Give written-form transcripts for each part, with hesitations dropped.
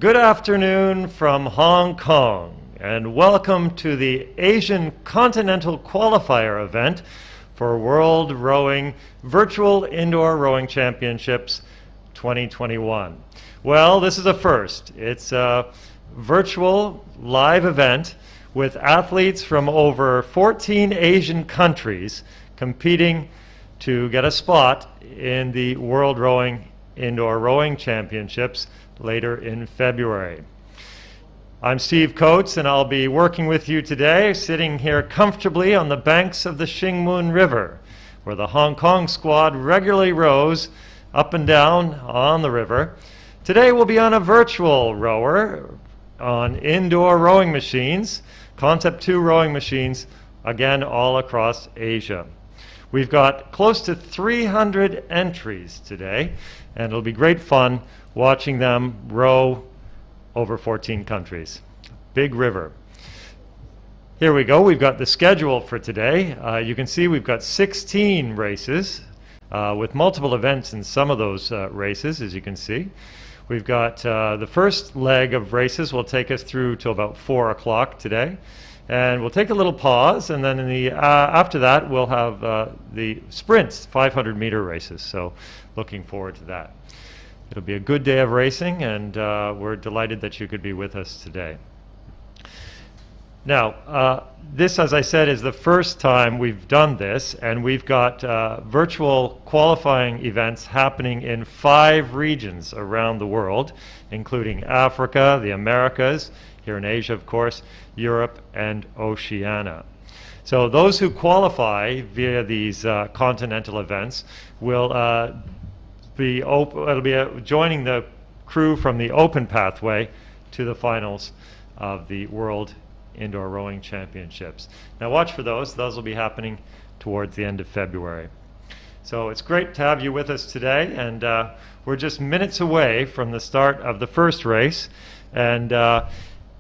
Good afternoon from Hong Kong, and welcome to the Asian Continental Qualifier event for World Rowing Virtual Indoor Rowing Championships 2021. Well, this is a first. It's a virtual live event with athletes from over 14 Asian countries competing to get a spot in the World Rowing Indoor Rowing Championships later in February. I'm Steve Coates, and I'll be working with you today, sitting here comfortably on the banks of the Xingmun River, where the Hong Kong squad regularly rows up and down on the river. Today we'll be on a virtual rower on indoor rowing machines, Concept 2 rowing machines, again all across Asia. We've got close to 300 entries today, and it'll be great fun watching them row over 14 countries. Big river. Here we go. We've got the schedule for today. You can see we've got 16 races with multiple events in some of those races, as you can see. We've got the first leg of races will take us through till about 4 o'clock today. And we'll take a little pause, and then in the after that we'll have the sprints, 500-meter races. So looking forward to that. It'll be a good day of racing, and we're delighted that you could be with us today. Now, this, as I said, is the first time we've done this, and we've got virtual qualifying events happening in 5 regions around the world, including Africa, the Americas, here in Asia, of course, Europe, and Oceania. So those who qualify via these continental events will it'll be joining the crew from the open pathway to the finals of the World Indoor Rowing Championships. Now watch for those. Those will be happening towards the end of February. So it's great to have you with us today, and we're just minutes away from the start of the first race. And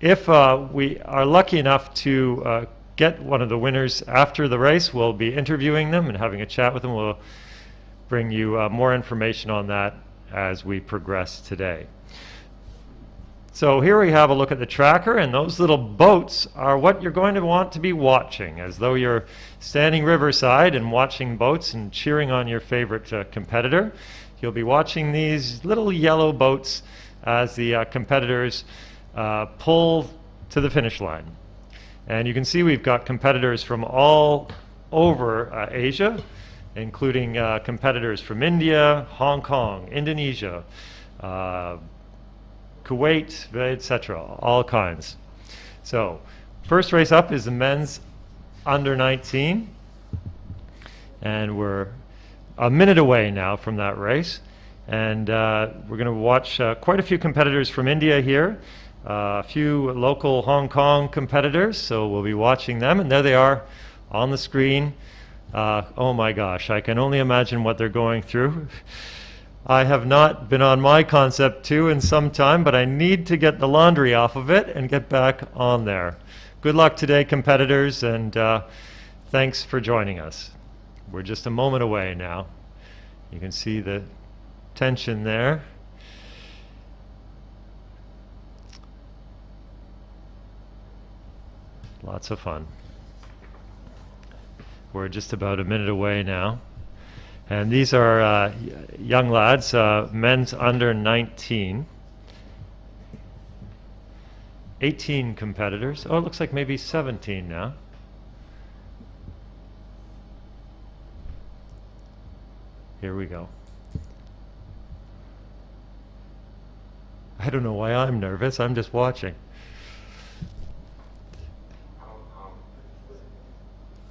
if we are lucky enough to get one of the winners after the race, we'll be interviewing them and having a chat with them. We'll bring you more information on that as we progress today. So here we have a look at the tracker, and those little boats are what you're going to want to be watching, as though you're standing riverside and watching boats and cheering on your favorite competitor. You'll be watching these little yellow boats as the competitors pull to the finish line. And you can see we've got competitors from all over Asia, including competitors from India, Hong Kong, Indonesia, Kuwait, etc., all kinds. So, first race up is the men's under 19, and we're a minute away now from that race. And we're going to watch quite a few competitors from India here, a few local Hong Kong competitors, so we'll be watching them, and there they are on the screen. Oh my gosh, I can only imagine what they're going through. I have not been on my Concept 2 in some time, but I need to get the laundry off of it and get back on there. Good luck today, competitors, and thanks for joining us. We're just a moment away now. You can see the tension there. Lots of fun. We're just about a minute away now. And these are young lads, men's under 19. 18 competitors. Oh, it looks like maybe 17 now. Here we go. I don't know why I'm nervous. I'm just watching.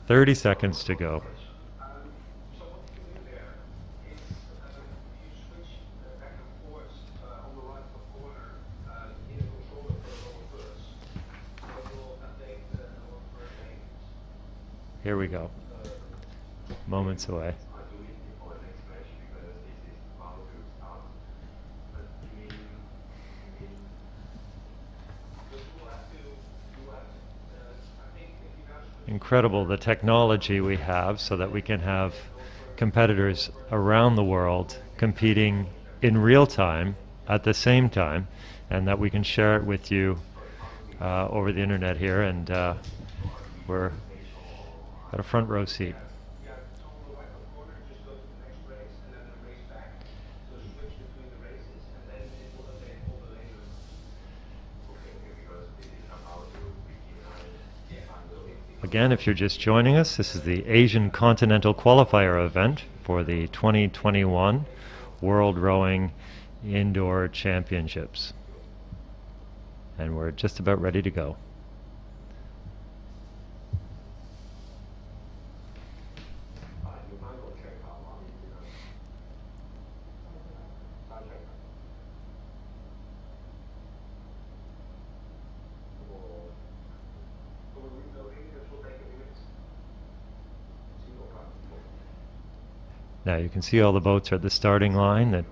30 seconds to go. Here we go. Moments away. Incredible the technology we have so that we can have competitors around the world competing in real time at the same time and that we can share it with you over the internet here, and we're got a front row seat. Again, if you're just joining us, this is the Asian Continental Qualifier event for the 2021 World Rowing Indoor Championships. And we're just about ready to go. Now you can see all the boats are at the starting line, the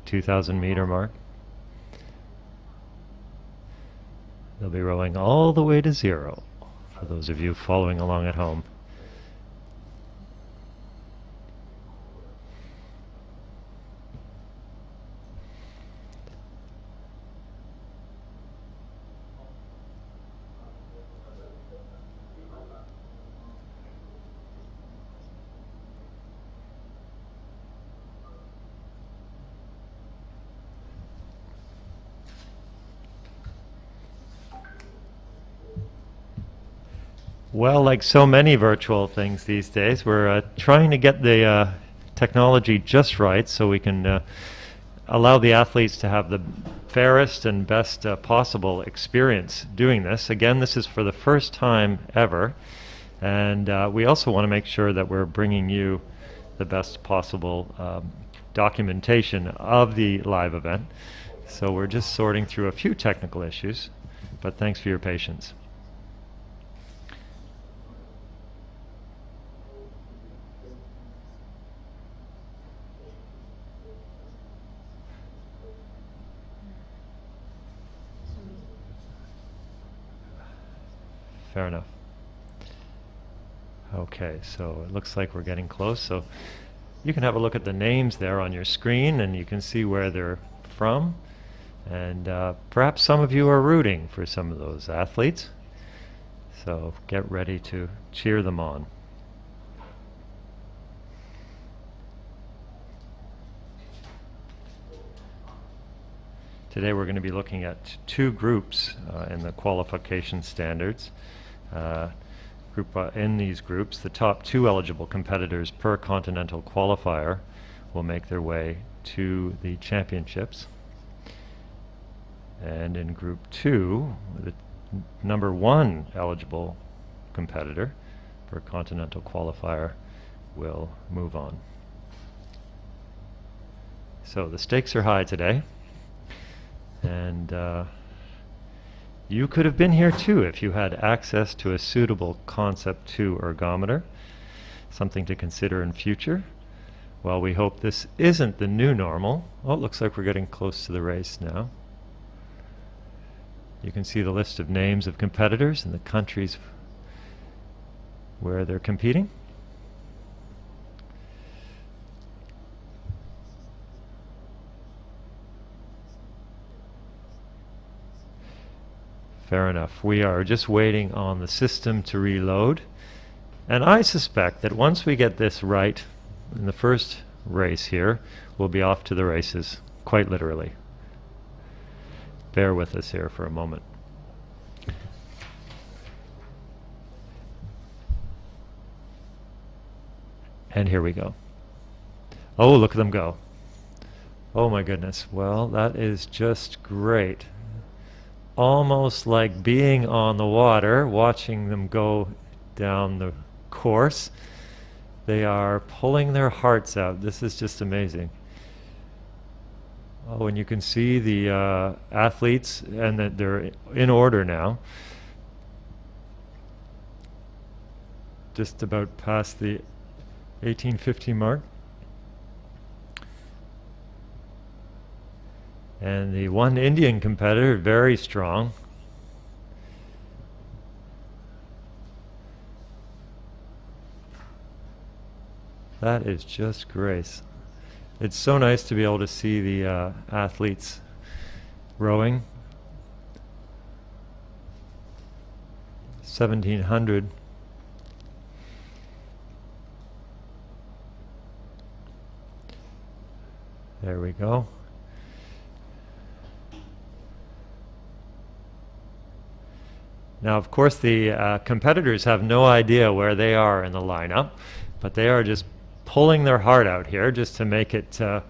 2,000 meter mark. They'll be rowing all the way to zero, for those of you following along at home. Well, like so many virtual things these days, we're trying to get the technology just right so we can allow the athletes to have the fairest and best possible experience doing this. Again, this is for the first time ever, and we also want to make sure that we're bringing you the best possible documentation of the live event. So we're just sorting through a few technical issues, but thanks for your patience. Fair enough. Okay, so it looks like we're getting close. So you can have a look at the names there on your screen, and you can see where they're from. And perhaps some of you are rooting for some of those athletes. So get ready to cheer them on. Today we're going to be looking at two groups in the qualification standards. In these groups, the top two eligible competitors per Continental Qualifier will make their way to the championships. And in Group 2, the number one eligible competitor per Continental Qualifier will move on. So the stakes are high today, and you could have been here too if you had access to a suitable Concept 2 ergometer, something to consider in future. Well, we hope this isn't the new normal. Oh, it looks like we're getting close to the race now. You can see the list of names of competitors and the countries where they're competing. Fair enough. We are just waiting on the system to reload. And I suspect that once we get this right in the first race here, we'll be off to the races, quite literally. Bear with us here for a moment. And here we go. Oh, look at them go. Oh my goodness. Well, that is just great. Almost like being on the water, watching them go down the course. They are pulling their hearts out. This is just amazing. Oh, and you can see the athletes, and that they're in order now. Just about past the 1850 mark. And the one Indian competitor, very strong. That is just grace. It's so nice to be able to see the athletes rowing 1700. There we go. Now, of course, the competitors have no idea where they are in the lineup, but they are just pulling their heart out here just to make it to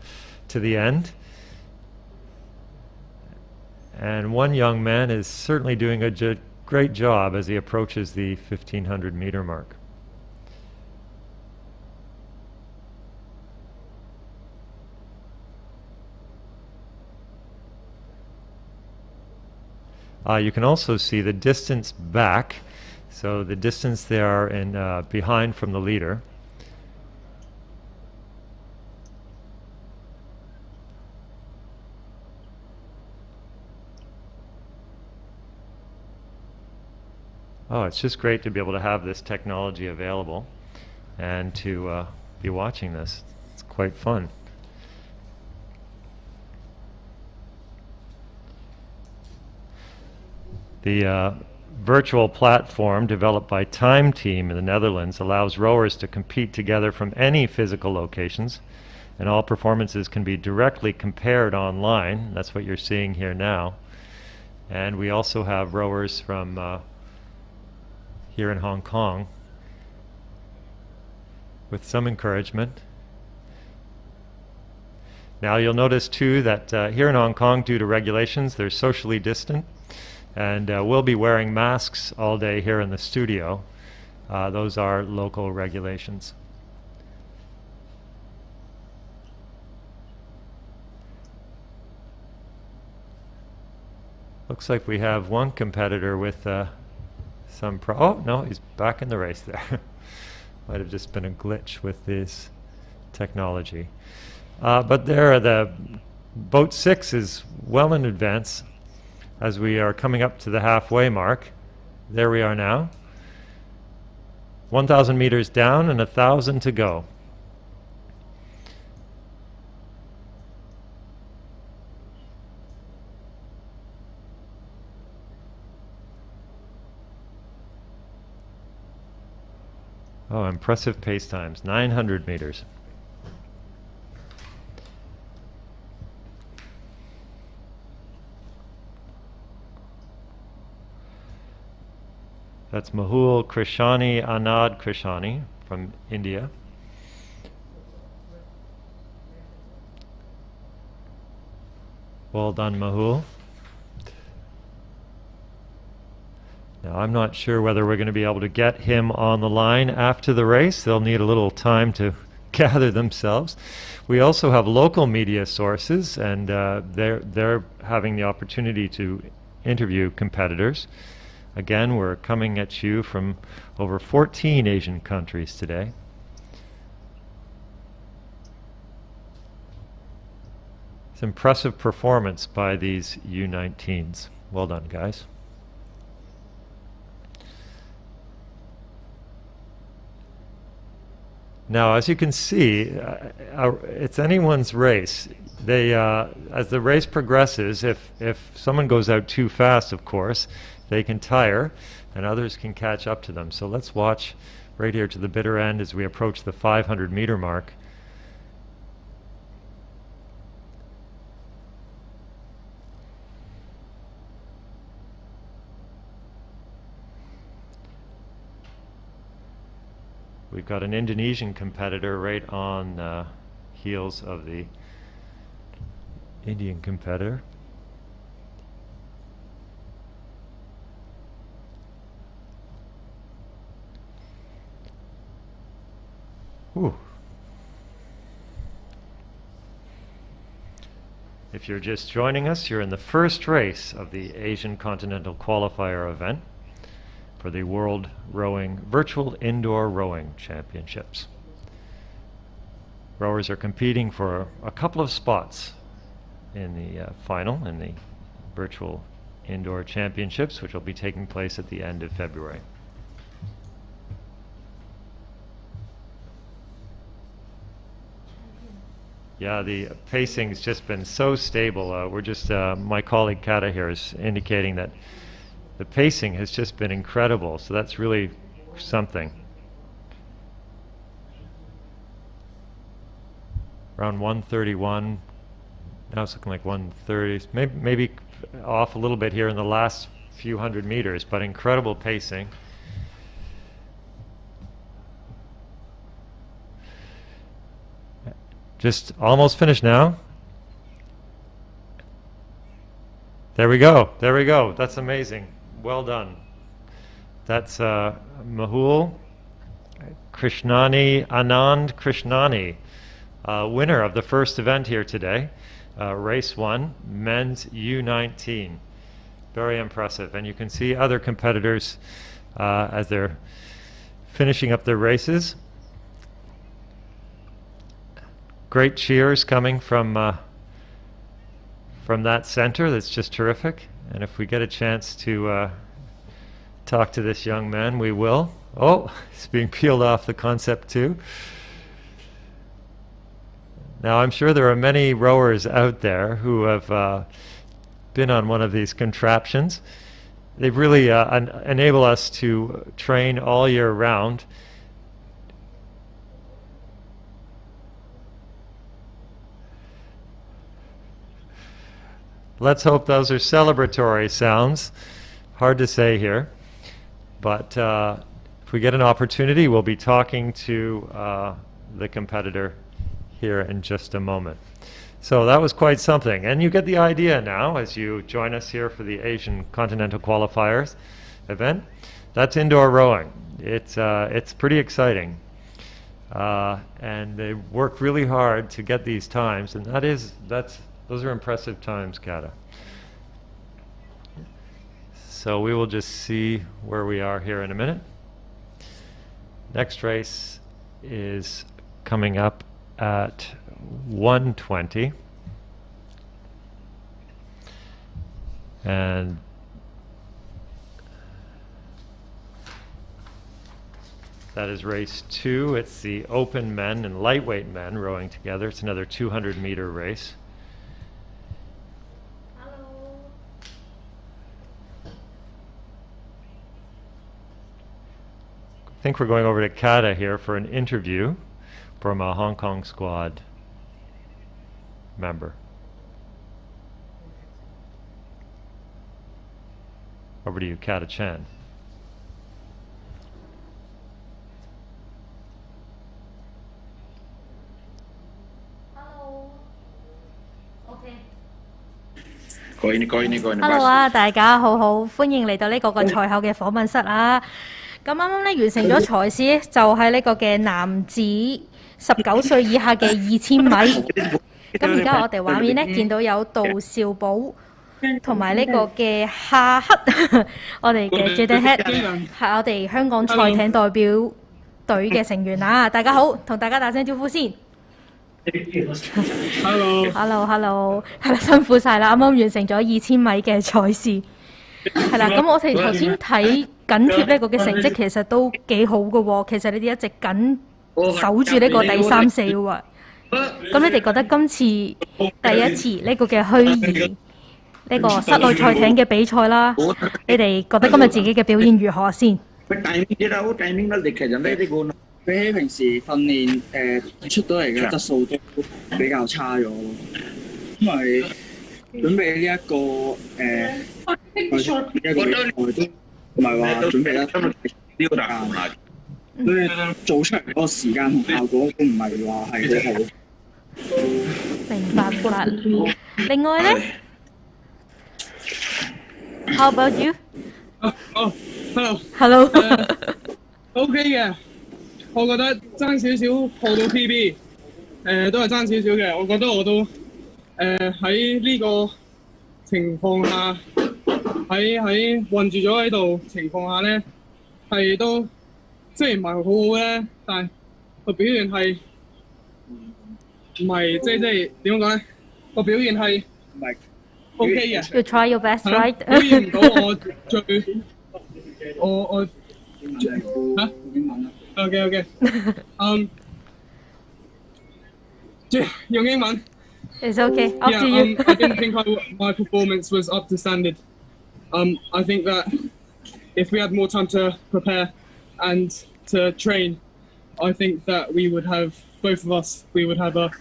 the end. And one young man is certainly doing a great job as he approaches the 1500 meter mark. You can also see the distance back, so the distance they are in behind from the leader. Oh, it's just great to be able to have this technology available and to be watching this. It's quite fun. The virtual platform developed by Time Team in the Netherlands allows rowers to compete together from any physical locations, and all performances can be directly compared online. That's what you're seeing here now. And we also have rowers from here in Hong Kong with some encouragement. Now you'll notice too that here in Hong Kong, due to regulations, they're socially distant. And we'll be wearing masks all day here in the studio. Those are local regulations. Looks like we have one competitor with some oh, no, he's back in the race there. Might have just been a glitch with this technology. But there, the boat 6 is well in advance. As we are coming up to the halfway mark, there we are now. 1,000 meters down and 1,000 to go. Oh, impressive pace times, 900 meters. That's Mehul Krishani, Anand Krishani from India. Well done, Mehul. Now, I'm not sure whether we're going to be able to get him on the line after the race. They'll need a little time to gather themselves. We also have local media sources, and they're having the opportunity to interview competitors. Again, we're coming at you from over 14 Asian countries today. It's impressive performance by these U19s. Well done, guys. Now, as you can see, it's anyone's race. They, as the race progresses, if someone goes out too fast, of course, they can tire, and others can catch up to them. So let's watch right here to the bitter end as we approach the 500 meter mark. We've got an Indonesian competitor right on the heels of the Indian competitor. Ooh. If you're just joining us, you're in the first race of the Asian Continental Qualifier event for the World Rowing Virtual Indoor Rowing Championships. Rowers are competing for a couple of spots in the final in the Virtual Indoor Championships, which will be taking place at the end of February. Yeah, the pacing's just been so stable. We're just, my colleague Kata here is indicating that the pacing has just been incredible, so that's really something. Around 131, now it's looking like 130, maybe off a little bit here in the last few hundred meters, but incredible pacing. Just almost finished now. There we go, there we go, that's amazing, well done. That's Mehul Krishnani, Anand Krishnani, winner of the first event here today, race 1, men's U19. Very impressive, and you can see other competitors as they're finishing up their races. Great cheers coming from that center. That's just terrific. And if we get a chance to talk to this young man, we will. Oh, he's being peeled off the concept too. Now, I'm sure there are many rowers out there who have been on one of these contraptions. They really enable us to train all year round. Let's hope those are celebratory sounds. Hard to say here, but if we get an opportunity, we'll be talking to the competitor here in just a moment. So that was quite something, and you get the idea now as you join us here for the Asian Continental Qualifiers event. That's indoor rowing. It's pretty exciting, and they work really hard to get these times, and those are impressive times, Kata. So we will just see where we are here in a minute. Next race is coming up at 1:20. And that is race 2. It's the open men and lightweight men rowing together. It's another 200-meter race. I think we're going over to Kata here for an interview from a Hong Kong squad member. Over to you, Kata Chan. Hello. Okay. Hello 啊，大家好，歡迎嚟到呢個賽後嘅訪問室啊！咁啱啱咧完成咗賽事咧，就係呢個嘅男子19歲以下嘅2000米。咁而家我哋畫面咧見到有杜少寶同埋呢個嘅夏克，我哋嘅 Jaden Head 係我哋香港賽艇代表隊嘅成員啊！大家好，同大家打聲招呼先。Hello， 係啦，辛苦晒啦！啱啱完成咗2000米嘅賽事，係啦。咁我哋頭先睇緊貼呢個嘅成績，其實都幾好嘅喎。其實你哋一直緊守住呢個第3、4喎。咁你哋覺得今次第一次呢個嘅虛擬呢個室內賽艇嘅比賽啦，你哋覺得今日自己嘅表現如何先？比起平時訓練出到嚟嘅質素都比較差咗，因為準備呢一個賽都唔係話準備得所以做出嚟嗰個時間同效果都唔係話係好好。明白啦。另外咧 ，How about you？ Hello。OK 嘅。我覺得爭少少破到 PB， 都係爭少少嘅。我覺得我都喺呢個情況下，喺困住咗喺度情況下咧，係都雖然唔係好好咧，但係個表現係唔係即係點講咧？個表現係唔係 OK 嘅。You try your best, right？ 表現唔到我最我嚇英文啊。OK， 用英文。It's okay. Up to you. I didn't think my performance was up to standard. I think that if we had more time to prepare and to train, I think that we would have both of us. We would have a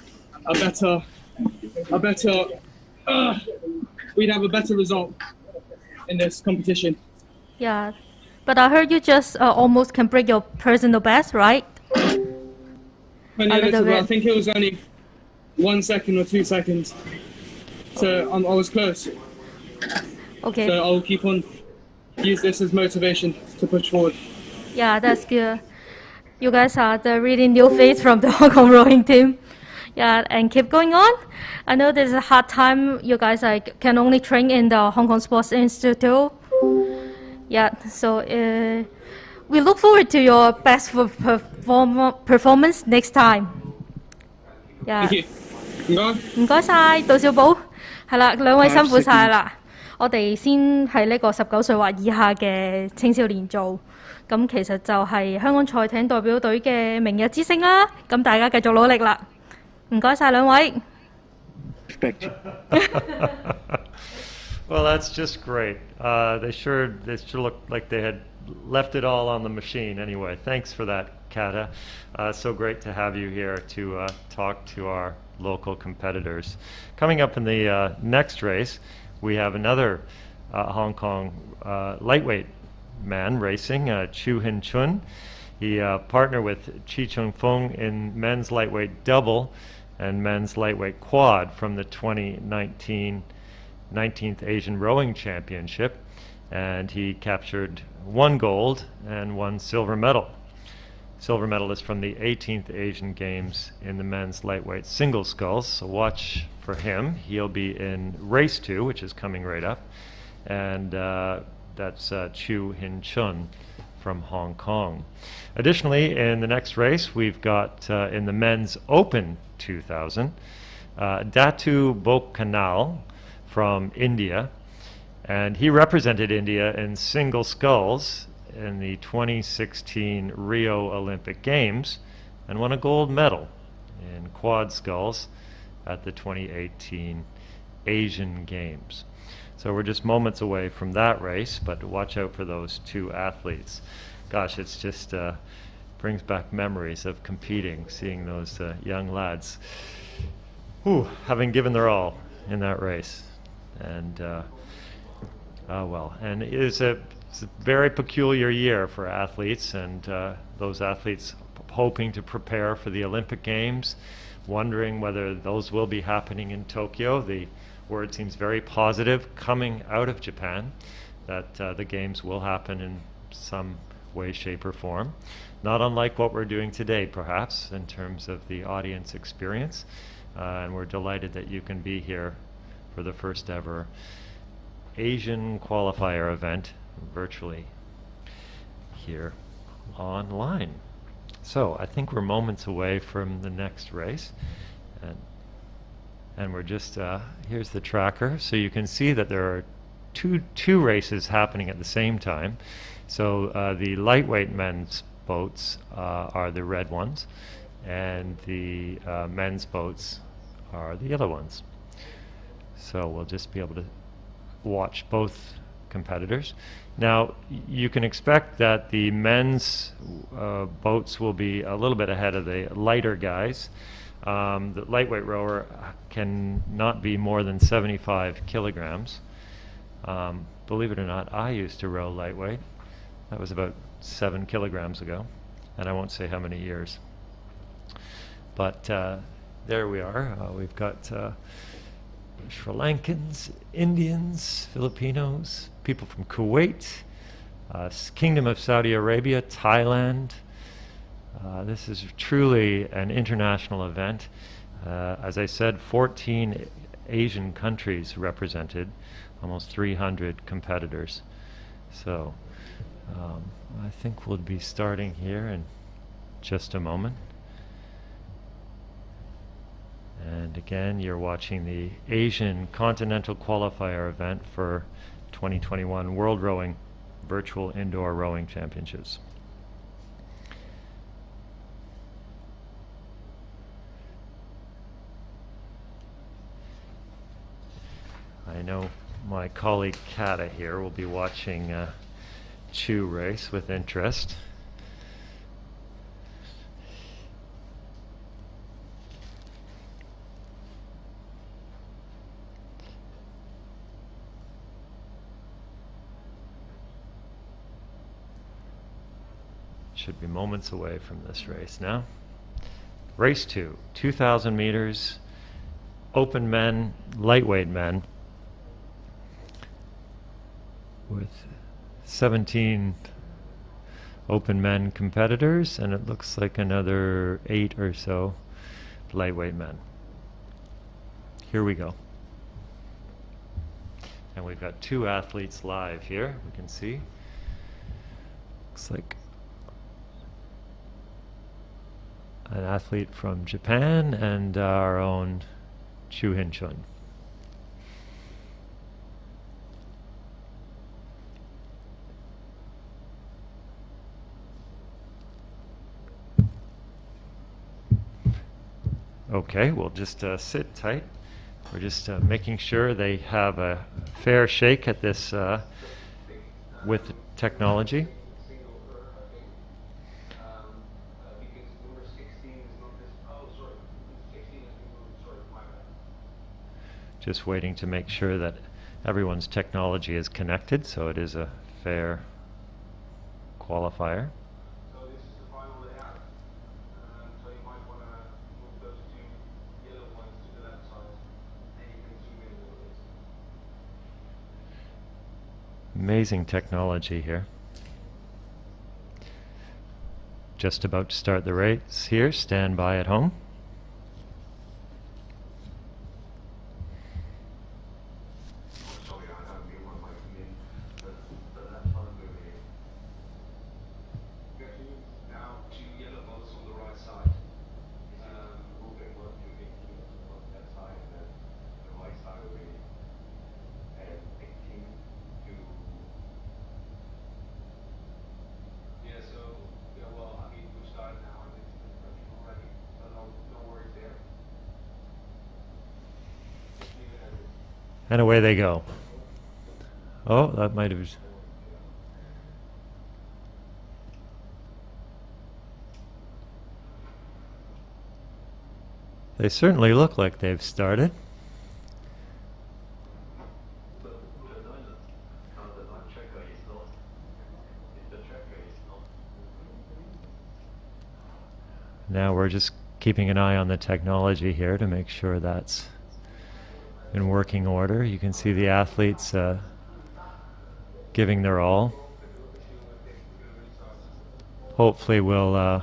better we'd have a better result in this competition. Yeah, but I heard you just almost can break your personal best, right? Only a little bit. I bit. think it was only 1 second or 2 seconds. So I was close. Okay. So I'll keep on use this as motivation to push forward. Yeah, that's good. You guys are the really new face from the Hong Kong rowing team. Yeah, and keep going on. I know there's a hard time. You guys can only train in the Hong Kong Sports Institute. Yeah, so we look forward to your best performance next time. Yeah. Thank you. 唔該。唔該晒，杜少寶。係啦，兩位辛苦晒啦。我哋先係呢個19歲或以下嘅青少年做，咁其實就係香港賽艇代表隊嘅明日之星啦。咁大家繼續努力啦。唔該晒兩位。Well, that's just great. They sure looked like they had left it all on the machine anyway. Thanks for that, Kata. So great to have you here to talk to our local competitors. Coming up in the next race, we have another Hong Kong lightweight man racing, Chu Hin Chun. He partnered with Chi Chung Fung in men's lightweight double and men's lightweight quad from the 2019 19th Asian Rowing Championship, and he captured 1 gold and 1 silver medal. Silver medalist from the 18th Asian Games in the men's lightweight single sculls, so watch for him. He'll be in race 2, which is coming right up, and that's Chu Hin Chun from Hong Kong. Additionally, in the next race, we've got in the men's Open 2000, Datu Bokanal from India, and he represented India in single sculls in the 2016 Rio Olympic Games and won a gold medal in quad sculls at the 2018 Asian Games. So we're just moments away from that race, but watch out for those 2 athletes. Gosh, it's just brings back memories of competing, seeing those young lads having given their all in that race. And and it's a very peculiar year for athletes, and those athletes hoping to prepare for the Olympic Games, wondering whether those will be happening in Tokyo. The word seems very positive coming out of Japan that the Games will happen in some way, shape, or form. Not unlike what we're doing today, perhaps, in terms of the audience experience. And we're delighted that you can be here for the first ever Asian Qualifier event virtually here online. So I think we're moments away from the next race, and we're just here's the tracker, so you can see that there are two races happening at the same time. So the lightweight men's boats are the red ones, and the men's boats are the yellow ones. So we'll just be able to watch both competitors. Now you can expect that the men's boats will be a little bit ahead of the lighter guys. The lightweight rower can not be more than 75 kilograms. Believe it or not, I used to row lightweight. That was about 7 kilograms ago, and I won't say how many years. But there we are. We've got Sri Lankans, Indians, Filipinos, people from Kuwait, Kingdom of Saudi Arabia, Thailand. This is truly an international event. As I said, 14 Asian countries represented, almost 300 competitors. So I think we'll be starting here in just a moment. And again, you're watching the Asian Continental Qualifier event for 2021 World Rowing Virtual Indoor Rowing Championships. I know my colleague Kata here will be watching Chu race with interest. Should be moments away from this race now. Race 2, 2,000 meters, open men, lightweight men, with 17 open men competitors, and it looks like another 8 or so lightweight men. Here we go. And we've got 2 athletes live here, we can see. Looks like an athlete from Japan and our own Chu Hin-chun. Okay, we'll just sit tight. We're just making sure they have a fair shake at this with the technology. Just waiting to make sure that everyone's technology is connected, so it is a fair qualifier. So this is the final layout. So you might want to move those 2 yellow ones to the left side, and you can zoom in a little bit. Amazing technology here. Just about to start the race here. Stand by at home. And away they go. Oh, that might have... They certainly look like they've started. Now we're just keeping an eye on the technology here to make sure that's in working order. You can see the athletes giving their all. Hopefully we'll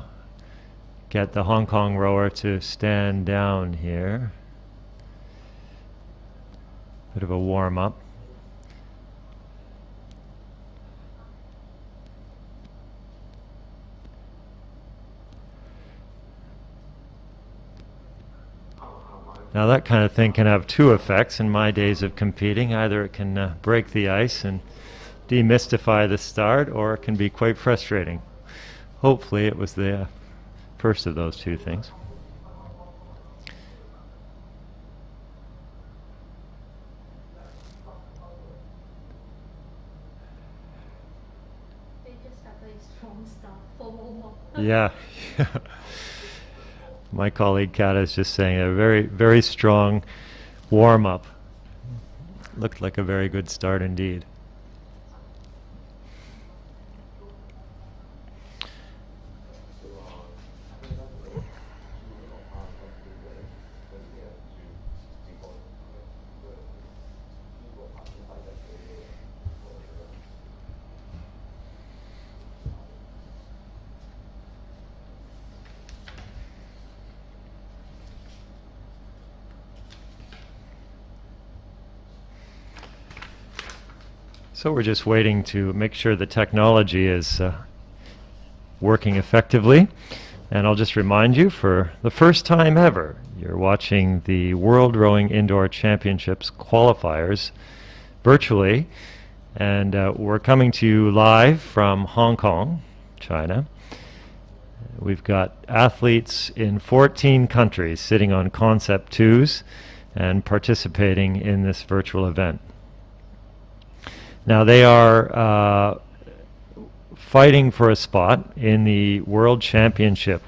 get the Hong Kong rower to stand down here. Bit of a warm-up. Now that kind of thing can have 2 effects in my days of competing. Either it can break the ice and demystify the start, or it can be quite frustrating. Hopefully it was the first of those 2 things. They just have a strong start for warm-up. Yeah. My colleague Kata is just saying a very, very strong warm-up. Looked like a very good start indeed. So we're just waiting to make sure the technology is working effectively. And I'll just remind you, for the first time ever, you're watching the World Rowing Indoor Championships qualifiers virtually. And we're coming to you live from Hong Kong, China. We've got athletes in 14 countries sitting on Concept 2s and participating in this virtual event. Now they are fighting for a spot in the World Championship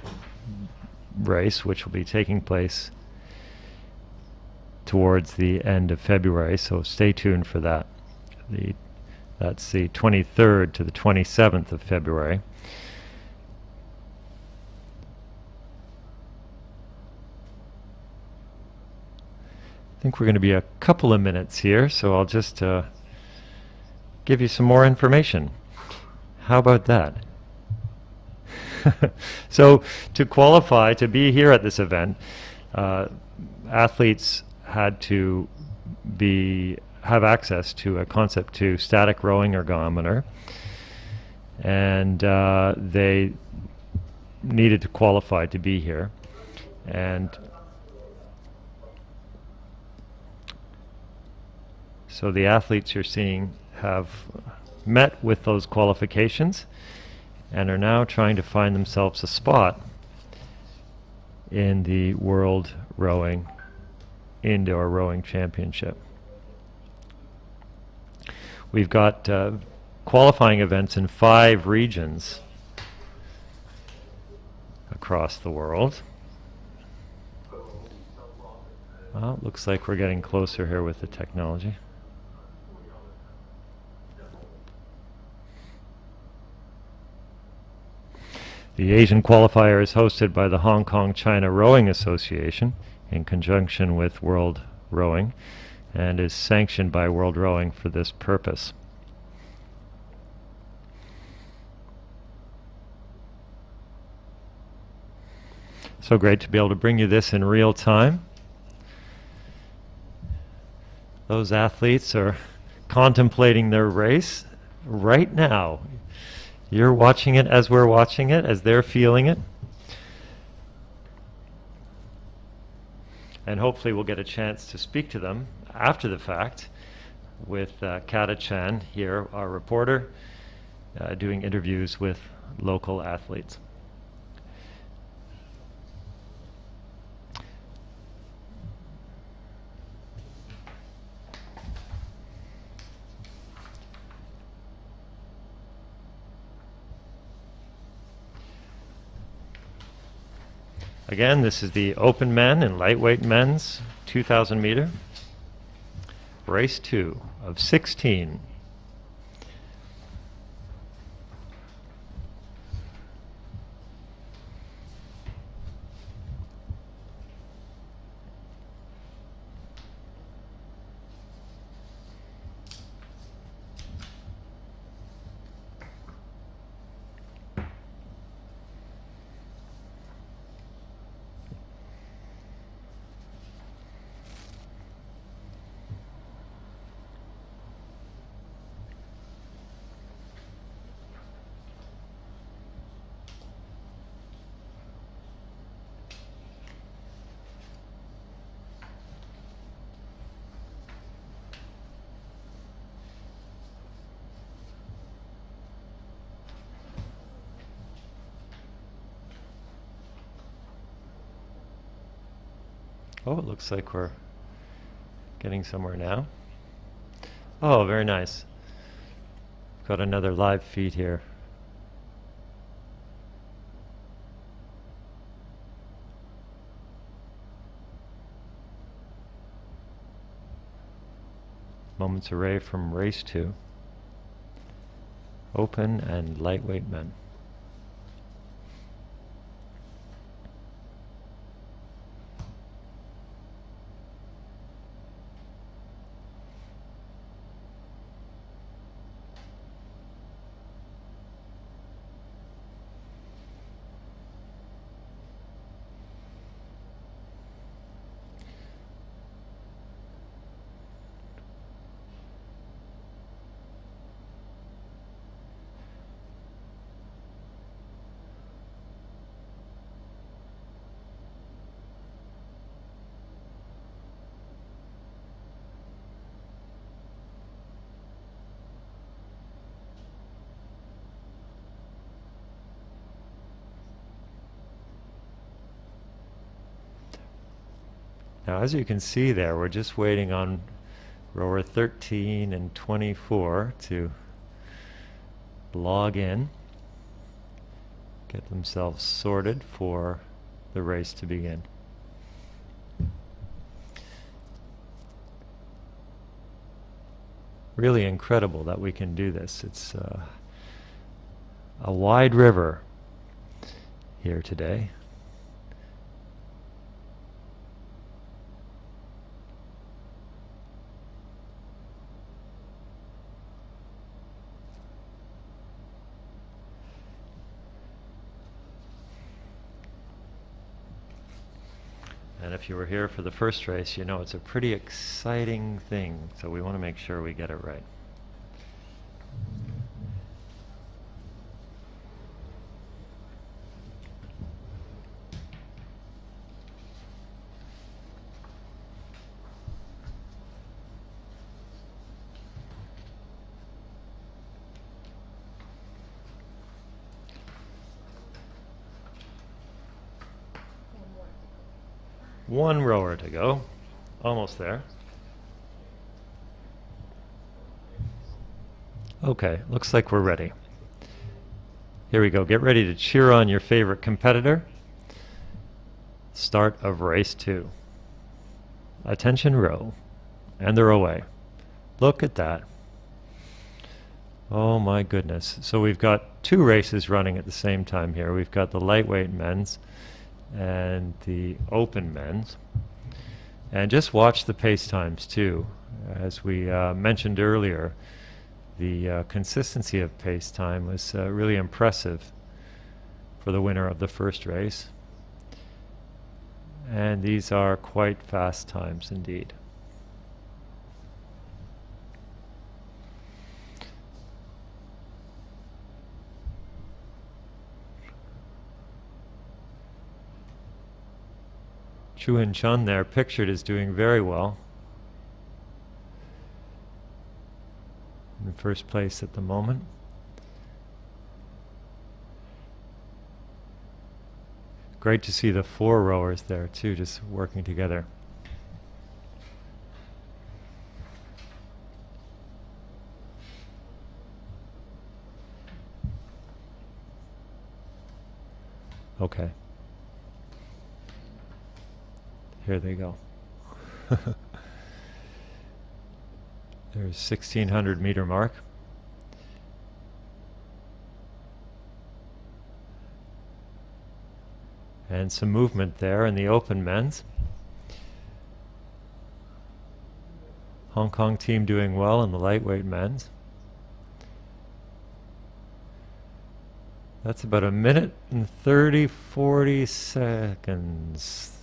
race, which will be taking place towards the end of February, so stay tuned for that. That's the 23rd to the 27th of February. I think we're going to be a couple of minutes here, so I'll just give you some more information. How about that? So to qualify to be here at this event, athletes had to have access to a Concept 2 static rowing ergometer, and they needed to qualify to be here. And so the athletes you're seeing have met with those qualifications and are now trying to find themselves a spot in the World Rowing Indoor Rowing Championship. We've got qualifying events in 5 regions across the world. Well, it looks like we're getting closer here with the technology. The Asian Qualifier is hosted by the Hong Kong-China Rowing Association in conjunction with World Rowing, and is sanctioned by World Rowing for this purpose. So great to be able to bring you this in real time. Those athletes are contemplating their race right now. You're watching it as we're watching it, as they're feeling it. And hopefully we'll get a chance to speak to them after the fact with Kata Chan here, our reporter, doing interviews with local athletes. Again, this is the open men and lightweight men's 2,000 meter. Race 2 of 16. Oh, it looks like we're getting somewhere now. Oh, very nice. Got another live feed here. Moments array from race 2. Open and lightweight men. Now, as you can see there, we're just waiting on rower 13 and 24 to log in, get themselves sorted for the race to begin. Really incredible that we can do this. It's a wide river here today. And if you were here for the first race, you know it's a pretty exciting thing, so we want to make sure we get it right. One rower to go. Almost there. Okay, looks like we're ready. Here we go. Get ready to cheer on your favorite competitor. Start of race 2. Attention row. And they're away. Look at that. Oh my goodness. So we've got 2 races running at the same time here. We've got the lightweight men's and the open men's, and just watch the pace times too. As we mentioned earlier, the consistency of pace time was really impressive for the winner of the first race, and these are quite fast times indeed. Chu-Hin Chun there, pictured as doing very well. In first place at the moment. Great to see the 4 rowers there too, just working together. Okay. Here they go. There's 1600 meter mark. And some movement there in the open men's. Hong Kong team doing well in the lightweight men's. That's about 1 minute and 40 seconds.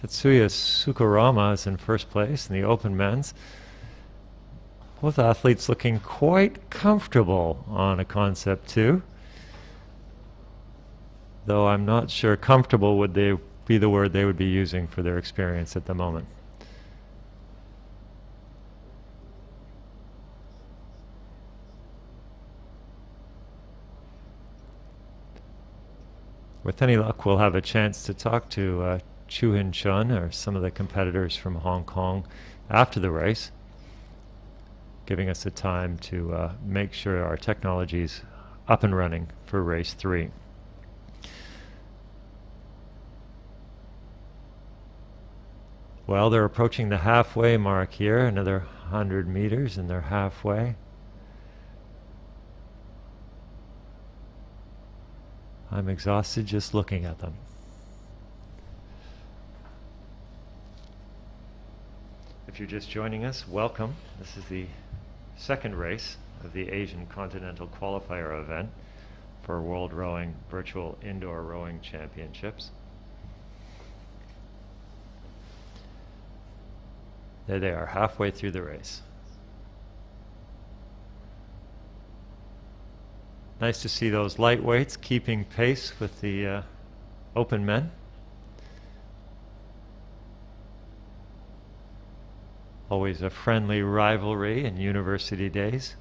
Tetsuya Sukarama is in first place in the open men's. Both athletes looking quite comfortable on a concept 2. Though I'm not sure comfortable would they be the word they would be using for their experience at the moment. With any luck, we'll have a chance to talk to Chu-Hin Chun or some of the competitors from Hong Kong after the race, giving us a time to make sure our technology's up and running for race 3. Well, they're approaching the halfway mark here, another 100 meters and they're halfway. I'm exhausted just looking at them. If you're just joining us, welcome. This is the second race of the Asian Continental Qualifier event for World Rowing Virtual Indoor Rowing Championships. There they are, halfway through the race. Nice to see those lightweights keeping pace with the open men. Always a friendly rivalry in university days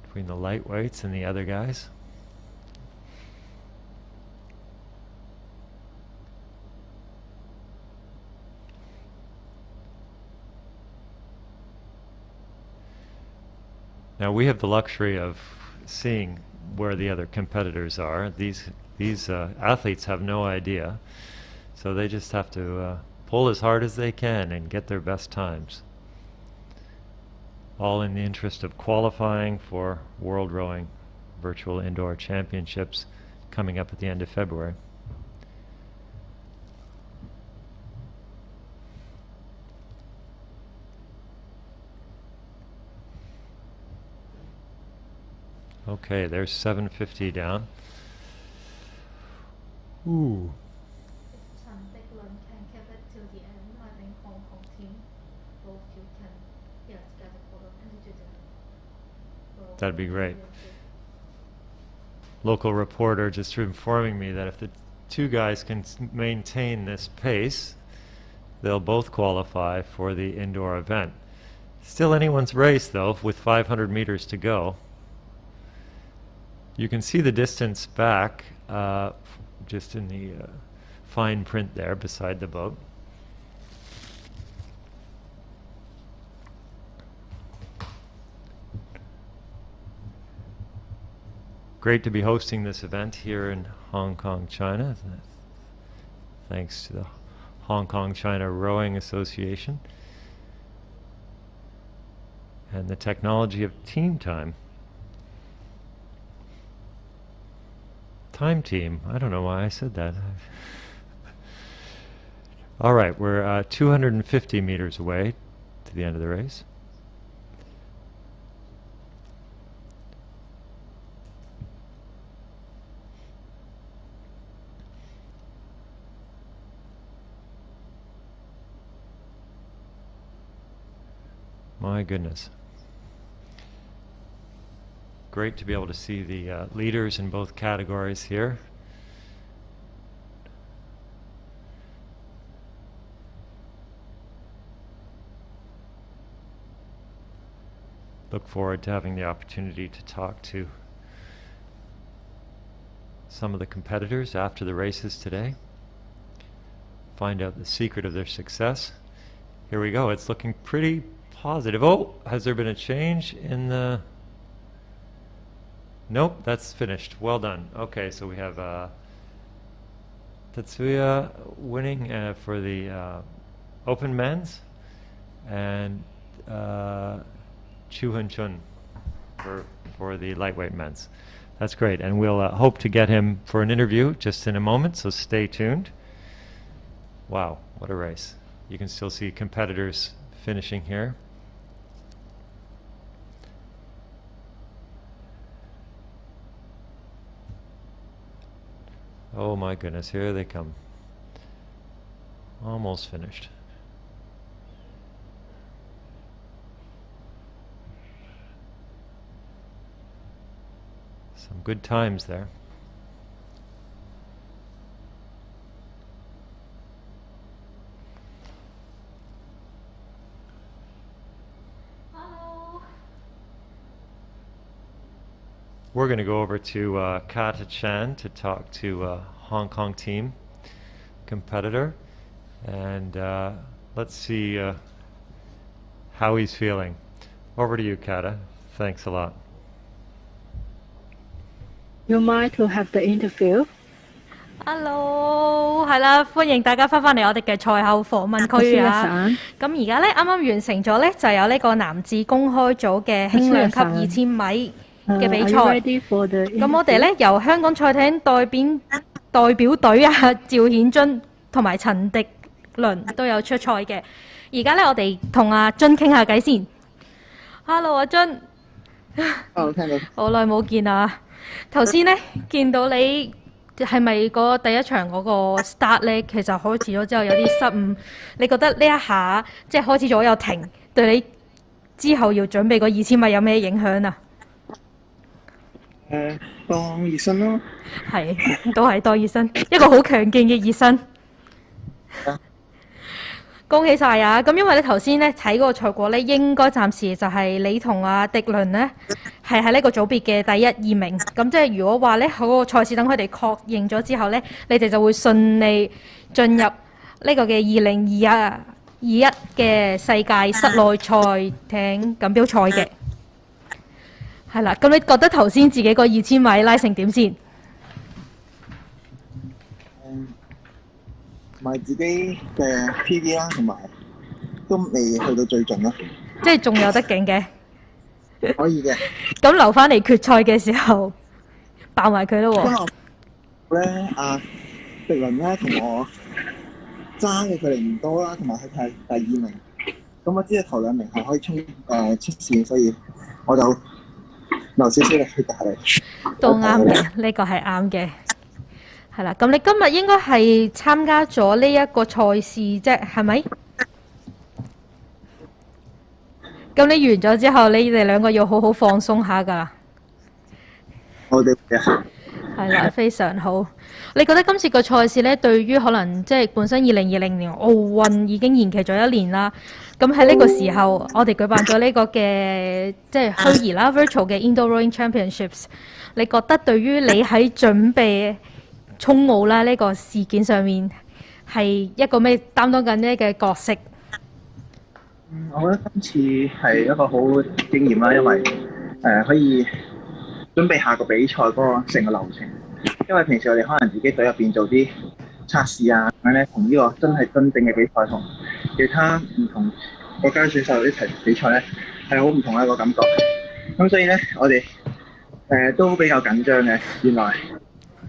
between the lightweights and the other guys. Now we have the luxury of seeing where the other competitors are. These athletes have no idea, so they just have to pull as hard as they can and get their best times. All in the interest of qualifying for World Rowing Virtual Indoor Championships coming up at the end of February. Okay, there's 750 down. Ooh. Can keep it till the end. I think Hong Kong team, both you can, yes, get a photo and do the. That'd be great. Local reporter just informing me that if the two guys can maintain this pace, they'll both qualify for the indoor event. Still anyone's race though, with 500 meters to go. You can see the distance back just in the fine print there beside the boat. Great to be hosting this event here in Hong Kong, China. Thanks to the Hong Kong China Rowing Association and the technology of team time. Time team. I don't know why I said that. All right, we're 250 meters away to the end of the race. My goodness. Great to be able to see the leaders in both categories here. Look forward to having the opportunity to talk to some of the competitors after the races today. Find out the secret of their success. Here we go. It's looking pretty positive. Oh, has there been a change in the... Nope, that's finished. Well done. Okay, so we have Tetsuya winning for the Open Men's and Chu Hun Chun for the lightweight men's. That's great, and we'll hope to get him for an interview just in a moment, so stay tuned. Wow, what a race. You can still see competitors finishing here. Oh my goodness, here they come. Almost finished. Some good times there. Hello. We're going to go over to Kata Chan to talk to Hong Kong team competitor, and let's see how he's feeling. Over to you, Kata. Thanks a lot. You mind to have the interview? Hello，係啦，歡迎大家翻嚟我哋嘅賽後訪問區啊！咁而家咧啱啱完成咗咧，就有呢個男子公開組嘅輕量級2000米嘅比賽。咁我哋咧由香港賽艇代表隊啊，趙顯津同埋陳迪倫都有出賽嘅。而家咧我哋同阿津傾下偈先。Hello， 阿津。聽到。好耐冇見啊！頭先咧見到你。係咪嗰第一場嗰個 start 咧，其實開始咗之後有啲失誤？你覺得呢一下即係開始咗又停，對你之後要準備個2000米有咩影響啊？當熱身咯。係，都係當熱身，一個好強勁嘅熱身。恭喜晒啊！咁因為咧頭先咧睇嗰個賽果咧，應該暫時就係你同阿迪倫咧係喺呢個組別嘅第一、2名。咁即係如果話咧嗰個賽事等佢哋確認咗之後咧，你哋就會順利進入呢個嘅2021嘅世界室內賽艇錦標賽嘅。係啦，咁你覺得頭先自己個2000米拉成點先？同埋自己嘅 PB 啦，同埋都未去到最盡咯。即係仲有得勁嘅。可以嘅。咁留翻嚟決賽嘅時候，爆埋佢咯喎。咧，阿迪倫咧同我爭嘅距離唔多啦，同埋佢係第2名。咁我知道頭2名係可以衝出線，所以我就留少少力去大力。都啱嘅，呢個係啱嘅。係啦，咁你今日應該係參加咗呢一個賽事啫，係咪？咁你完咗之後，你哋兩個要好好放鬆下㗎。我哋係啦，非常好。你覺得今次個賽事咧，對於可能即係本身2020年奧運已經延期咗1年啦，咁喺呢個時候，我哋舉辦咗呢個嘅即係虛擬啦 virtual 嘅 Indoor Rowing Championships， 你覺得對於你喺準備衝奧啦呢個事件上面係一個咩擔當緊呢嘅角色？我覺得今次係一個好經驗啦，因為可以準備下個比賽嗰個成個流程。因為平時我哋可能自己隊入邊做啲測試啊，咁咧同呢個真正嘅比賽同其他唔同國家選手一齊比賽咧係好唔同一個感覺。咁所以咧我哋都比較緊張嘅，原來。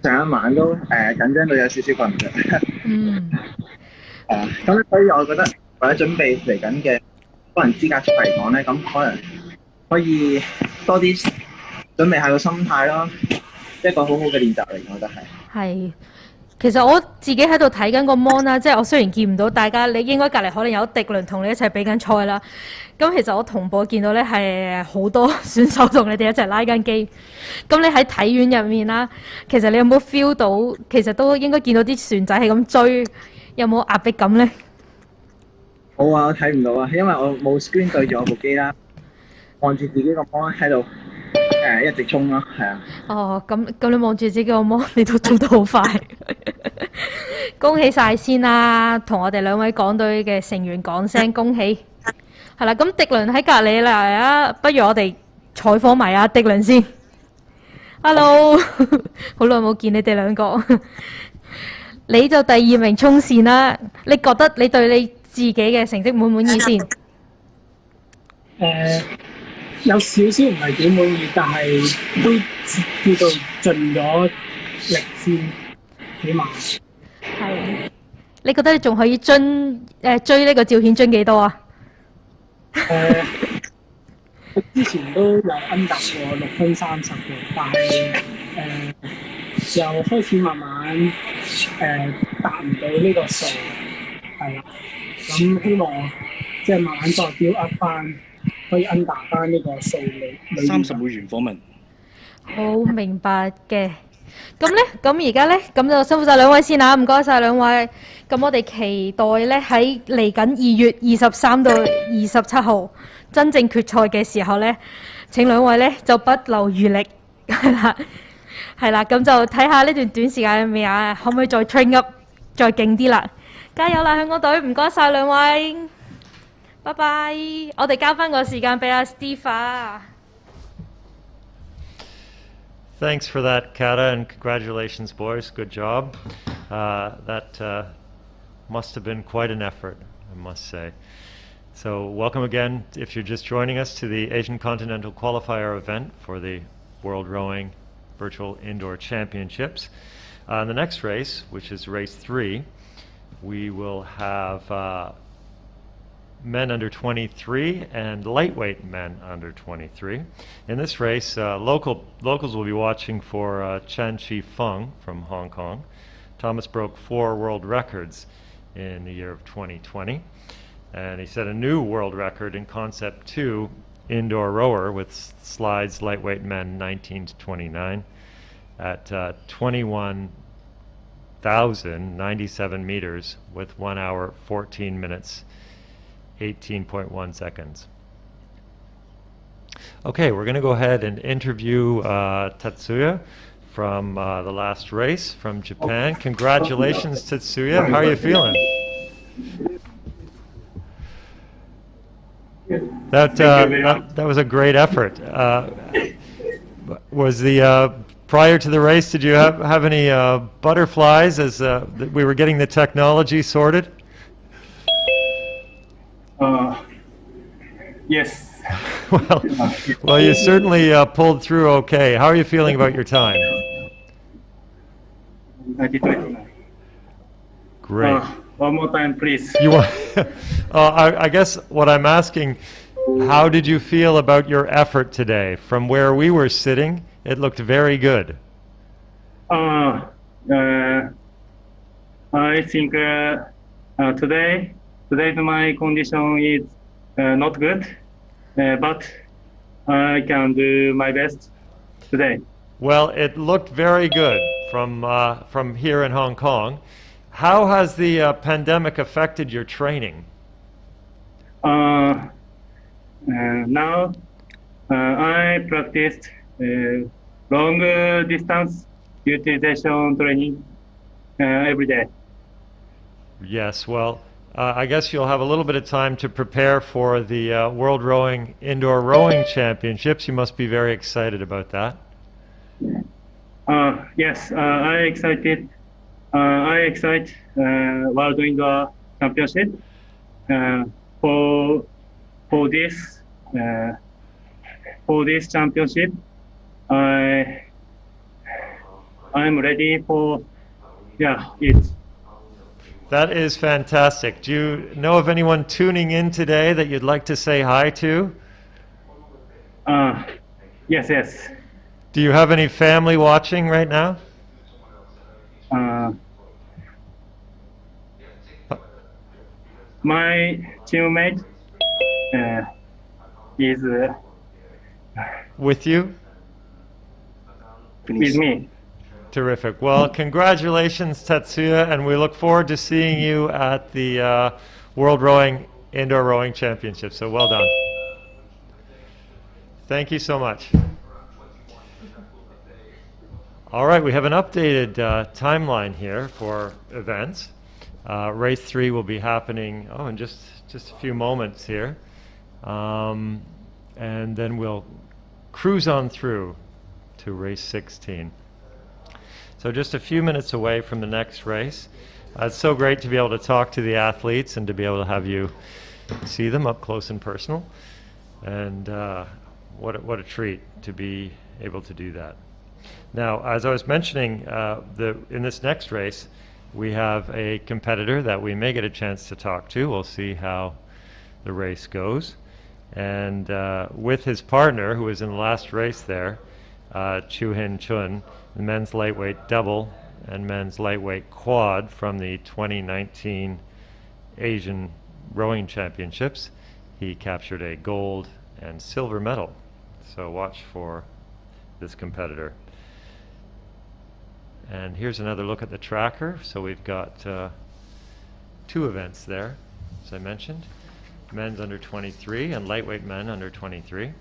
上一晚都緊張到有少少瞓唔着。嗯。咁所以我覺得為咗準備嚟緊嘅個人資格賽嚟講咧，咁可能可以多啲準備下個心態咯，一個好好嘅練習嚟，我覺得係。係。其實我自己喺度睇緊個 mon 啦，即係我雖然見唔到大家，你應該隔離可能有迪倫同你一齊比緊賽啦。咁其實我同步見到咧係好多選手同你哋一齊拉緊機。咁你喺體院入面啦，其實你有冇 feel 到？其實都應該見到啲船仔係咁追，有冇壓迫感咧？冇啊，我睇唔到啊，因為我冇 screen 對住我部機啦，望住自己個 mon 喺度。一直衝咯，係啊。哦，咁你望住自己個魔，你都做得好快。恭喜晒先啦，同我哋2位港隊嘅成員講聲恭喜。係啦，咁迪倫喺隔離嚟啊，不如我哋採訪埋阿迪倫先。Hello， 好耐冇見你哋2個。你就第2名衝線啦，你覺得你對你自己嘅成績滿唔滿意先？有少少唔係幾滿意，但係都叫做盡咗力先，起碼。係。你覺得你仲可以追呢個趙顯津幾多啊？之前都有 under 過6分30嘅，但係又開始慢慢達唔到呢個數，係啦。咁希望即係慢慢再 build up 翻。可以 under 翻呢個數理30會員訪問。好明白嘅。咁咧，咁而家咧，咁就辛苦晒2位先啦，唔該晒2位。咁我哋期待咧喺嚟緊2月23到27號真正決賽嘅時候咧，請2位咧就不留餘力，係啦，係啦，咁就睇下呢段短時間入面啊，可唔可以再 train up 再勁啲啦？加油啦，香港隊！唔該晒2位。拜拜，我哋交翻個時間俾阿 Steve。Thanks for that, Kata, and congratulations, boys. Good job. That must have been quite an effort, I must say. So welcome again, if you're just joining us, to the Asian Continental Qualifier event for the World Rowing Virtual Indoor Championships. The next race, which is race 3, we will have men under 23 and lightweight men under 23. In this race, locals will be watching for Chan Chi Feng from Hong Kong. Thomas broke 4 world records in the year of 2020, and he set a new world record in Concept 2 indoor rower with slides lightweight men 19 to 29 at 21,000 1,097 meters with 1 hour, 14 minutes, 18.1 seconds. Okay, we're going to go ahead and interview Tatsuya from the last race from Japan. Congratulations, Tatsuya. How are you feeling? That was a great effort. Was the prior to the race, did you have any butterflies as we were getting the technology sorted? Yes. well, you certainly pulled through okay. How are you feeling about your time? Great. One more time, please. You want? I guess what I'm asking, how did you feel about your effort today? From where we were sitting, it looked very good. I think today my condition is not good, but I can do my best today. Well, it looked very good from here in Hong Kong. How has the pandemic affected your training? Now I practiced long distance utilization training every day. Yes, well, I guess you'll have a little bit of time to prepare for the World Rowing Indoor Rowing Championships. You must be very excited about that. Yes, I excite World Indoor Championship for this championship. I'm ready for it. That is fantastic. Do you know of anyone tuning in today that you'd like to say hi to? Yes. Do you have any family watching right now? My teammate is with you? With me. Terrific. Well, congratulations, Tatsuya, and we look forward to seeing you at the World Rowing Indoor Rowing Championship. So well done. Thank you so much. All right, we have an updated timeline here for events. Race 3 will be happening in just a few moments here. And then we'll cruise on through to race 16. So just a few minutes away from the next race. It's so great to be able to talk to the athletes and to be able to have you see them up close and personal. And what a treat to be able to do that. Now, as I was mentioning, in this next race, we have a competitor that we may get a chance to talk to. We'll see how the race goes. And with his partner, who was in the last race there, Chu Hin Chun, the men's lightweight double and men's lightweight quad from the 2019 Asian Rowing Championships. He captured a gold and silver medal. So watch for this competitor. And here's another look at the tracker. So we've got 2 events there, as I mentioned. Men's under 23 and lightweight men under 23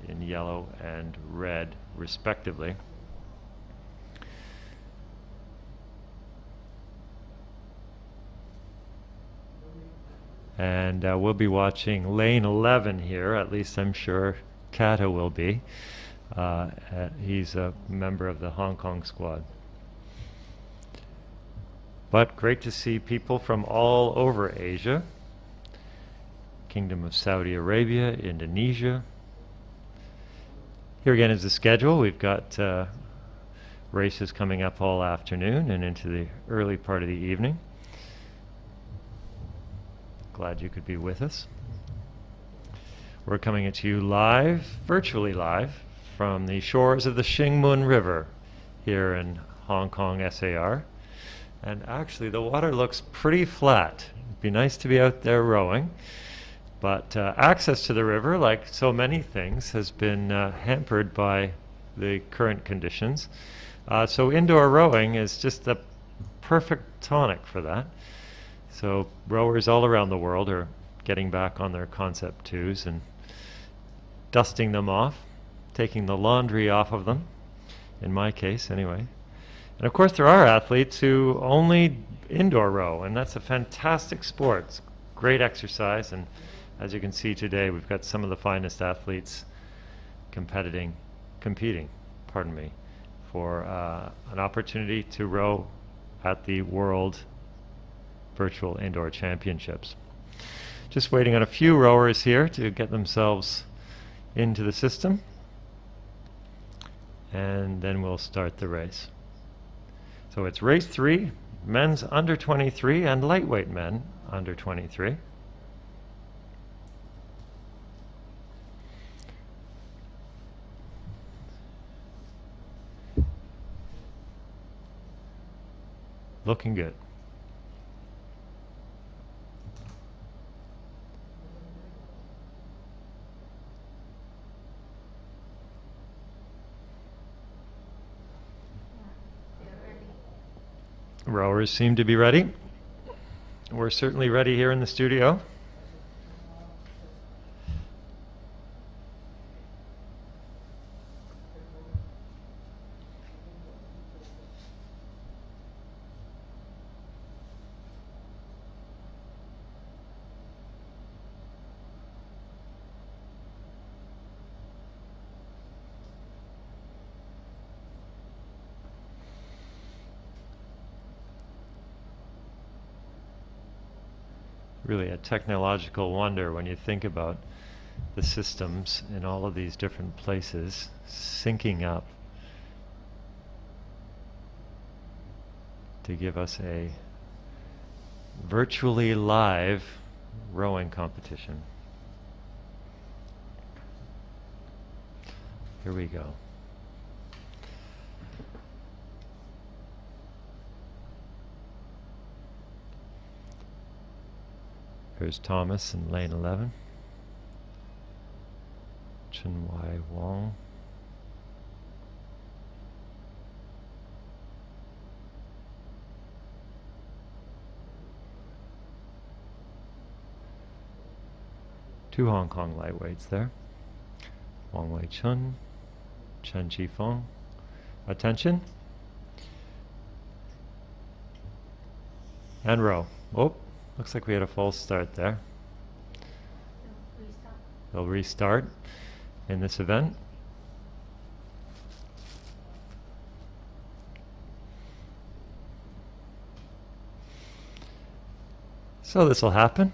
in yellow and red, respectively. And we'll be watching lane 11 here, at least I'm sure Kata will be. He's a member of the Hong Kong squad. But great to see people from all over Asia. Kingdom of Saudi Arabia, Indonesia. Here again is the schedule. We've got races coming up all afternoon and into the early part of the evening. Glad you could be with us. We're coming at you live, virtually live, from the shores of the Xingmun River here in Hong Kong SAR. And actually the water looks pretty flat. It'd be nice to be out there rowing. But access to the river, like so many things, has been hampered by the current conditions. So indoor rowing is just a perfect tonic for that. So rowers all around the world are getting back on their concept twos and dusting them off, taking the laundry off of them, in my case anyway. And of course there are athletes who only indoor row, and that's a fantastic sport. It's great exercise, and as you can see today, we've got some of the finest athletes competing, for an opportunity to row at the World Virtual Indoor Championships. Just waiting on a few rowers here to get themselves into the system, and then we'll start the race. So it's race 3, men's under 23 and lightweight men under 23. Looking good. Rowers seem to be ready. We're certainly ready here in the studio. Really a technological wonder when you think about the systems in all of these different places syncing up to give us a virtually live rowing competition. Here we go. Here's Thomas in lane 11. Chen Wai Wong. Two Hong Kong lightweights there. Wang Wei Chun, Chen Chi Feng. Attention. And row. Oh. Looks like we had a false start there. They'll restart in this event. So this will happen.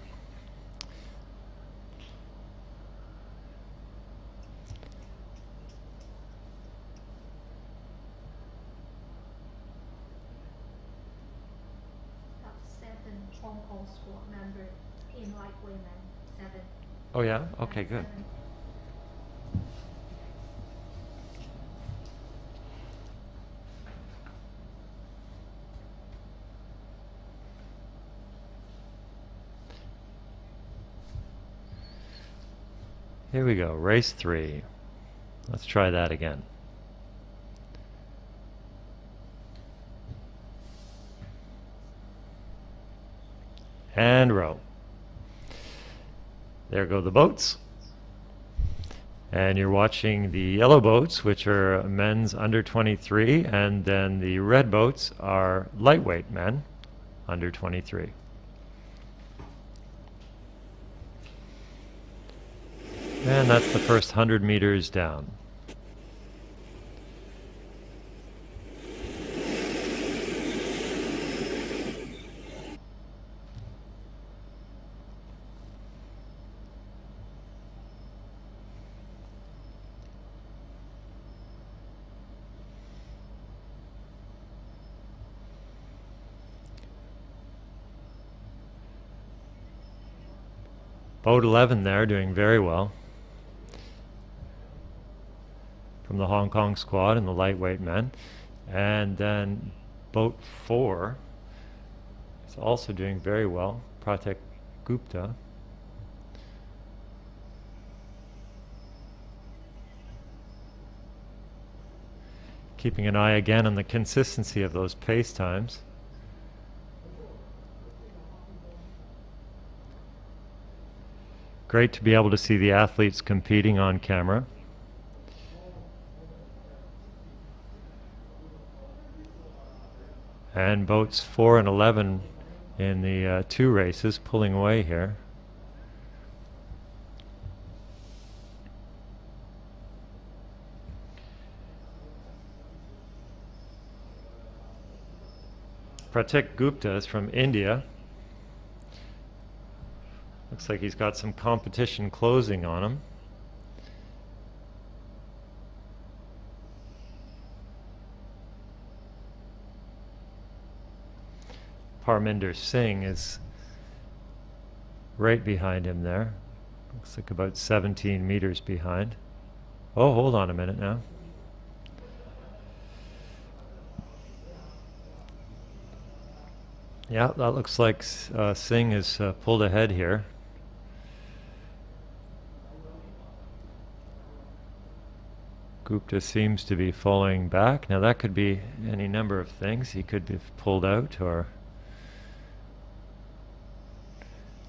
Oh yeah? Okay, good. Here we go, race 3. Let's try that again. And row. There go the boats. And you're watching the yellow boats, which are men's under 23, and then the red boats are lightweight men under 23. And that's the first 100 meters down. Boat 11 there doing very well from the Hong Kong squad and the lightweight men. And then boat 4 is also doing very well, Pratik Gupta. Keeping an eye again on the consistency of those pace times. great to be able to see the athletes competing on camera. And boats 4 and 11 in the 2 races pulling away here. Pratik Gupta is from India. Looks like he's got some competition closing on him. Parminder Singh is right behind him there. Looks like about 17 meters behind. Oh, hold on a minute now. Yeah, that looks like Singh is pulled ahead here. Gupta seems to be falling back. Now that could be any number of things. He could be pulled out, or...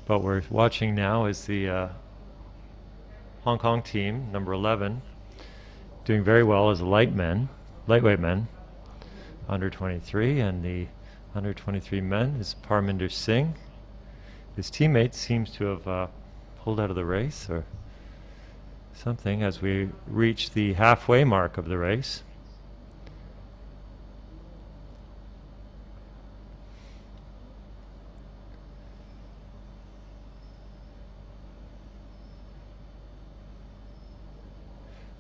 But we're watching now is the Hong Kong team, number 11, doing very well as lightweight men, under 23, and the under 23 men is Parminder Singh. His teammate seems to have pulled out of the race or something as we reach the halfway mark of the race.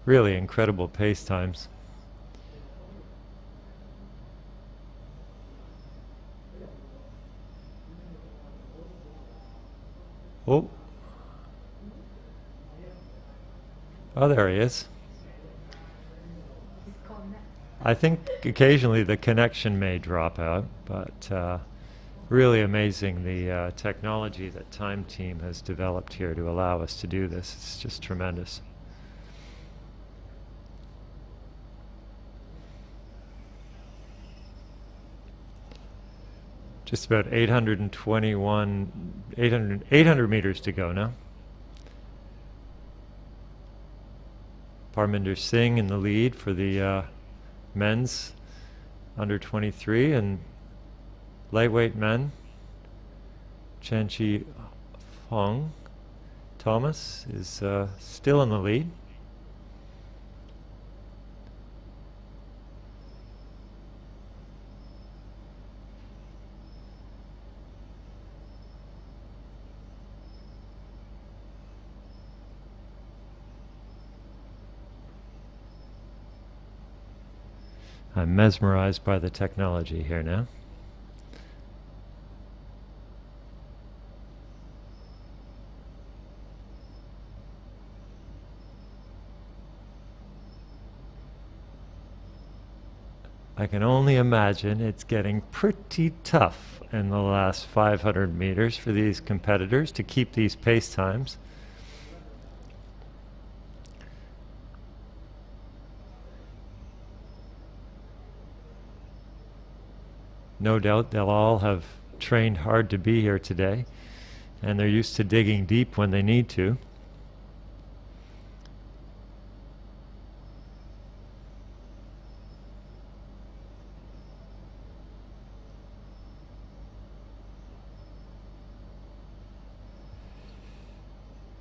Really incredible pace times. Oh. Oh, there he is. I think occasionally the connection may drop out, but really amazing the technology that Time Team has developed here to allow us to do this. It's just tremendous. Just about 800 meters to go now. Parminder Singh in the lead for the men's under 23, and lightweight men, Chanchi Fong Thomas is still in the lead. I'm mesmerized by the technology here now. I can only imagine it's getting pretty tough in the last 500 meters for these competitors to keep these pace times. No doubt they'll all have trained hard to be here today, and they're used to digging deep when they need to.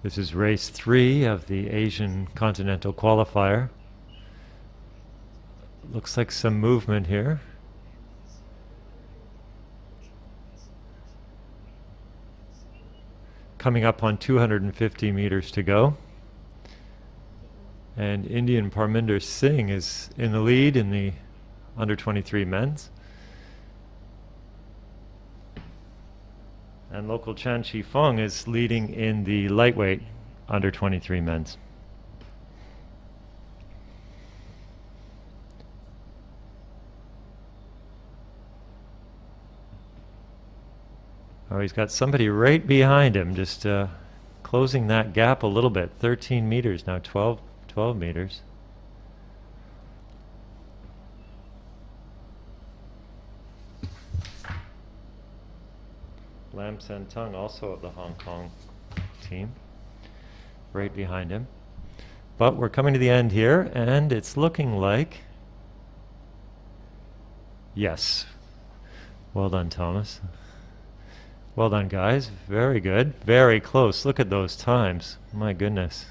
This is race 3 of the Asian Continental Qualifier. Looks like some movement here. Coming up on 250 meters to go. And Indian Parminder Singh is in the lead in the under 23 men's. And local Chan Chi Fong is leading in the lightweight under 23 men's. Oh, he's got somebody right behind him, just closing that gap a little bit. 13 meters now, 12 meters. Lam Sen Tung, also of the Hong Kong team. right behind him. But we're coming to the end here, and it's looking like... Yes. Well done, Thomas. Well done, guys. Very good. Very close. Look at those times. My goodness.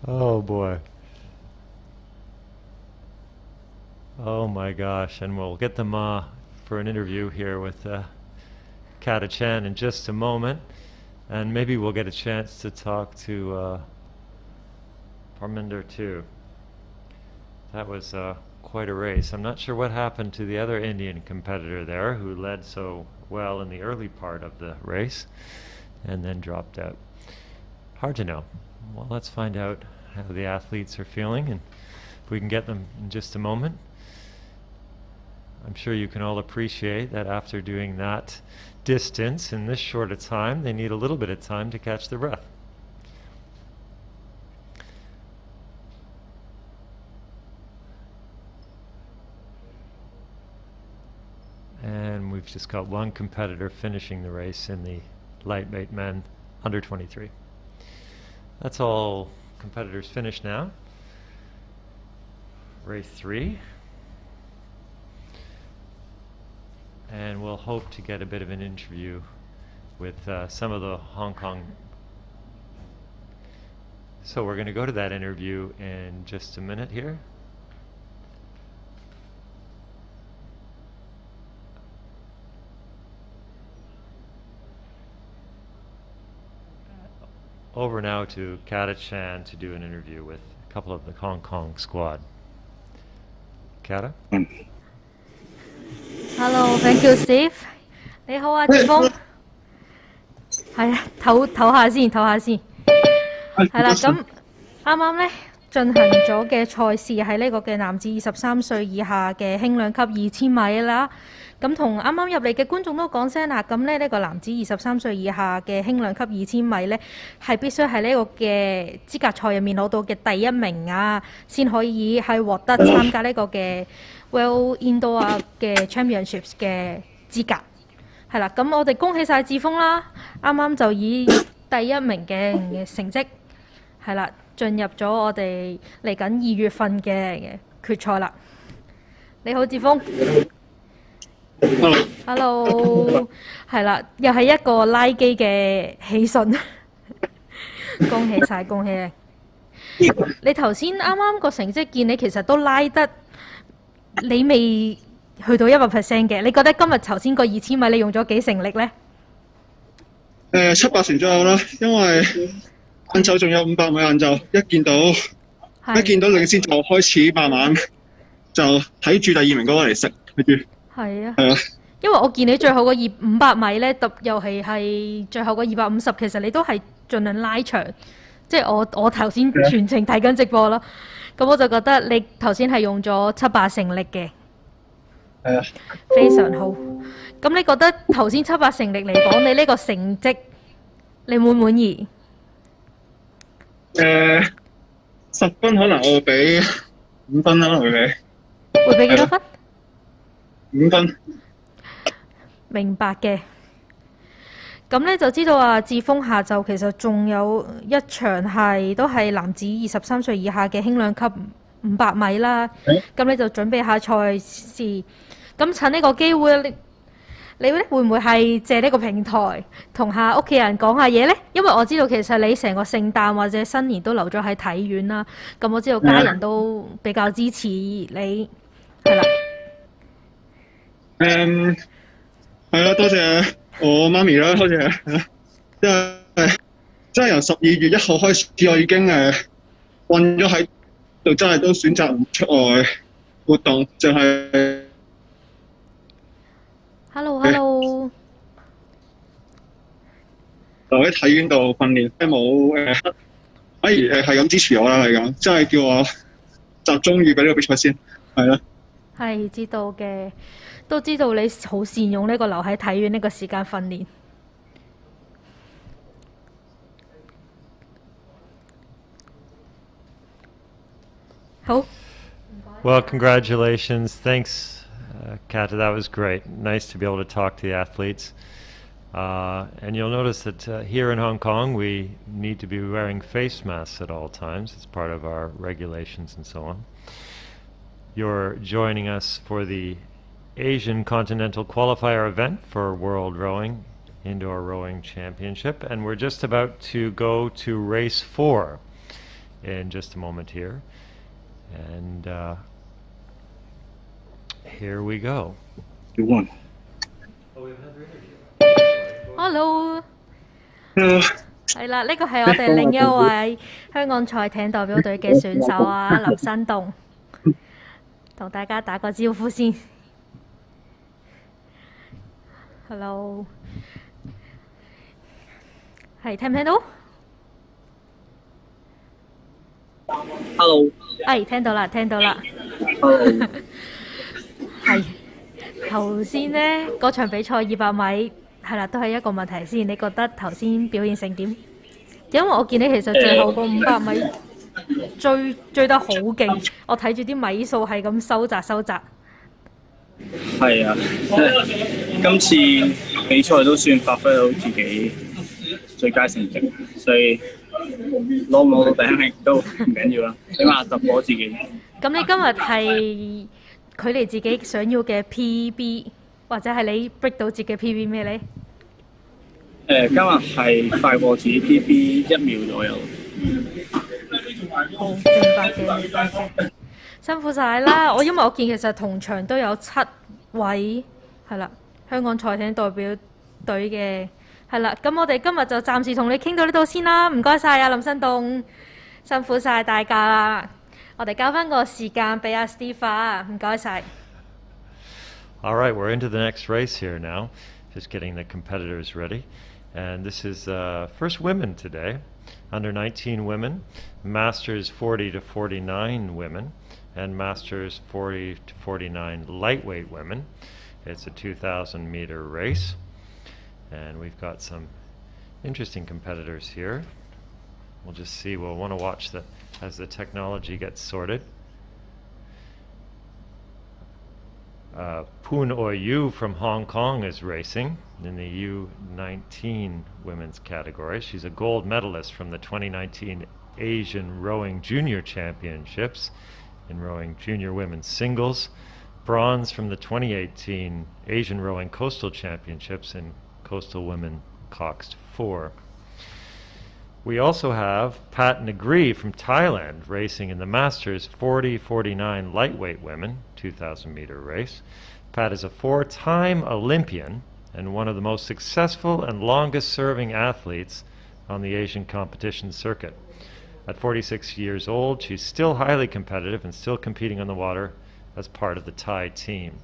Oh, boy. Oh, my gosh. And we'll get them for an interview here with Kata Chan in just a moment. And maybe we'll get a chance to talk to Parminder too. That was quite a race. I'm not sure what happened to the other Indian competitor there who led so well in the early part of the race and then dropped out. Hard to know. Well, let's find out how the athletes are feeling, and if we can get them in just a moment. I'm sure you can all appreciate that after doing that distance in this short a time, they need a little bit of time to catch their breath. And we've just got one competitor finishing the race in the lightweight men under 23. That's all competitors finished now. Race 3. And we'll hope to get a bit of an interview with some of the Hong Kong. So we're going to go to that interview in just a minute here. Over now to Kata Chan to do an interview with a couple of the Hong Kong squad. Kata? Hello, thank you, Steve. 你好啊，志峰。係啊，唞下先，唞下先。係啦，咁啱啱咧進行咗嘅賽事係呢個嘅男子23歲以下嘅輕量級2000米啦。咁同啱啱入嚟嘅觀眾都講聲啦，咁咧呢個男子23歲以下嘅輕量級2000米咧係必須喺呢個嘅資格賽入面攞到嘅第一名啊，先可以係獲得參加呢個嘅 World Indoor 嘅 Championships 嘅資格。係啦，咁我哋恭喜晒志峰啦，啱啱就以第一名嘅成績係啦，進入咗我哋嚟緊2月份嘅決賽啦。你好，志峰。Hello， 係啦，又係一個拉機嘅喜訊，恭喜晒，恭喜你！你頭先啱啱個成績見你其實都拉得，你未去到100% 嘅，你覺得今日頭先個2000米你用咗幾成力呢？7-8成左右啦，因為晏晝仲有500米晏晝，一見到領先就開始慢慢就睇住第2名嗰個嚟食，睇住。係啊，因為我見你最後個500米咧，又係最後個250，其實你都係盡量拉長，即係我頭先全程睇緊直播咯，咁我就覺得你頭先係用咗7-8成力嘅，係啊，非常好。咁你覺得頭先7-8成力嚟講，你呢個成績你滿唔滿意？10分可能我會俾5分啦，會俾幾多分？5分。明白嘅。咁咧就知道啊，志峰下晝其實仲有一場都係男子23歲以下嘅輕量級500米啦。咁你就準備下賽事。咁趁呢個機會，你會唔會係借呢個平台同下屋企人講下嘢呢？因為我知道其實你成個聖誕或者新年都留咗喺體院啦。咁我知道家人都比較支持你，係啦。係啦，多謝我媽咪啦，多謝。真係由12月1號開始，我已經困咗喺度，真係都選擇唔出外活動，就係。Hello， 留喺體院度訓練，冇反而係咁支持我啦，係咁，真係叫我集中預備呢個比賽先，係啦。係知道嘅，都知道你好善用呢個留喺體院呢個時間訓練。好。Well, congratulations. Thanks, Kata. That was great. Nice to be able to talk to the athletes. And you'll notice that here in Hong Kong we need to be wearing face masks at all times. It's part of our regulations and so on. You're joining us for the Asian Continental Qualifier event for World Rowing Indoor Rowing Championship, and we're just about to go to race 4 in just a moment here. And here we go. You won. Hello，係啦，呢個係我哋另一位香港賽艇代表隊嘅選手啊，林新棟，同大家打個招呼先。Hello，係聽唔聽到 Hello，係聽到啦，聽到啦。Hello，係頭先呢嗰場比賽200米。係啦，都係一個問題先。你覺得頭先表現成點？因為我見你其實最後個500米追得好勁，我睇住啲米數係咁收窄。係啊，今次比賽都算發揮到自己最佳成績，所以攞唔攞到第一名都唔緊要啦，起碼突破自己。咁你今日係距離自己想要嘅 PB？或者係你 break 到自己 PB 咩呢？今日係快過自己 PB 1秒左右。好，明白嘅。辛苦晒啦！因為我見其實同場都有7位係啦，香港賽艇代表隊嘅係啦。咁我哋今日就暫時同你傾到呢度先啦。唔該晒啊，林新棟，辛苦晒大家啦。我哋交翻個時間俾阿 Steve 啊，唔該晒。All right, we're into the next race here now, just getting the competitors ready. And this is first women today, under 19 women, Masters 40 to 49 women, and Masters 40 to 49 lightweight women. It's a 2,000 meter race. And we've got some interesting competitors here. We'll just see, we'll want to watch as the technology gets sorted. Poon Yu from Hong Kong is racing in the U19 women's category. She's a gold medalist from the 2019 Asian Rowing Junior Championships in rowing junior women's singles, bronze from the 2018 Asian Rowing Coastal Championships in coastal women coxed 4. We also have Pat Nagri from Thailand racing in the Masters 40-49 lightweight women 2,000 meter race. Pat is a 4-time Olympian and one of the most successful and longest serving athletes on the Asian competition circuit. At 46 years old, she's still highly competitive and still competing on the water as part of the Thai team.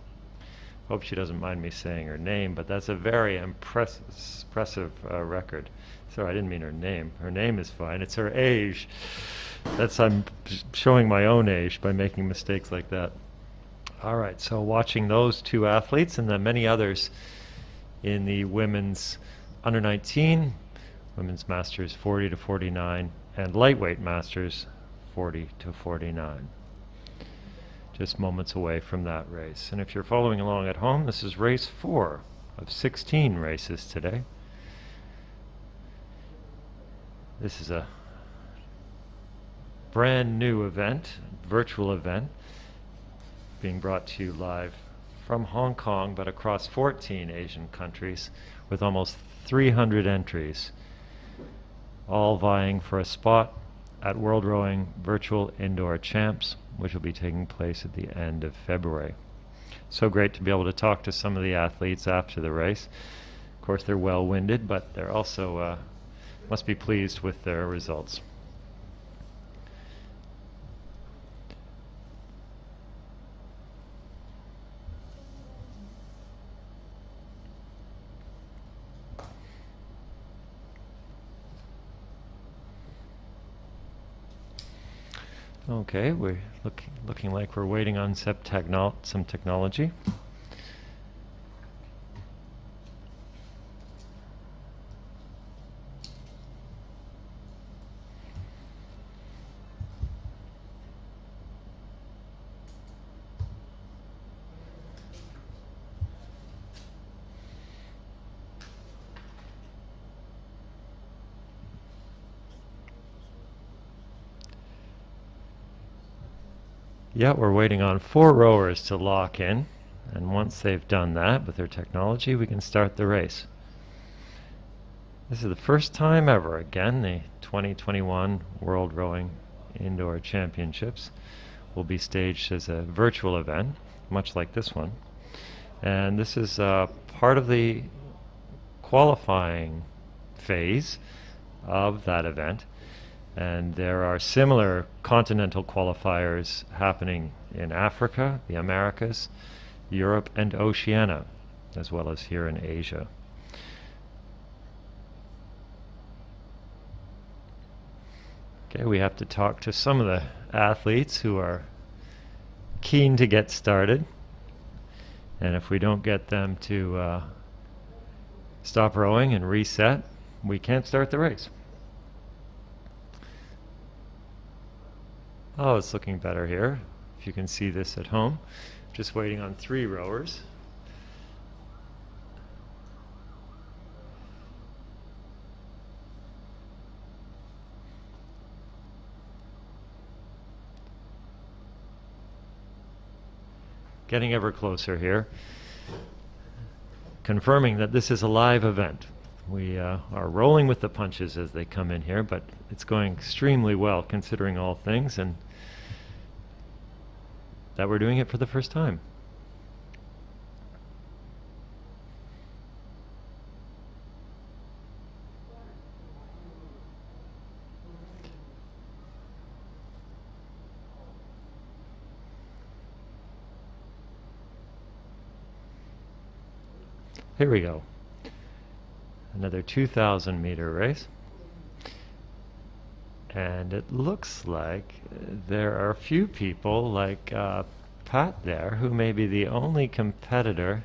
Hope she doesn't mind me saying her name, but that's a very impressive record. Sorry, I didn't mean her name. Her name is fine. It's her age. I'm showing my own age by making mistakes like that. All right, so watching those two athletes and then many others in the women's under 19, women's masters 40 to 49, and lightweight masters 40 to 49. Just moments away from that race. And if you're following along at home, this is race 4 of 16 races today. This is a brand new event, virtual event, being brought to you live from Hong Kong, but across 14 Asian countries with almost 300 entries, all vying for a spot at World Rowing Virtual Indoor Champs, which will be taking place at the end of February. So great to be able to talk to some of the athletes after the race. Of course, they're well-winded, but they're also must be pleased with their results. Okay, we're looking like we're waiting on some technology. Yeah, we're waiting on 4 rowers to lock in, and once they've done that with their technology, we can start the race. This is the first time ever, again, the 2021 World Rowing Indoor Championships will be staged as a virtual event, much like this one. And this is part of the qualifying phase of that event. And there are similar continental qualifiers happening in Africa, the Americas, Europe, and Oceania, as well as here in Asia. Okay, we have to talk to some of the athletes who are keen to get started. And if we don't get them to stop rowing and reset, we can't start the race. Oh, it's looking better here. If you can see this at home. Just waiting on 3 rowers. Getting ever closer here, confirming that this is a live event. We are rolling with the punches as they come in here, but it's going extremely well considering all things, and that we're doing it for the first time. Here we go. Another 2,000 meter race. And it looks like there are a few people like Pat there who may be the only competitor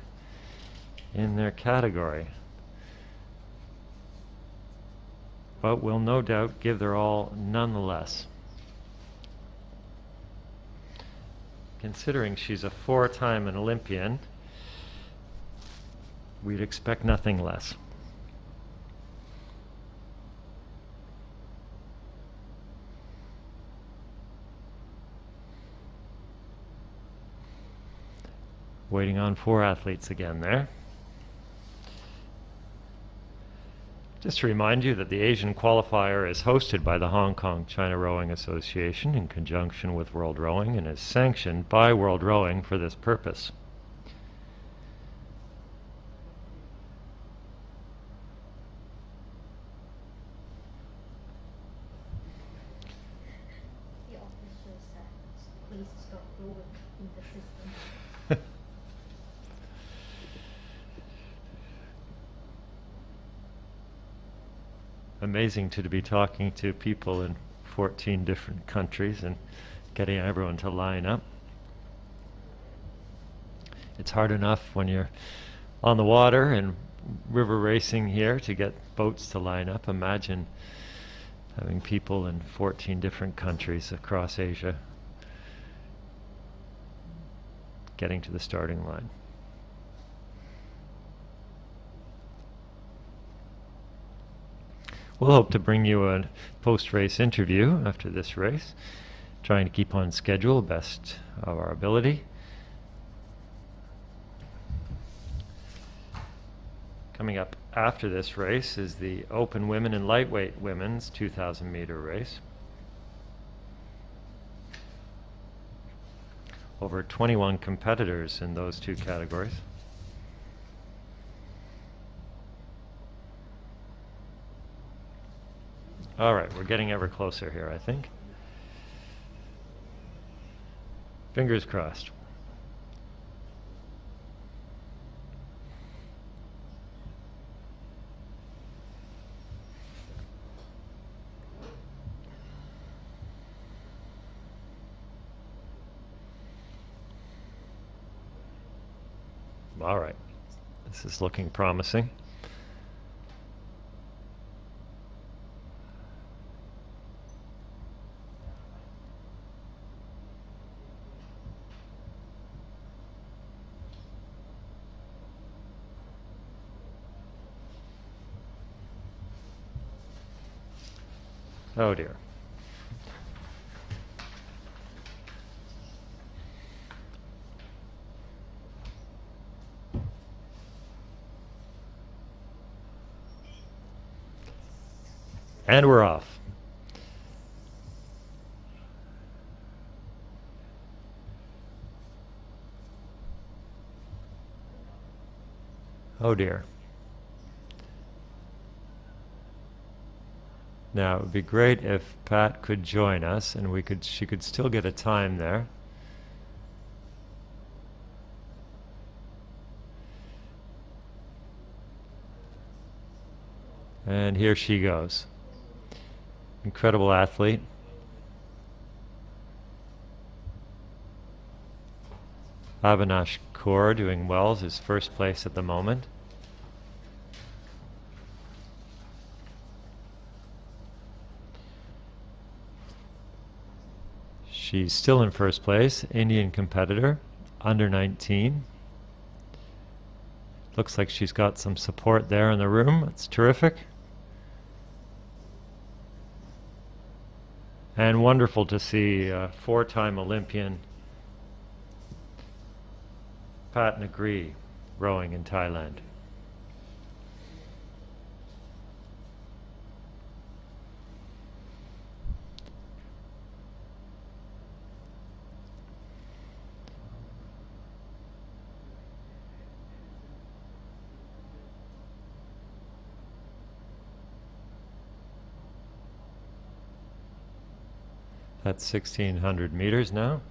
in their category. But will no doubt give their all nonetheless. Considering she's a 4-time Olympian, we'd expect nothing less. Waiting on 4 athletes again there. Just to remind you that the Asian Qualifier is hosted by the Hong Kong China Rowing Association in conjunction with World Rowing and is sanctioned by World Rowing for this purpose. The official said, please stop rowing in the system. Amazing to be talking to people in 14 different countries and getting everyone to line up. It's hard enough when you're on the water and river racing here to get boats to line up. Imagine having people in 14 different countries across Asia getting to the starting line. We'll hope to bring you a post-race interview after this race, trying to keep on schedule best of our ability. Coming up after this race is the Open Women and Lightweight Women's 2,000 meter race. Over 21 competitors in those 2 categories. All right, we're getting ever closer here, I think. Fingers crossed. All right, this is looking promising. Oh dear. And we're off. Oh dear. Now it would be great if Pat could join us and she could still get a time there. And here she goes. Incredible athlete. Avinash Kaur doing well as his first place at the moment. She's still in first place, Indian competitor, under 19. Looks like she's got some support there in the room. That's terrific. And wonderful to see four-time Olympian Pat Nagree rowing in Thailand. That's 1,600 meters now.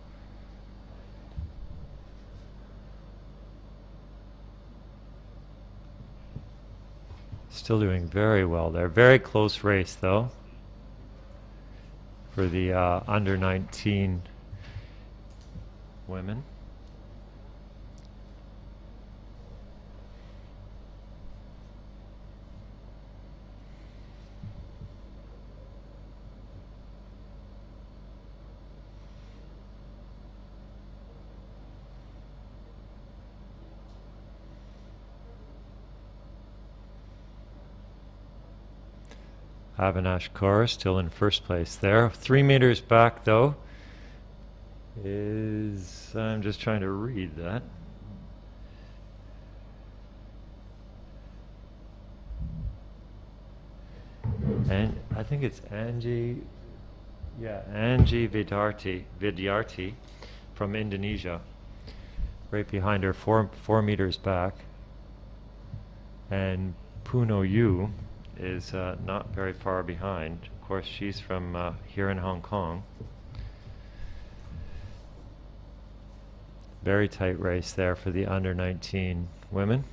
Still doing very well there. Very close race though for the under 19 women. Avinash Kaur still in first place there. 3 meters back though is, I'm just trying to read that. And I think it's Angie Vidyarthi from Indonesia. Right behind her, 4 meters back. And Puno Yu is not very far behind. Of course, she's from here in Hong Kong. Very tight race there for the under 19 women.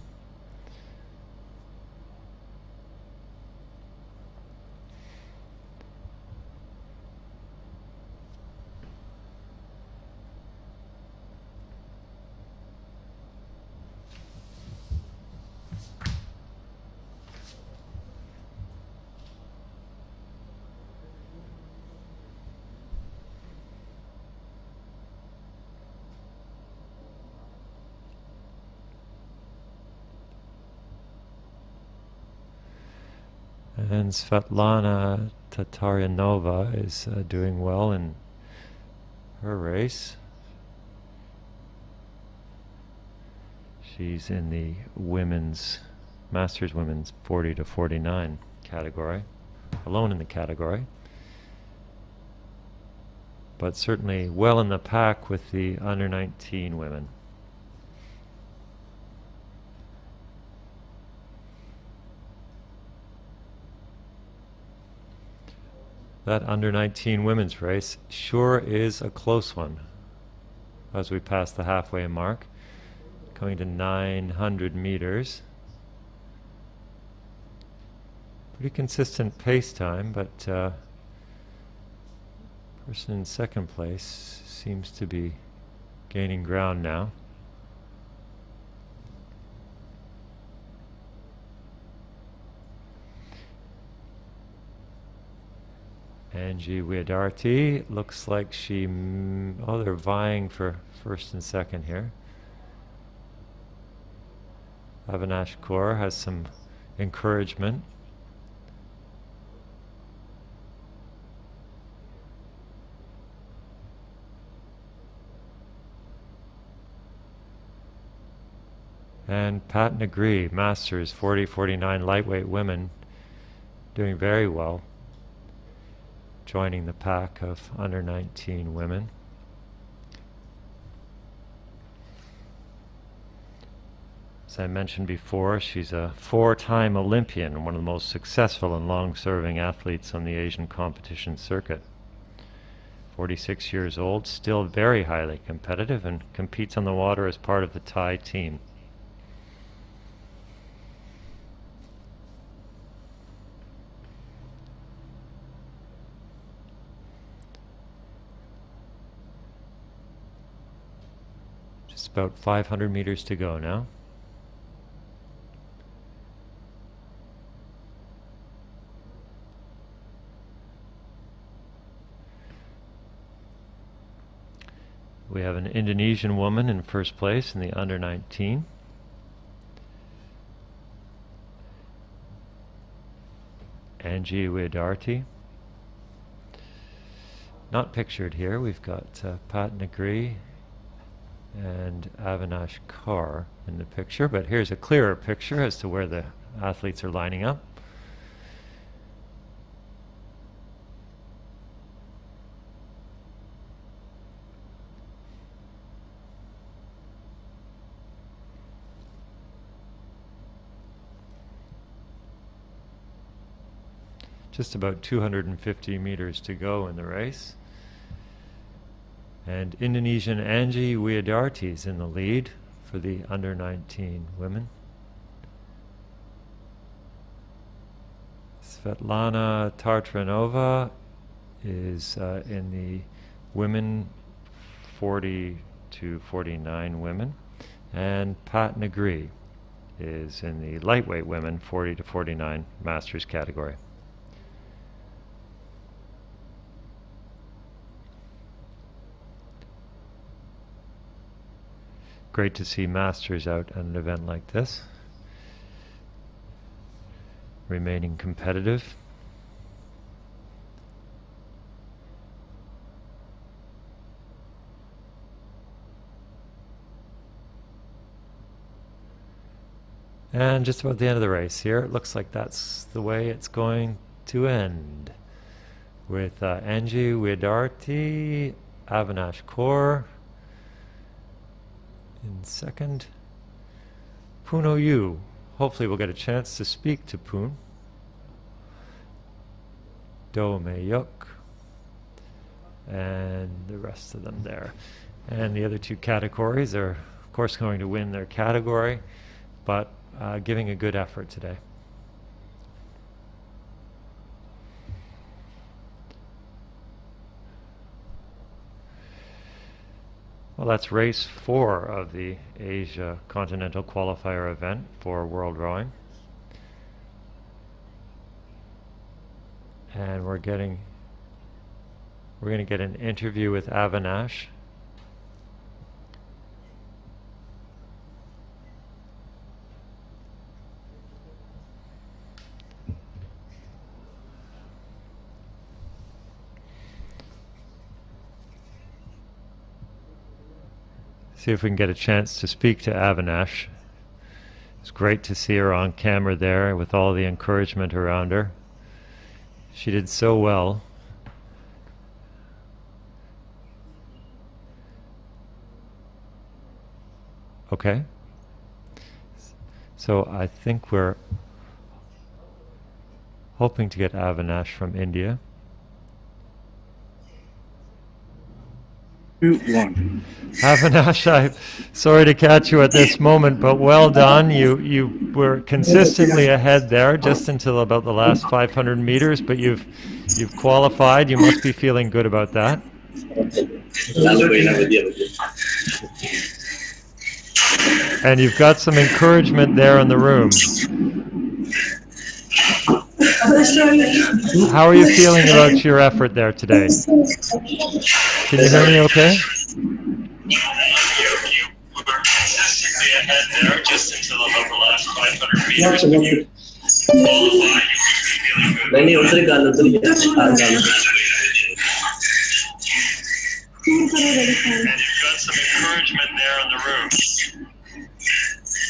And Svetlana Tataryanova is doing well in her race. She's in the Masters women's 40 to 49 category, alone in the category. But certainly well in the pack with the under 19 women. That under 19 women's race sure is a close one as we pass the halfway mark, coming to 900 meters. Pretty consistent pace time, but person in second place seems to be gaining ground now. Angie Vidyarthi looks like they're vying for first and second here. Avinash Kaur has some encouragement. And Pat Nagree, Masters 40-49 lightweight women, doing very well. joining the pack of under 19 women. As I mentioned before, she's a 4-time Olympian, one of the most successful and long-serving athletes on the Asian competition circuit. 46 years old, still very highly competitive, and competes on the water as part of the Thai team. Just about 500 meters to go now. We have an Indonesian woman in first place in the under 19. Angie Widarti. Not pictured here. We've got Pat Negri and Avinash Kaur in the picture, but here's a clearer picture as to where the athletes are lining up. Just about 250 meters to go in the race. And Indonesian Angie Widarti is in the lead for the under 19 women. Svetlana Tartranova is in the women 40 to 49 women. And Pat Negri is in the lightweight women 40 to 49 masters category. Great to see masters out at an event like this, remaining competitive. And just about the end of the race here, it looks like that's the way it's going to end, with Angie Widarti, Avinash Kaur in second. Puno Yu. Hopefully we'll get a chance to speak to Poon. Do Mayuk. And the rest of them there. And the other two categories are, of course, going to win their category, but giving a good effort today. Well, that's race 4 of the Asia Continental Qualifier event for World Rowing. And we're going to get an interview with Avinash. See if we can get a chance to speak to Avinash. It's great to see her on camera there with all the encouragement around her. She did so well. Okay. So I think we're hoping to get Avinash from India. Avinash, I'm sorry to catch you at this moment, but well done. You were consistently ahead there just until about the last 500 meters, but you've qualified. You must be feeling good about that. And you've got some encouragement there in the room. How are you feeling about your effort there today? Can you hear me okay?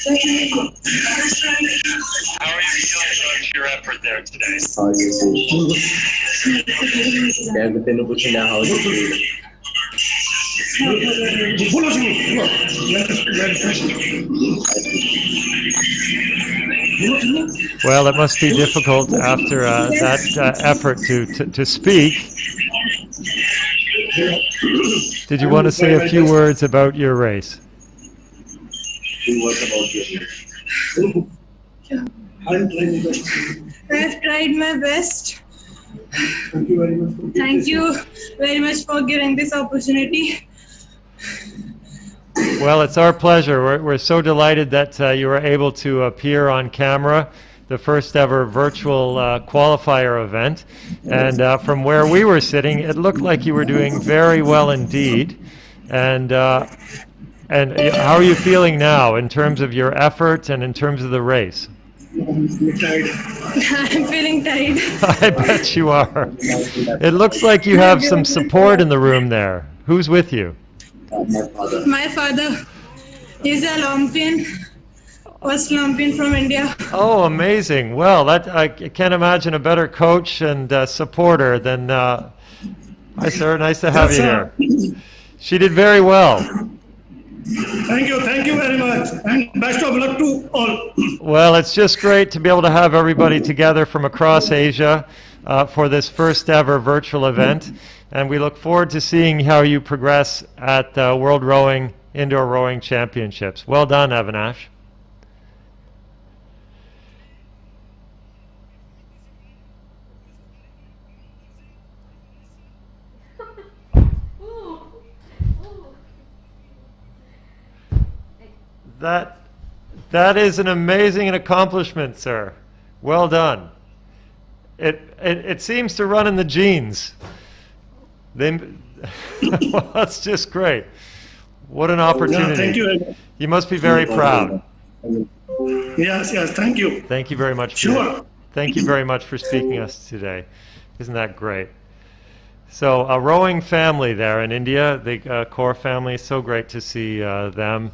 How are you feeling about your effort there today? Well, it must be difficult after that effort to speak. Did you want to say a few words about your race? I've tried my best. Thank you very much for giving this opportunity. Well, it's our pleasure. We're so delighted that you were able to appear on camera, the first ever virtual qualifier event. And from where we were sitting, it looked like you were doing very well indeed. And how are you feeling now in terms of your effort and in terms of the race? I'm feeling tired. I bet you are. It looks like you have some support in the room there. Who's with you? My father is a Olympian, first Olympian from India. Oh, amazing. Well, I can't imagine a better coach and supporter than... Hi, sir. Nice to have you here. She did very well. Thank you very much, and best of luck to all. Well, it's just great to be able to have everybody together from across Asia for this first ever virtual event, and we look forward to seeing how you progress at the World Rowing Indoor Rowing Championships. Well done, Avinash. That is an amazing accomplishment, sir. Well done. It seems to run in the genes. Well, that's just great. What an opportunity. Yeah, thank you. You must be very proud. Yes, thank you. Thank you very much. Sure. Thank you very much for speaking to us today. Isn't that great? So a rowing family there in India, the Kaur family, so great to see them,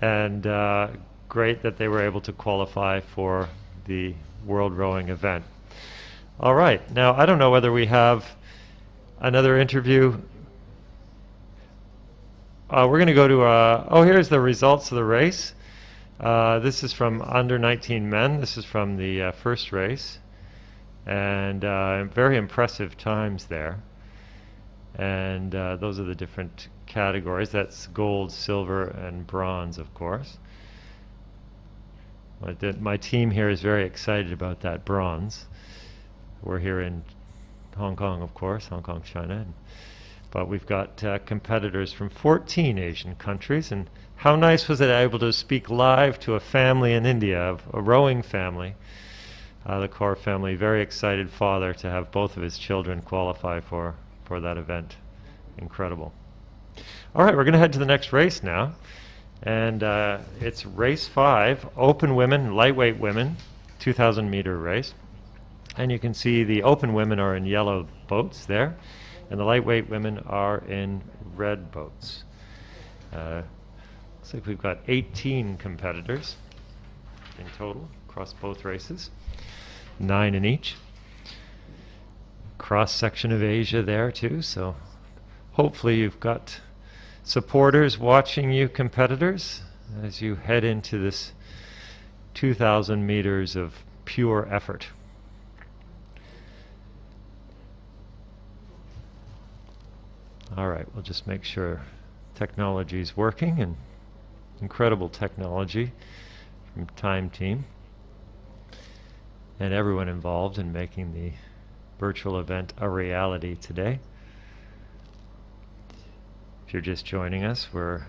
and great that they were able to qualify for the World Rowing event. All right, now I don't know whether we have another interview. We're going to go to, here's the results of the race. This is from under 19 men. This is from the first race, and very impressive times there. And those are the different categories. That's gold, silver, and bronze, of course. My team here is very excited about that bronze. We're here in Hong Kong, of course, Hong Kong, China. But we've got competitors from 14 Asian countries. And how nice was it able to speak live to a family in India, a rowing family, the Kaur family, very excited father to have both of his children qualify for that event. Incredible. All right, we're going to head to the next race now. And it's race 5, open women, lightweight women, 2,000 meter race. And you can see the open women are in yellow boats there, and the lightweight women are in red boats. Looks like we've got 18 competitors in total across both races, 9 in each. Cross section of Asia there too, so hopefully you've got supporters watching you competitors as you head into this 2,000 meters of pure effort. All right, we'll just make sure technology is working, and incredible technology from Time Team and everyone involved in making the virtual event a reality today. If you're just joining us, we're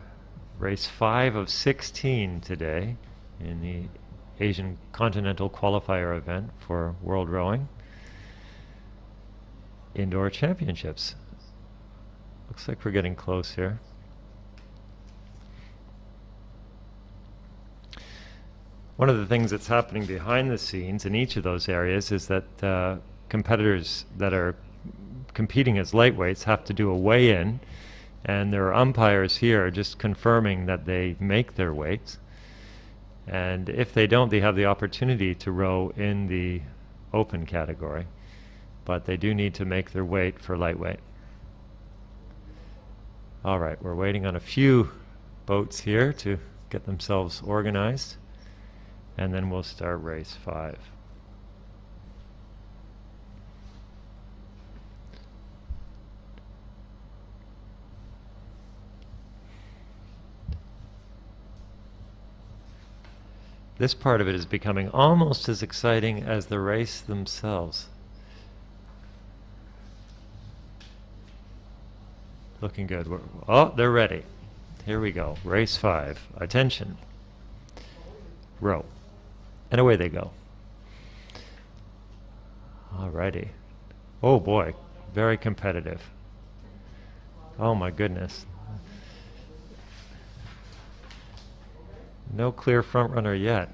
race 5 of 16 today in the Asian Continental Qualifier event for World Rowing Indoor Championships. Looks like we're getting close here. One of the things that's happening behind the scenes in each of those areas is that competitors that are competing as lightweights have to do a weigh-in, and there are umpires here just confirming that they make their weights. And if they don't, they have the opportunity to row in the open category, but they do need to make their weight for lightweight. All right, we're waiting on a few boats here to get themselves organized, and then we'll start race 5. This part of it is becoming almost as exciting as the race themselves. Looking good. Oh, they're ready. Here we go. Race 5. Attention. Row. And away they go. Alrighty. Oh boy. Very competitive. Oh my goodness. No clear front runner yet.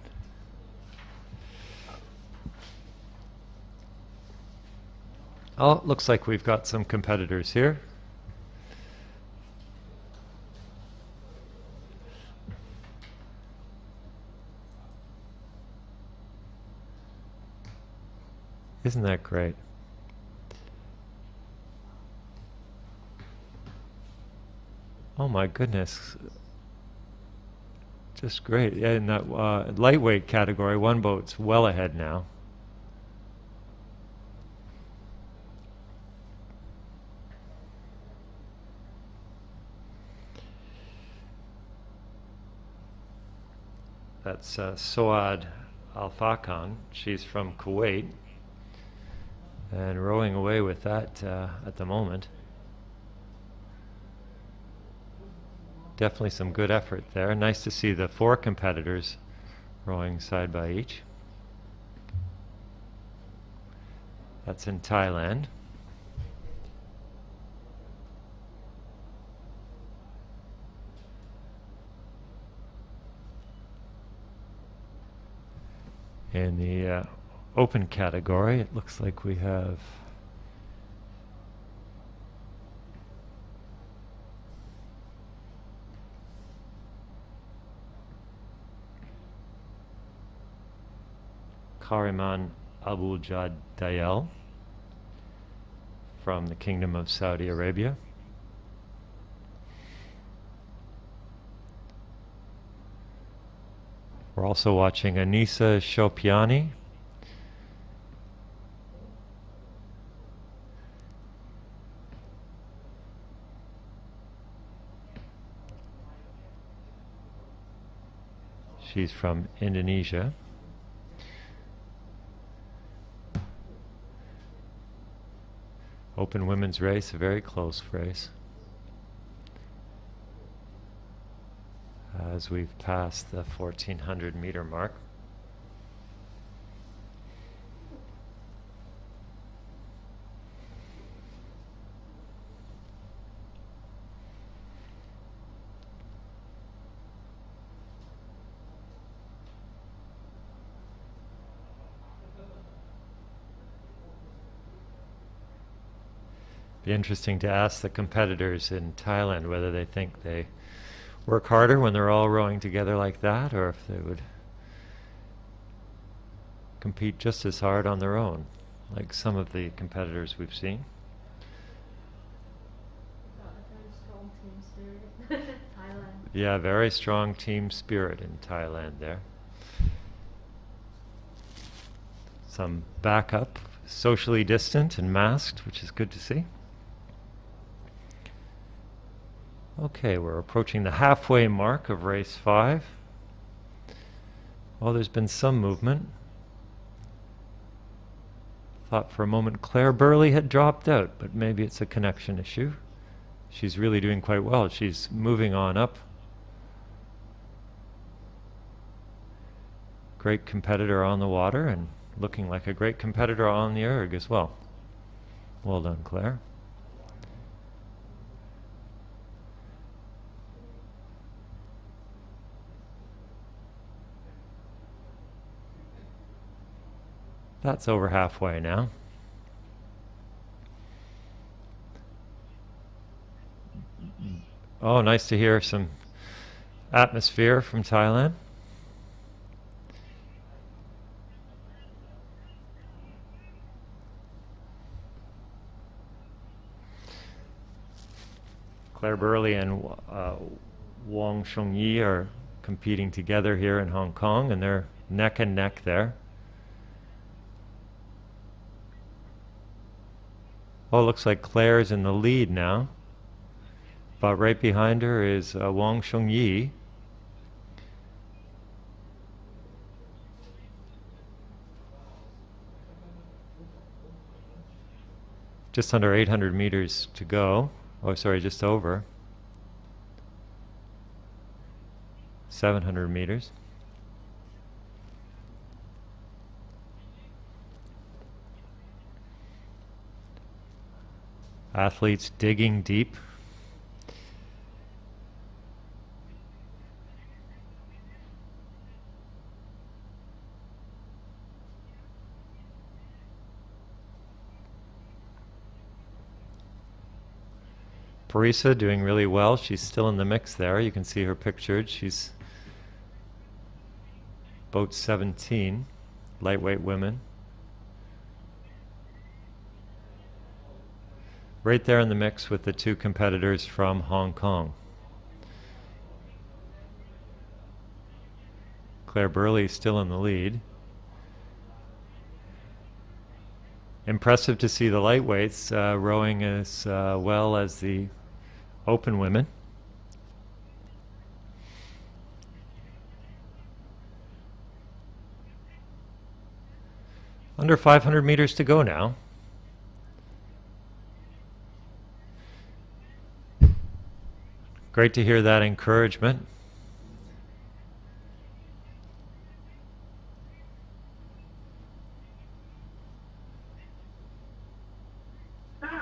Oh, looks like we've got some competitors here. Isn't that great? Oh my goodness. Just great. Yeah, in that lightweight category, one boat's well ahead now. That's Soad Al-Fakan. She's from Kuwait and rowing away with that at the moment. Definitely some good effort there. Nice to see the 4 competitors rowing side by each. That's in Thailand. In the open category, it looks like we have Kariman Abu Jadayel from the Kingdom of Saudi Arabia. We're also watching Anissa Shopiani She's from Indonesia. Open women's race, a very close race. As we've passed the 1400 meter mark. Be interesting to ask the competitors in Thailand whether they think they work harder when they're all rowing together like that, or if they would compete just as hard on their own, like some of the competitors we've seen. Yeah, very strong team spirit in Thailand there. Some backup, socially distant and masked, which is good to see. Okay, we're approaching the halfway mark of race 5. Well, there's been some movement. Thought for a moment Claire Burley had dropped out, but maybe it's a connection issue. She's really doing quite well. She's moving on up. Great competitor on the water and looking like a great competitor on the erg as well. Well done, Claire. That's over halfway now. Oh, nice to hear some atmosphere from Thailand. Claire Burley and Wang Shengyi are competing together here in Hong Kong, and they're neck and neck there. Oh, it looks like Claire's in the lead now, but right behind her is Wang Shengyi. Just under 800 meters to go. Oh, sorry, just over. 700 meters. Athletes digging deep. Parisa doing really well. She's still in the mix there. You can see her pictured. She's boat 17, lightweight women. Right there in the mix with the two competitors from Hong Kong. Claire Burley still in the lead. Impressive to see the lightweights rowing as well as the open women. Under 500 meters to go now. Great to hear that encouragement.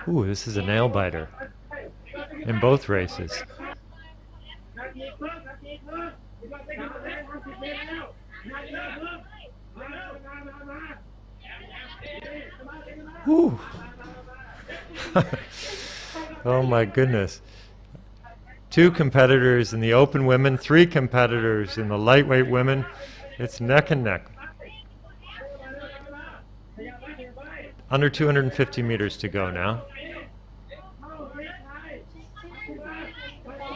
Ooh, this is a nail biter in both races. Ooh. Oh my goodness. Two competitors in the open women, three competitors in the lightweight women. It's neck and neck. Under 250 meters to go now.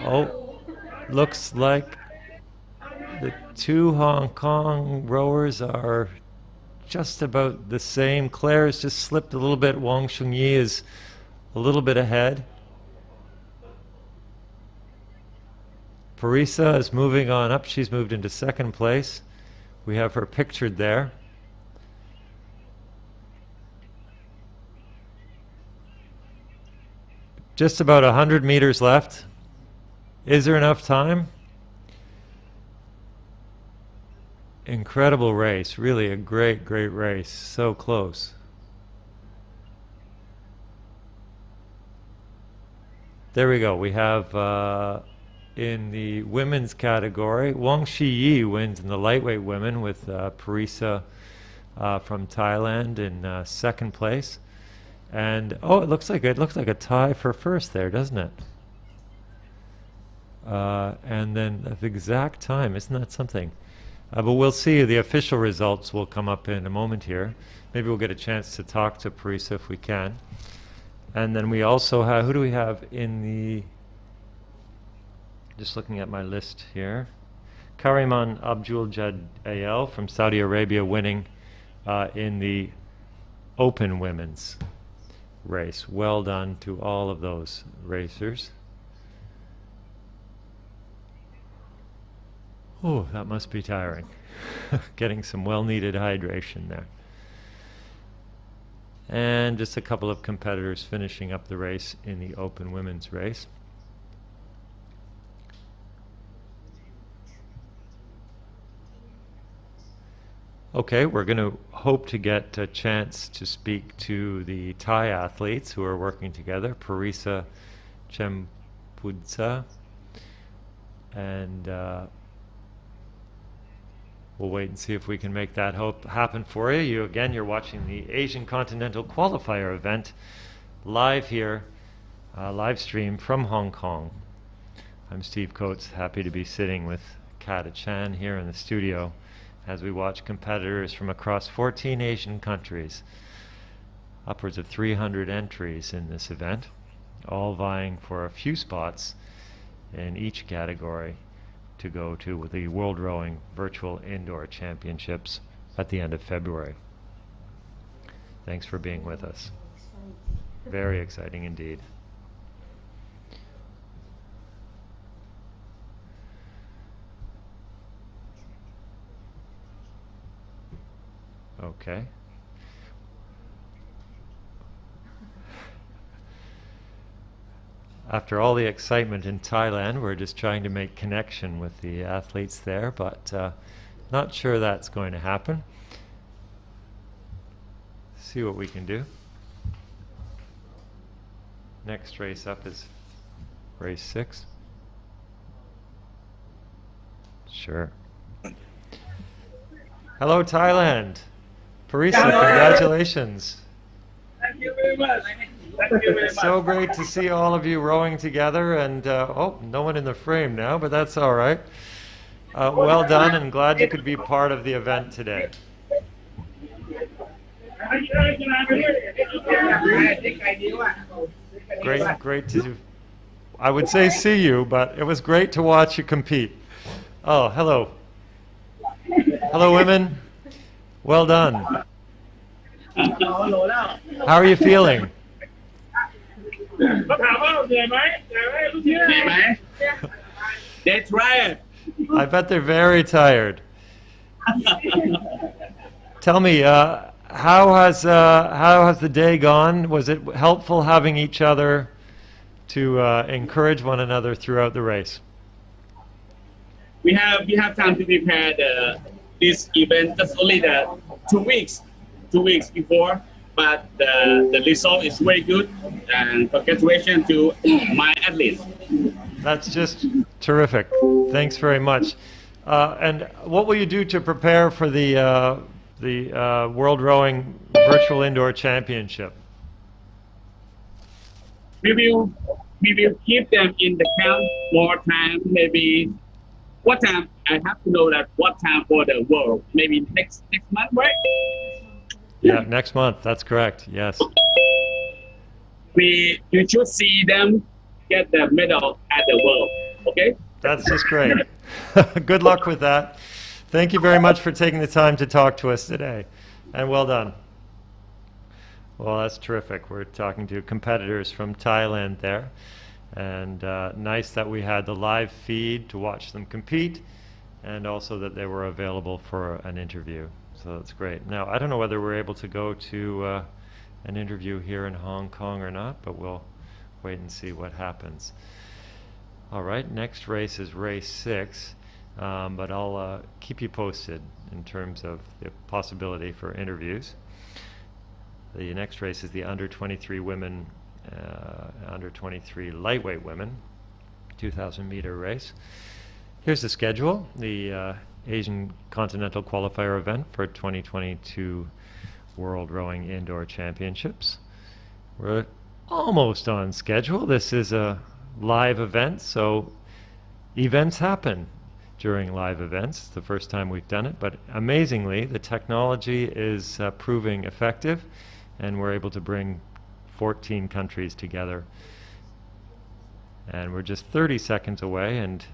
Oh, looks like the two Hong Kong rowers are just about the same. Claire has just slipped a little bit. Wang Shengyi is a little bit ahead. Parisa is moving on up. She's moved into second place. We have her pictured there. Just about 100 meters left. Is there enough time? Incredible race. Really a great, great race. So close. There we go. We have in the women's category, Wang Shiyi wins in the lightweight women with Parisa from Thailand in second place. And oh, it looks like a tie for first there, doesn't it? And then the exact time, isn't that something? But we'll see. The official results will come up in a moment here. Maybe we'll get a chance to talk to Parisa if we can. And then we also have, who do we have in the, just looking at my list here, Kariman Abdul Jadayel from Saudi Arabia winning in the open women's race. Well done to all of those racers. Oh, that must be tiring. Getting some well-needed hydration there. And just a couple of competitors finishing up the race in the open women's race. Okay, we're going to hope to get a chance to speak to the Thai athletes who are working together, Parisa Chempudsa, and we'll wait and see if we can make that happen for you. You're watching the Asian Continental Qualifier event live here, live stream from Hong Kong. I'm Steve Coates, happy to be sitting with Kata Chan here in the studio as we watch competitors from across 14 Asian countries. Upwards of 300 entries in this event. all vying for a few spots in each category to go to the World Rowing Virtual Indoor Championships at the end of February. Thanks for being with us. Very exciting indeed. Okay. After all the excitement in Thailand, we're just trying to make connection with the athletes there, but not sure that's going to happen. See what we can do. Next race up is race 6. Sure. Hello, Thailand. Parisa, congratulations. Thank you very much. Thank you very much. So great to see all of you rowing together, and oh, no one in the frame now, but that's all right. Well done, and glad you could be part of the event today. Great to, I would say see you, but it was great to watch you compete. Oh, hello. Hello, women. Well done. How are you feeling? That's right. I bet they're very tired. Tell me, how has the day gone? Was it helpful having each other to encourage one another throughout the race? We have time to prepare this event just only 2 weeks before, but the result is very good, and congratulations to my athletes. That's just terrific. Thanks very much. And what will you do to prepare for the World Rowing Virtual Indoor Championship? We will keep them in the camp more time. Maybe what time? I have to know that what time for the World. Maybe next month, right? Yeah, next month. That's correct. Yes. You should see them get the medal at the World. Okay. That's just great. Good luck with that. Thank you very much for taking the time to talk to us today, and well done. Well, that's terrific. We're talking to competitors from Thailand there, and nice that we had the live feed to watch them compete, and also that they were available for an interview. So that's great. Now, I don't know whether we're able to go to an interview here in Hong Kong or not, but we'll wait and see what happens. All right, next race is race 6, but I'll keep you posted in terms of the possibility for interviews. The next race is the under 23 women, under 23 lightweight women, 2,000 meter race. Here's the schedule. The Asian Continental Qualifier event for 2022 World Rowing Indoor Championships. We're almost on schedule. This is a live event, so events happen during live events. It's the first time we've done it, but amazingly, the technology is proving effective, and we're able to bring 14 countries together. And we're just 30 seconds away, and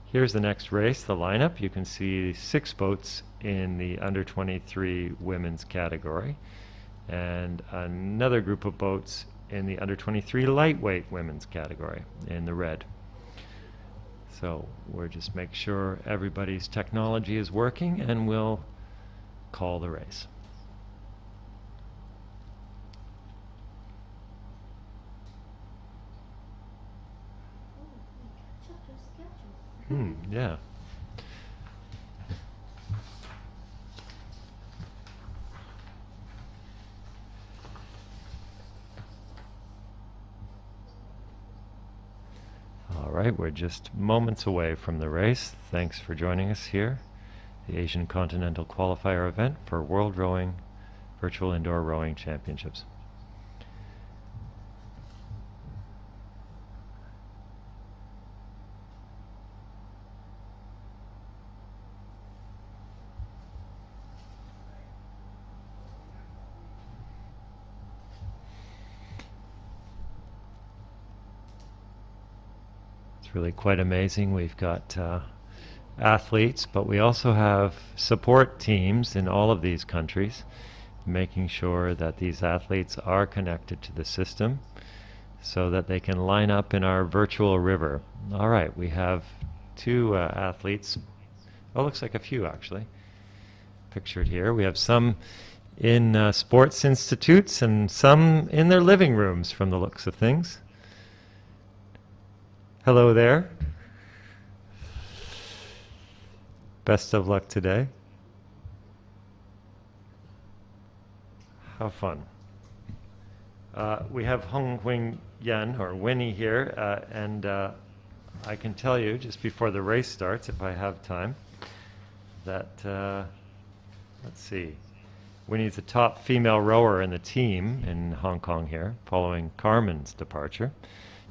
here's the next race, the lineup. You can see 6 boats in the under 23 women's category, and another group of boats in the under 23 lightweight women's category in the red. So we're just make sure everybody's technology is working, and we'll call the race. Yeah. All right, we're just moments away from the race. Thanks for joining us here. The Asian Continental Qualifier event for World Rowing Virtual Indoor Rowing Championships. It's really quite amazing. We've got athletes, but we also have support teams in all of these countries, making sure that these athletes are connected to the system so that they can line up in our virtual river. All right, we have two athletes. Oh, looks like a few actually pictured here. We have some in sports institutes and some in their living rooms from the looks of things. Hello there. Best of luck today. How fun. We have Hong Wing Yen, or Winnie here, and I can tell you just before the race starts, if I have time, that, let's see, Winnie's the top female rower in the team in Hong Kong here, following Carmen's departure.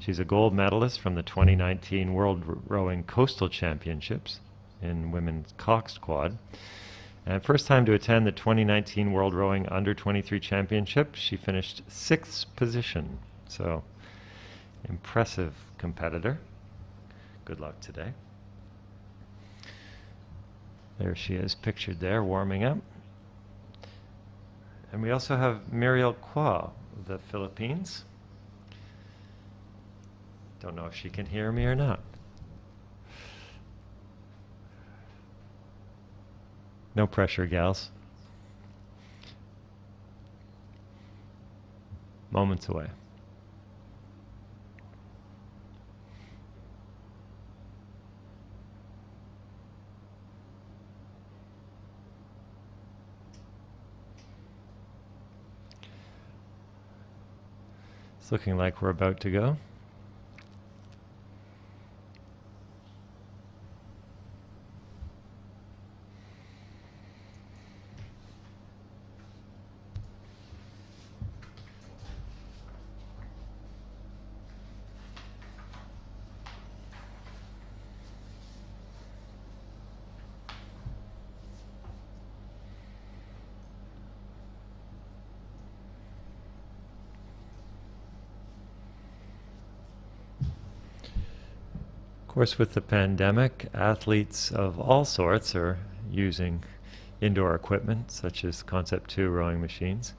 She's a gold medalist from the 2019 World Rowing Coastal Championships in women's cox squad. And first time to attend the 2019 World Rowing Under-23 Championship, she finished 6th position. So, impressive competitor. Good luck today. There she is pictured there, warming up. And we also have Muriel Kwa of the Philippines. Don't know if she can hear me or not. No pressure, gals. Moments away. It's looking like we're about to go. Of course, with the pandemic, athletes of all sorts are using indoor equipment, such as Concept 2 rowing machines.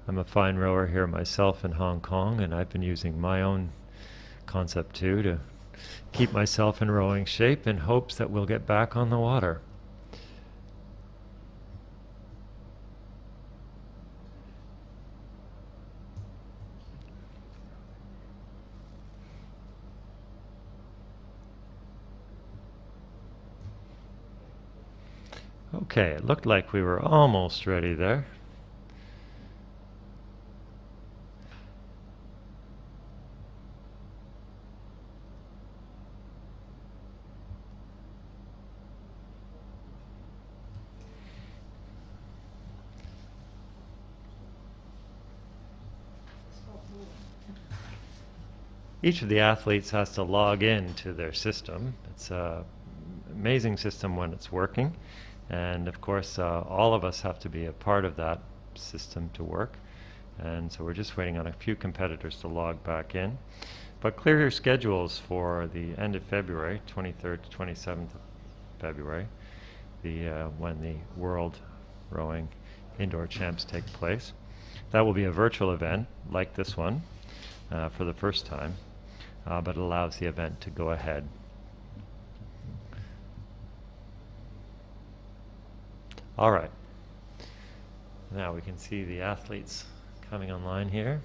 I'm a fine rower here myself in Hong Kong, and I've been using my own Concept 2 to keep myself in rowing shape in hopes that we'll get back on the water. Okay, it looked like we were almost ready there. Each of the athletes has to log in to their system. It's an amazing system when it's working. And of course, all of us have to be a part of that system to work. And so we're just waiting on a few competitors to log back in. But clear your schedules for the end of February, 23rd to 27th of February, when the World Rowing Indoor Champs take place. That will be a virtual event like this one for the first time, but it allows the event to go ahead. All right, now we can see the athletes coming online here.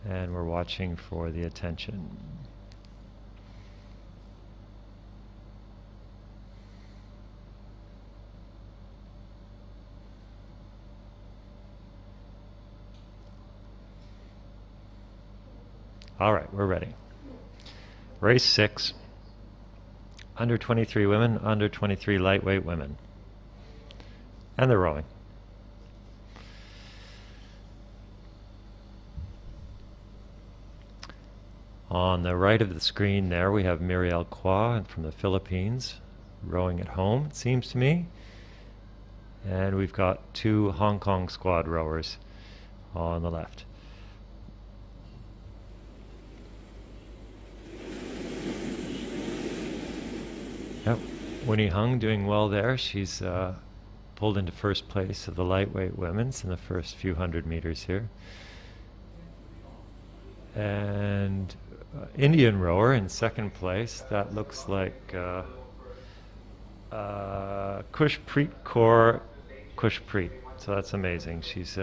And we're watching for the attention. All right, we're ready. Race 6. Under 23 women, under 23 lightweight women. And they're rowing. On the right of the screen there, we have Muriel Kwa from the Philippines, rowing at home, it seems to me. And we've got two Hong Kong squad rowers on the left. Yep, Winnie Hung doing well there. She's pulled into first place of the lightweight women's in the first few hundred meters here. And Indian rower in second place. That looks like Kushpreet Kaur Kushpreet. So that's amazing. She's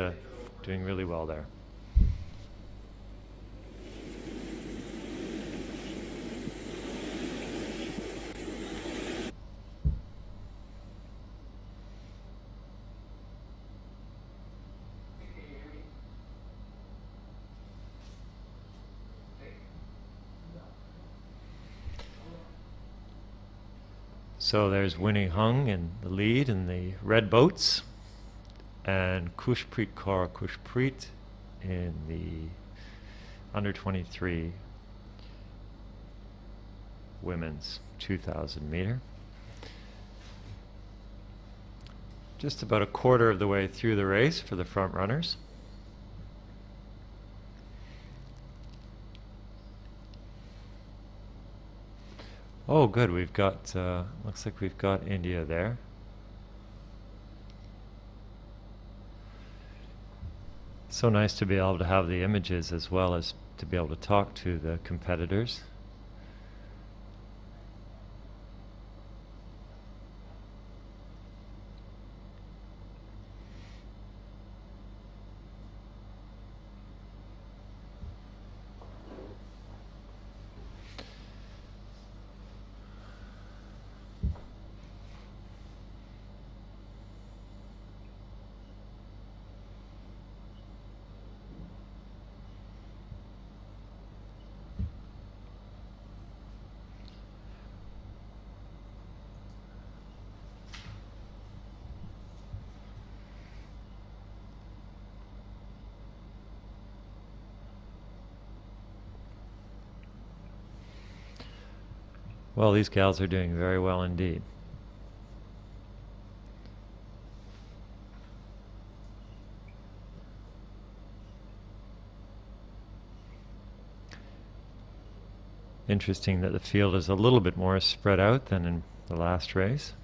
doing really well there. So there's Winnie Hung in the lead in the red boats, and Kushpreet Kaur Kushpreet in the under 23 women's 2,000 meter. Just about a quarter of the way through the race for the front runners. Oh, good. We've got, looks like we've got India there. So nice to be able to have the images as well as to be able to talk to the competitors. Well, these gals are doing very well indeed. Interesting that the field is a little bit more spread out than in the last race.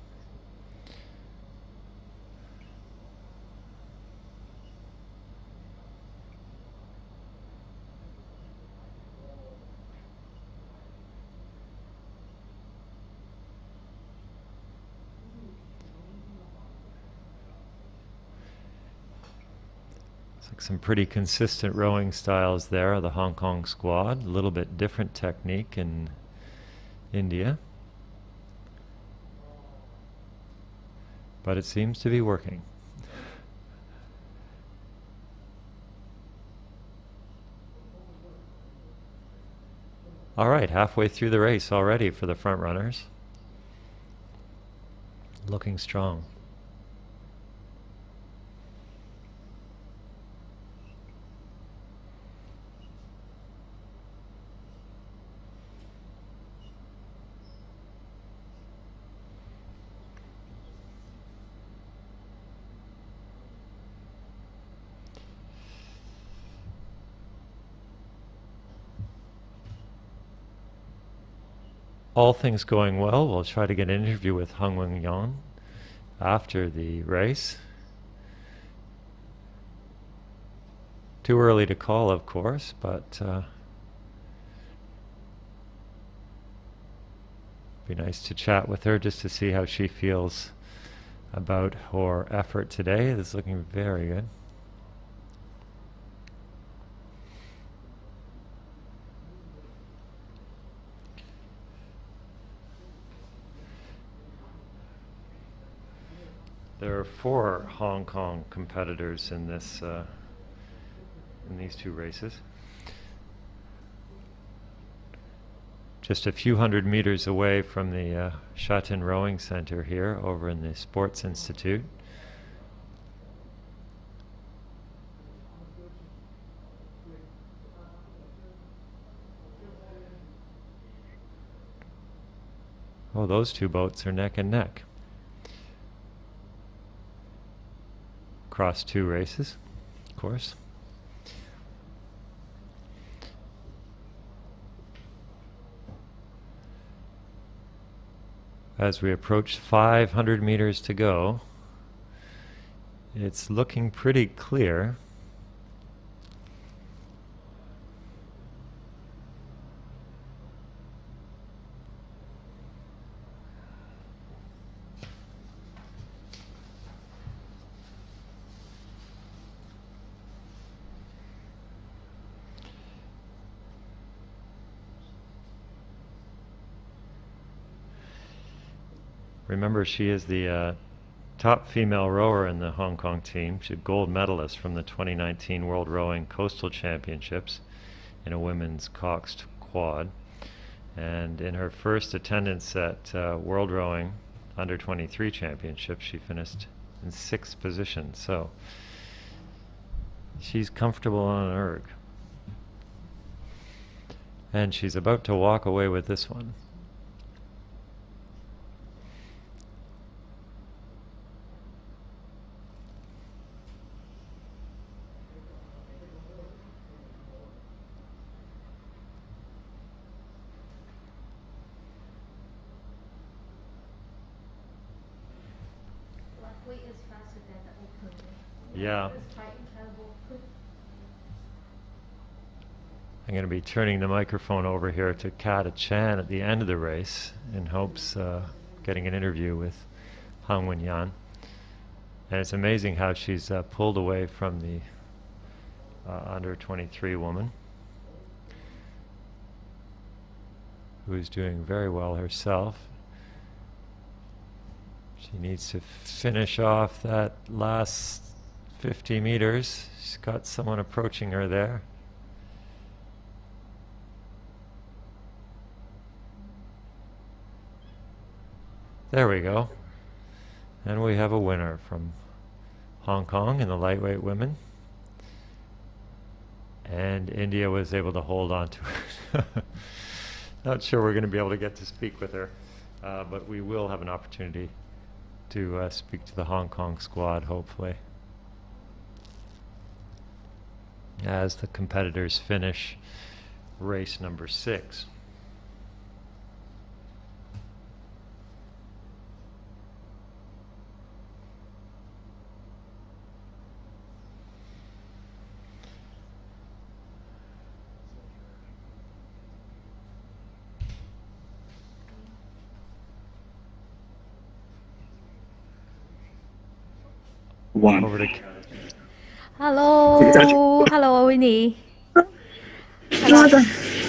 Some pretty consistent rowing styles there, the Hong Kong squad. A little bit different technique in India, but it seems to be working. All right, halfway through the race already for the front runners. Looking strong. All things going well, we'll try to get an interview with Hung Wing Yon after the race. Too early to call, of course, but be nice to chat with her just to see how she feels about her effort today. It's looking very good. There are 4 Hong Kong competitors in this, in these two races. Just a few hundred meters away from the Shatin Rowing Center here, over in the Sports Institute. Oh, those two boats are neck and neck. Across 2 races, of course. as we approach 500 meters to go, it's looking pretty clear. Remember, she is the top female rower in the Hong Kong team. She's a gold medalist from the 2019 World Rowing Coastal Championships in a women's coxed quad. And in her first attendance at World Rowing Under 23 Championships, she finished in 6th position. So she's comfortable on an erg. And she's about to walk away with this one. Yeah. I'm going to be turning the microphone over here to Kata Chan at the end of the race in hopes getting an interview with Hang Wenyan. And it's amazing how she's pulled away from the under 23 woman who's doing very well herself. She needs to finish off that last 50 meters. She's got someone approaching her there. There we go. And we have a winner from Hong Kong in the lightweight women. And India was able to hold on to it. Not sure we're going to be able to get to speak with her, but we will have an opportunity to speak to the Hong Kong squad, hopefully, as the competitors finish race number 6. Over to Hello Winnie。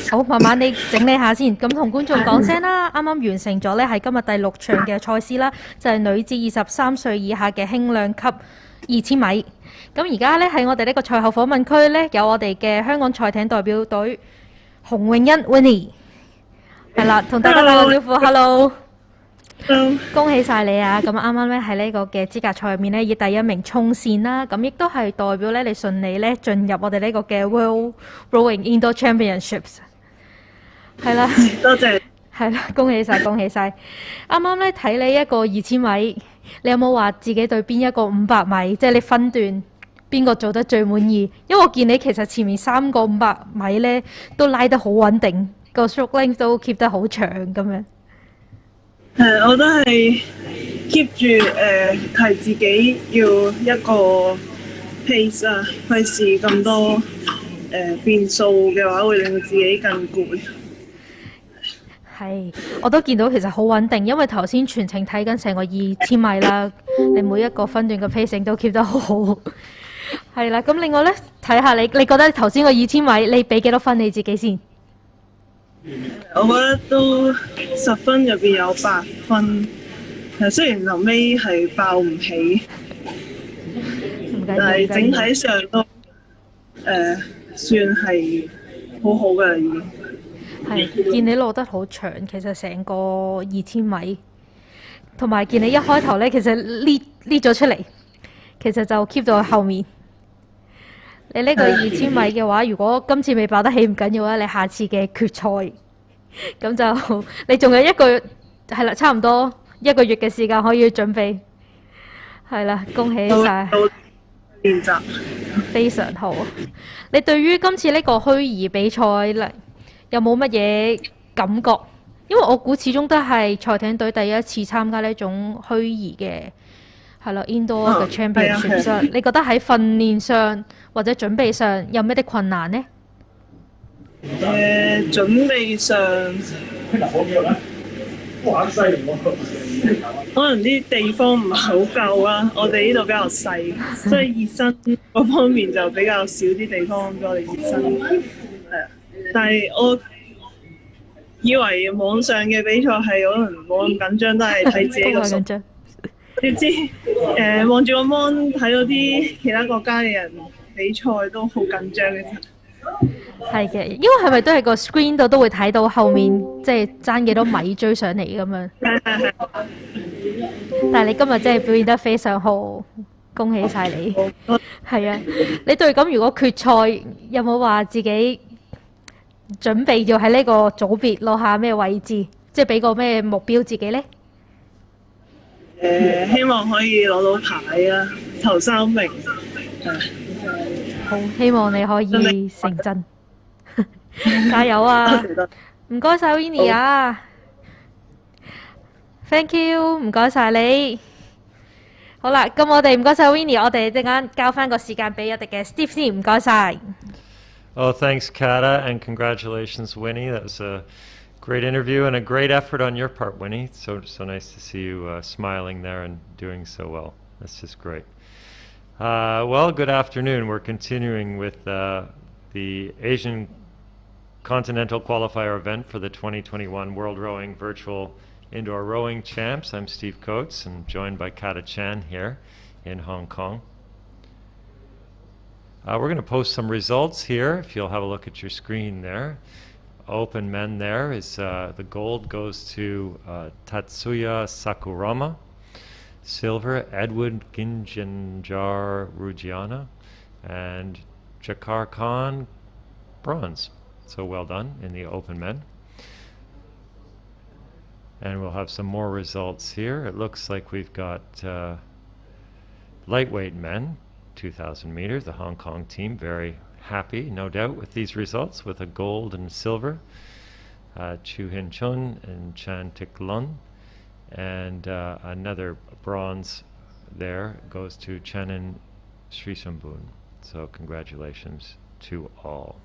好，慢慢你整理下先。咁同觀眾講聲啦，啱啱完成咗呢係今日第6場嘅賽事啦，就係女子23歲以下嘅輕量級2000米。咁而家呢喺我哋呢個賽後訪問區呢，有我哋嘅香港賽艇代表隊洪詠欣 Winnie， 係啦，同大家打個招呼 ，Hello。恭喜晒你啊！咁啱啱咧喺呢個嘅資格賽入面咧，以第1名衝線啦，咁亦都係代表咧你順利咧進入我哋呢個嘅 World Rowing Indoor Championships。係啦，多謝。係啦，恭喜晒，恭喜晒！啱啱咧睇你一個2000米，你有冇話自己對邊一個500米，即係你分段邊個做得最滿意？因為我見你其實前面3個500米咧都拉得好穩定，個 stroke length 都 keep 得好長咁樣。我都係 keep 住提自己要一個 pace 啊，費事咁多變數嘅話，會令到自己更攰。係，我都見到其實好穩定，因為頭先全程睇緊成個2000米啦，你每一個分段嘅 pacing 都 keep 得好好。係啦，咁另外咧睇下你覺得頭先個2000米你俾幾多分你自己先？我覺得都10分入邊有8分，雖然臨尾係爆唔起，但係整體上都算係好好嘅已經。係見你落得好長，其實成個2000米，同埋見你一開頭咧，其實lead咗出嚟，其實就 keep 到後面。你呢個2000米嘅話，如果今次未爆得起唔緊要啊，你下次嘅決賽，咁就你仲有1個月，係啦，差唔多1個月嘅時間可以準備，係啦，恭喜晒！練習非常好。你對於今次呢個虛擬比賽咧，有冇乜嘢感覺？因為我估始終都係賽艇隊第一次參加呢種虛擬嘅係咯 indoor 嘅 championship 上，你覺得喺訓練上或者準備上有咩啲困難呢？準備上可能啲地方唔係好夠啦，我哋呢度比較細，所以熱身嗰方面就比較少啲地方俾我哋熱身。但係我以為網上嘅比賽係可能冇咁緊張，都係睇自己個數。你知望住個 mon 睇到啲其他國家嘅人比賽都好緊張嘅。係嘅，因為係咪都係個 screen 度都會睇到後面即係爭幾多米追上嚟咁樣？但係你今日真係表現得非常好，恭喜晒你！係啊，你對咁如果決賽有冇話自己準備要喺呢個組別攞下咩位置？即係俾個咩目標自己呢？希望可以攞到牌啊，頭3名。好，希望你可以成真，加油啊！唔該晒 Winnie 啊 ，thank you， 唔該晒你。好啦，咁我哋唔該晒 Winnie， 我哋陣間交翻個時間俾我哋嘅 Steve 先，唔該晒。Oh, thanks, Kata, and congratulations, Winnie. That was a great interview and a great effort on your part, Winnie. So nice to see you smiling there and doing so well. That's just great. Well, good afternoon. We're continuing with the Asian Continental Qualifier event for the 2021 World Rowing Virtual Indoor Rowing Champs. I'm Steve Coates and joined by Kata Chan here in Hong Kong. We're going to post some results here, if you'll have a look at your screen there. Open men there is the gold goes to Tatsuya Sakurama. Silver, Edward Ginjanjar Rugiana, and Jakar Khan, bronze. So well done in the open men. And we'll have some more results here. It looks like we've got lightweight men, 2,000 meters, the Hong Kong team, very happy, no doubt, with these results, with a gold and silver. Chu Hin Chun and Chan Tik Lun. And another bronze there goes to Chenin Srisambun. So congratulations to all.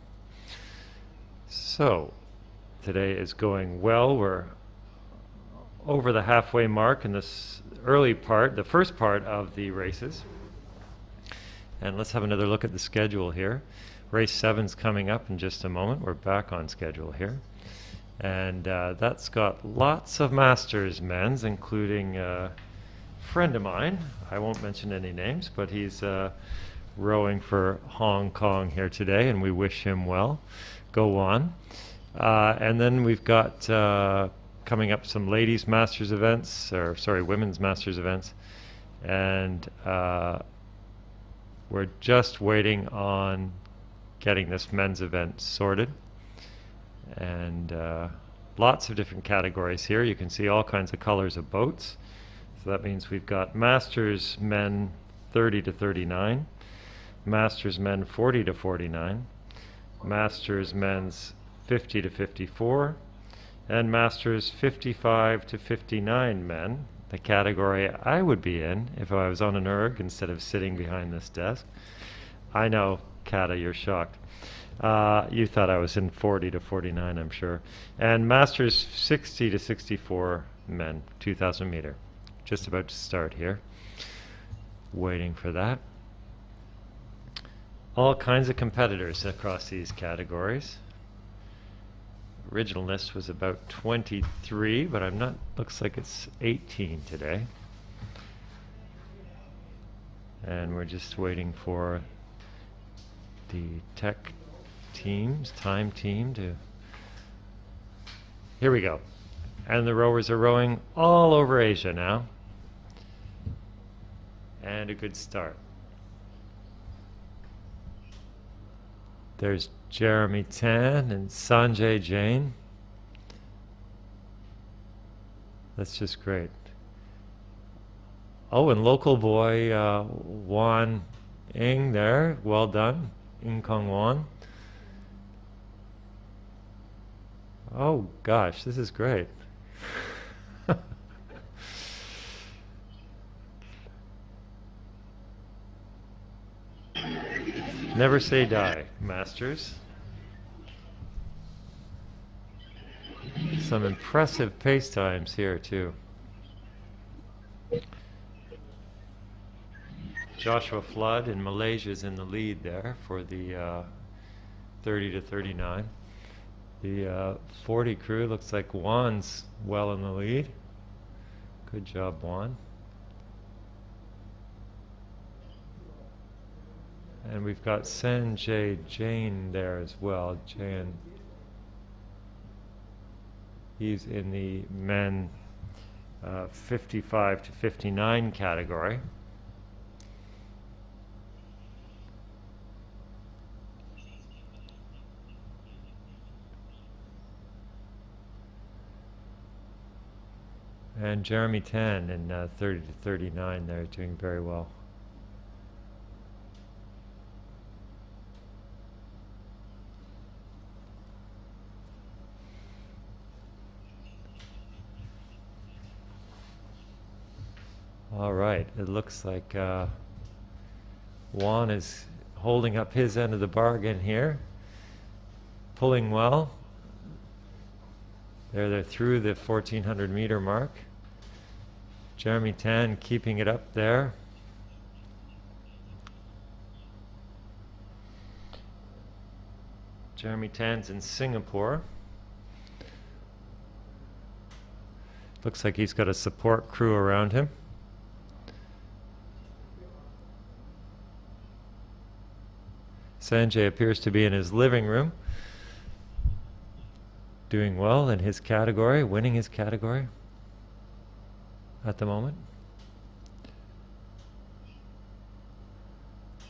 So today is going well. We're over the halfway mark in this early part, the first part of the races. And let's have another look at the schedule here. Race 7's coming up in just a moment. We're back on schedule here. And that's got lots of masters men's, including a friend of mine. I won't mention any names, but he's rowing for Hong Kong here today, and we wish him well. Go on. And then we've got coming up some ladies' masters events, or sorry, women's masters events. And we're just waiting on getting this men's event sorted. And lots of different categories here. You can see all kinds of colors of boats. So that means we've got Masters men 30 to 39, Masters men 40 to 49, Masters men's 50 to 54, and Masters 55 to 59 men, the category I would be in if I was on an erg instead of sitting behind this desk. I know, Kata, you're shocked. You thought I was in 40 to 49, I'm sure. And Masters 60 to 64 men, 2,000 meter. Just about to start here. Waiting for that. All kinds of competitors across these categories. Original list was about 23, but I'm not, looks like it's 18 today. And we're just waiting for the tech teams, time team to, here we go. And the rowers are rowing all over Asia now. And a good start. There's Jeremy Tan and Sanjay Jain. That's just great. Oh, and local boy Wan Ing there, well done, Ing Kong Wan. Oh gosh, this is great. Never say die, masters. Some impressive pace times here too. Joshua Flood in Malaysia is in the lead there for the 30 to 39. The 40 crew looks like Juan's well in the lead. Good job, Juan. And we've got Sanjay Jain there as well. Jain. He's in the men 55 to 59 category. And Jeremy Tan in 30 to 39 there, doing very well. All right, it looks like Juan is holding up his end of the bargain here, pulling well. They're through the 1400 meter mark. Jeremy Tan keeping it up there. Jeremy Tan's in Singapore. Looks like he's got a support crew around him. Sanjay appears to be in his living room, doing well in his category, winning his category at the moment.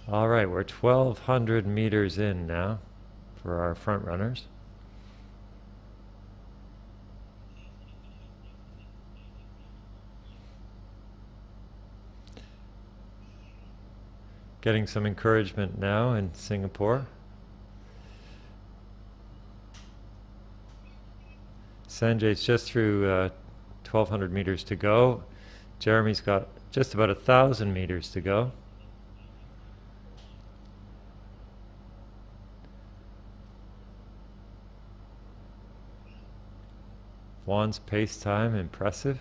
All right, we're 1,200 meters in now for our front runners. Getting some encouragement now in Singapore. Sanjay's just through 1,200 meters to go. Jeremy's got just about 1,000 meters to go. Juan's pace time, impressive.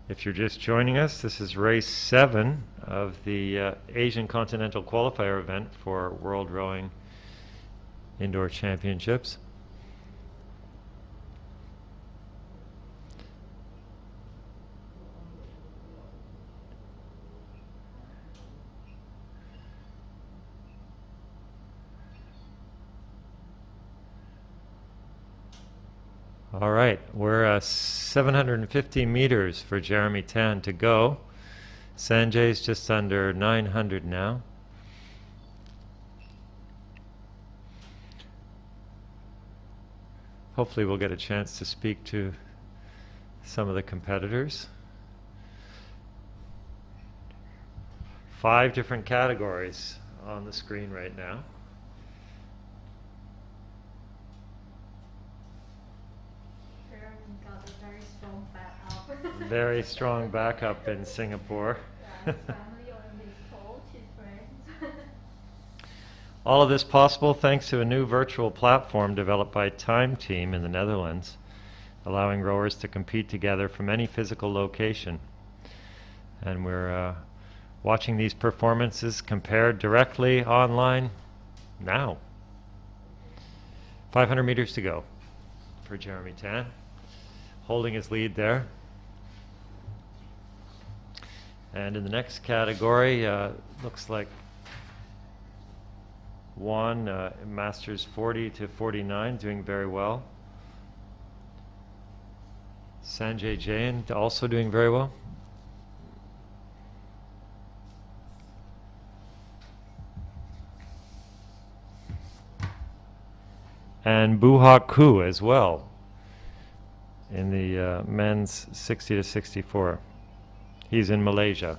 If you're just joining us, this is race 7 of the Asian Continental Qualifier event for World Rowing Indoor Championships. All right, we're 750 meters for Jeremy Tan to go. Sanjay's just under 900 now. Hopefully we'll get a chance to speak to some of the competitors. 5 different categories on the screen right now. Very strong backup in Singapore. All of this possible thanks to a new virtual platform developed by Time Team in the Netherlands, allowing rowers to compete together from any physical location. And we're watching these performances compared directly online now. 500 meters to go for Jeremy Tan, holding his lead there. And in the next category, looks like Juan, Masters 40 to 49, doing very well. Sanjay Jain also doing very well. And Buha Ku as well in the men's 60 to 64. He's in Malaysia.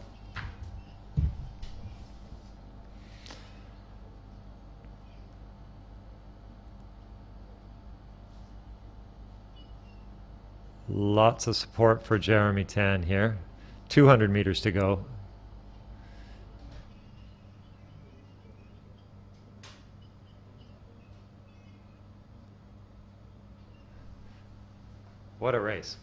Lots of support for Jeremy Tan here. 200 meters to go. What a race.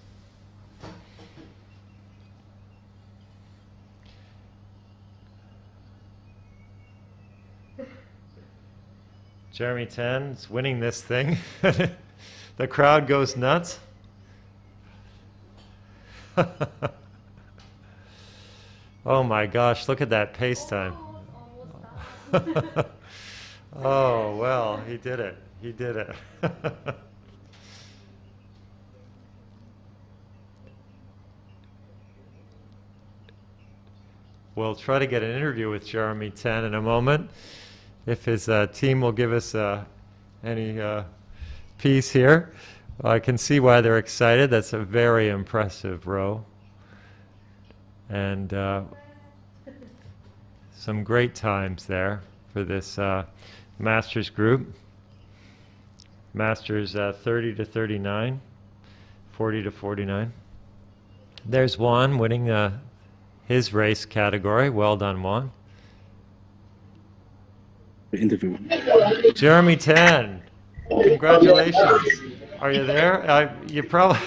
Jeremy Tan's winning this thing. The crowd goes nuts. Oh my gosh, look at that pace time. Oh, well, he did it. He did it. We'll try to get an interview with Jeremy Tan in a moment, if his team will give us any piece here. I can see why they're excited. That's a very impressive row. And some great times there for this Masters group. Masters 30 to 39, 40 to 49. There's Juan winning his race category. Well done, Juan. Interview. Jeremy Tan, congratulations. Are you there? You probably,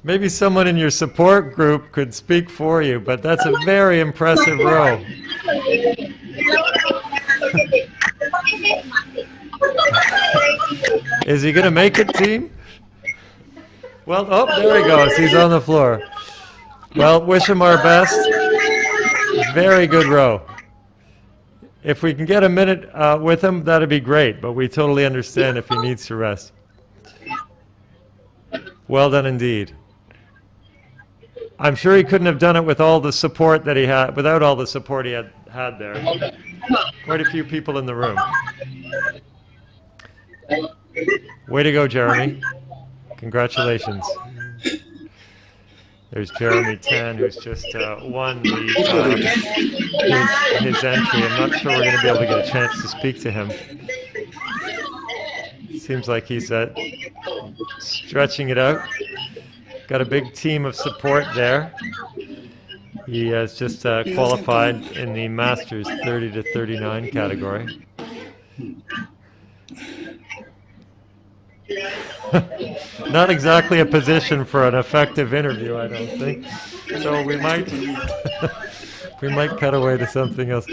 maybe someone in your support group could speak for you, but that's a very impressive row. Is he going to make it, team? Well, oh, there he goes. He's on the floor. Well, wish him our best. Very good row. If we can get a minute with him, that'd be great, but we totally understand if he needs to rest. Well done indeed. I'm sure he couldn't have done it with all the support that he had, without all the support he had there. Quite a few people in the room. Way to go, Jeremy. Congratulations. There's Jeremy Tan, who's just won his entry. I'm not sure we're going to be able to get a chance to speak to him. Seems like he's stretching it out. Got a big team of support there. He has just qualified in the Masters 30 to 39 category. Not exactly a position for an effective interview, I don't think. So we might we might cut away to something else.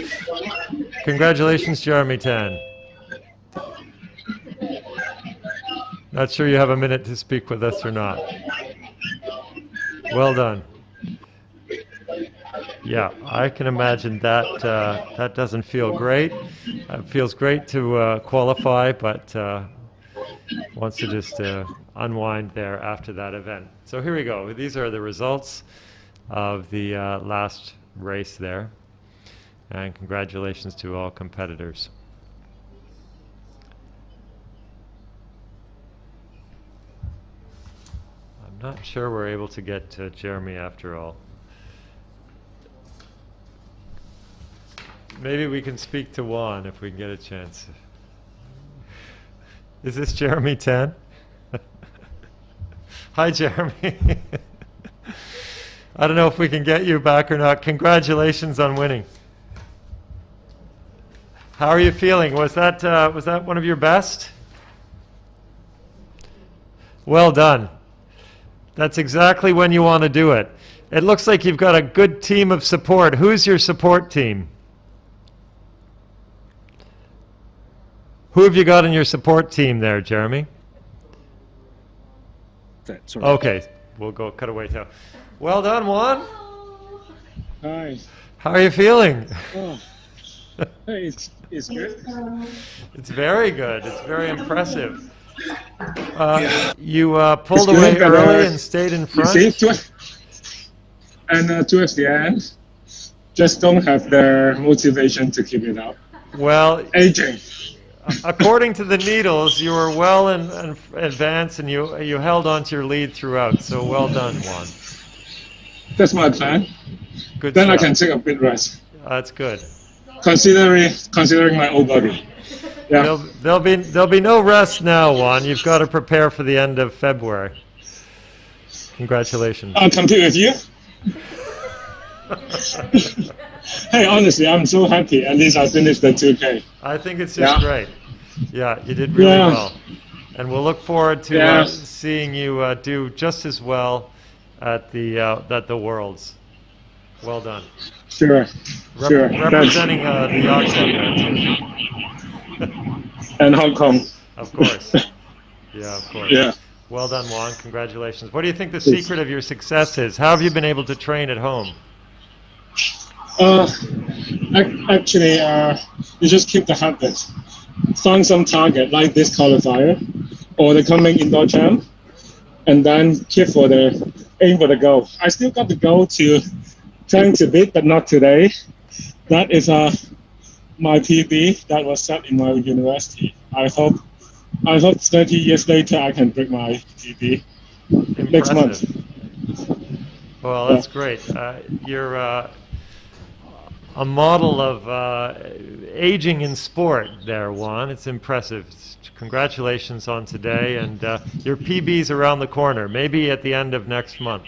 Congratulations, Jeremy Tan. Not sure you have a minute to speak with us or not. Well done. Yeah, I can imagine that that doesn't feel great. It feels great to qualify, but wants to just unwind there after that event. So here we go. These are the results of the last race there. And congratulations to all competitors. I'm not sure we're able to get to Jeremy after all. Maybe we can speak to Juan if we can get a chance. Is this Jeremy Tan? Hi, Jeremy. I don't know if we can get you back or not. Congratulations on winning. How are you feeling? Was that one of your best? Well done. That's exactly when you want to do it. It looks like you've got a good team of support. Who's your support team? Who have you got in your support team there, Jeremy? Sorry. Okay, we'll go cut away now. Well done, Juan. Hi. How are you feeling? Oh. Hey, it's good. It's very good. It's very impressive. You pulled away early and stayed in front. And towards the end, just don't have the motivation to keep it up. Well, aging. According to the needles, you were well in advance, and you held on to your lead throughout. So well done, Juan. That's my plan. Good. Then stuff. I can take a bit rest. That's good. Considering my old body. Yeah. There'll be no rest now, Juan. You've got to prepare for the end of February. Congratulations. I'll compete with you. Hey, honestly, I'm so happy. At least I finished the 2K. I think it's just great. Yeah, you did really well. And we'll look forward to seeing you do just as well at the Worlds. Well done. Sure. Representing the yacht club there too. And Hong Kong. Of course. Yeah, of course. Yeah. Well done, Juan. Congratulations. What do you think the secret of your success is? How have you been able to train at home? Actually, you just keep the habit. Find some target like this qualifier or the coming indoor champ, and then aim for the goal. I still got the goal to trying to beat, but not today. That is my PB that was set in my university. I hope 30 years later I can break my PB next month. Well, that's great. You're a model of aging in sport there, Juan. It's impressive. Congratulations on today, and your PB's around the corner, maybe at the end of next month.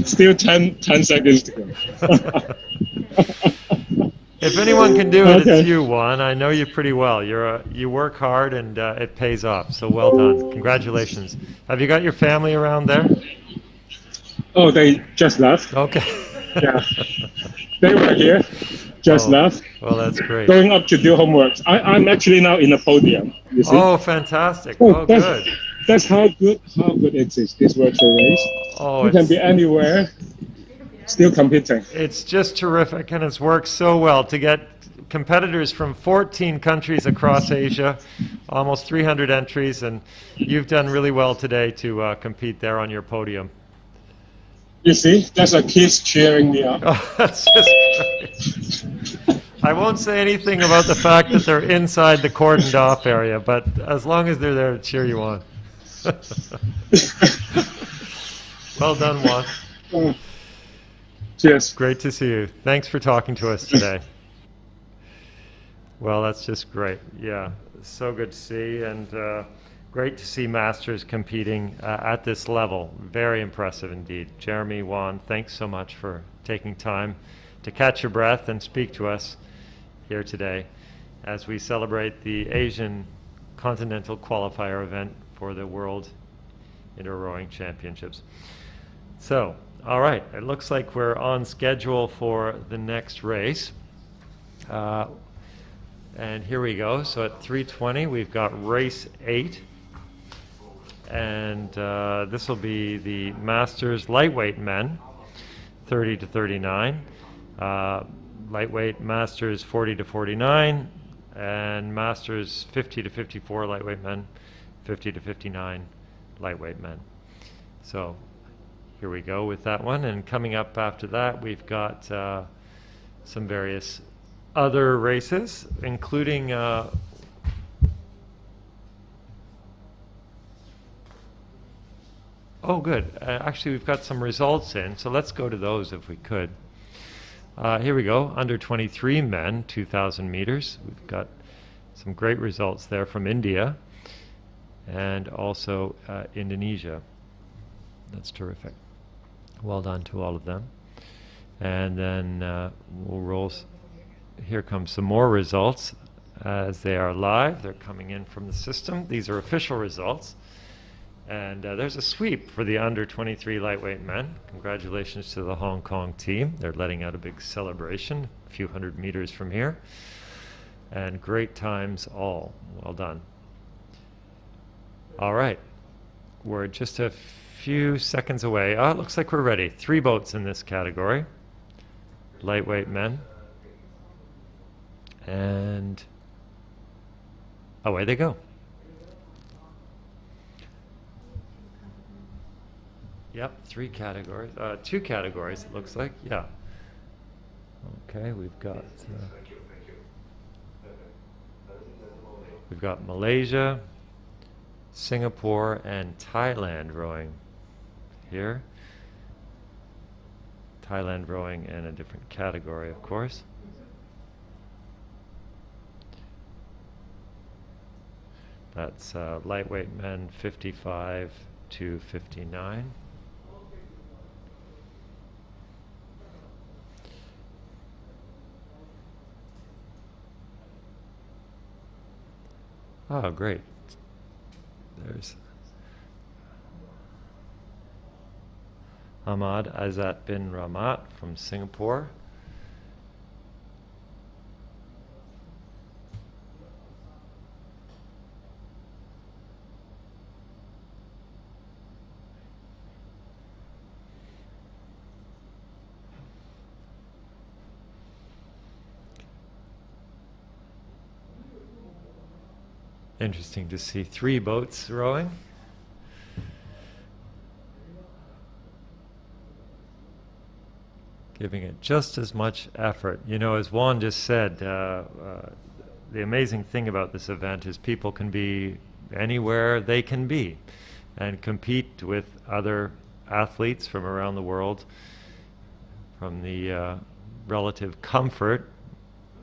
Still 10 seconds to go. If anyone can do it, it's you, Juan. I know you pretty well. You work hard, and it pays off, so well done. Congratulations. Have you got your family around there? Oh, they just left. Okay. Yeah. They were here, just left. Well, that's great. Going up to do homework. I'm actually now in the podium. You see? Oh, fantastic. Oh, good. That's how good it is, this virtual race. Oh, you can be anywhere, still competing. It's just terrific, and it's worked so well to get competitors from 14 countries across Asia, almost 300 entries, and you've done really well today to compete there on your podium. You see, that's a kids cheering me up. Oh, that's just great. I won't say anything about the fact that they're inside the cordoned off area, but as long as they're there to cheer you on. Well done, Juan. Cheers. Great to see you. Thanks for talking to us today. Well, that's just great. Yeah, so good to see, and great to see masters competing at this level. Very impressive indeed. Jeremy, Juan, thanks so much for taking time to catch your breath and speak to us here today as we celebrate the Asian Continental Qualifier event for the World Indoor Rowing Championships. So, all right, it looks like we're on schedule for the next race. And here we go. So at 3:20, we've got race 8. And this will be the Masters lightweight men, 30 to 39. Lightweight Masters 40 to 49. And Masters 50 to 54 lightweight men, 50 to 59 lightweight men. So here we go with that one. And coming up after that, we've got some various other races, including oh, good. Actually, we've got some results in, so let's go to those if we could. Here we go, under 23 men, 2,000 meters. We've got some great results there from India and also Indonesia. That's terrific. Well done to all of them. And then we'll roll. Here comes some more results as they are live. They're coming in from the system. These are official results. And there's a sweep for the under 23 lightweight men. Congratulations to the Hong Kong team. They're letting out a big celebration a few hundred meters from here. And great times all. Well done. All right. We're just a few seconds away. Oh, it looks like we're ready. 3 boats in this category. Lightweight men. And away they go. Yep, 3 categories. 2 categories, it looks like. Yeah. Okay, we've got Malaysia, Singapore, and Thailand rowing here. Thailand rowing in a different category, of course. That's lightweight men 55 2:59. Oh, great. There's Ahmad Azat bin Ramat from Singapore. Interesting to see 3 boats rowing. Giving it just as much effort. You know, as Juan just said, the amazing thing about this event is people can be anywhere they can be and compete with other athletes from around the world from the relative comfort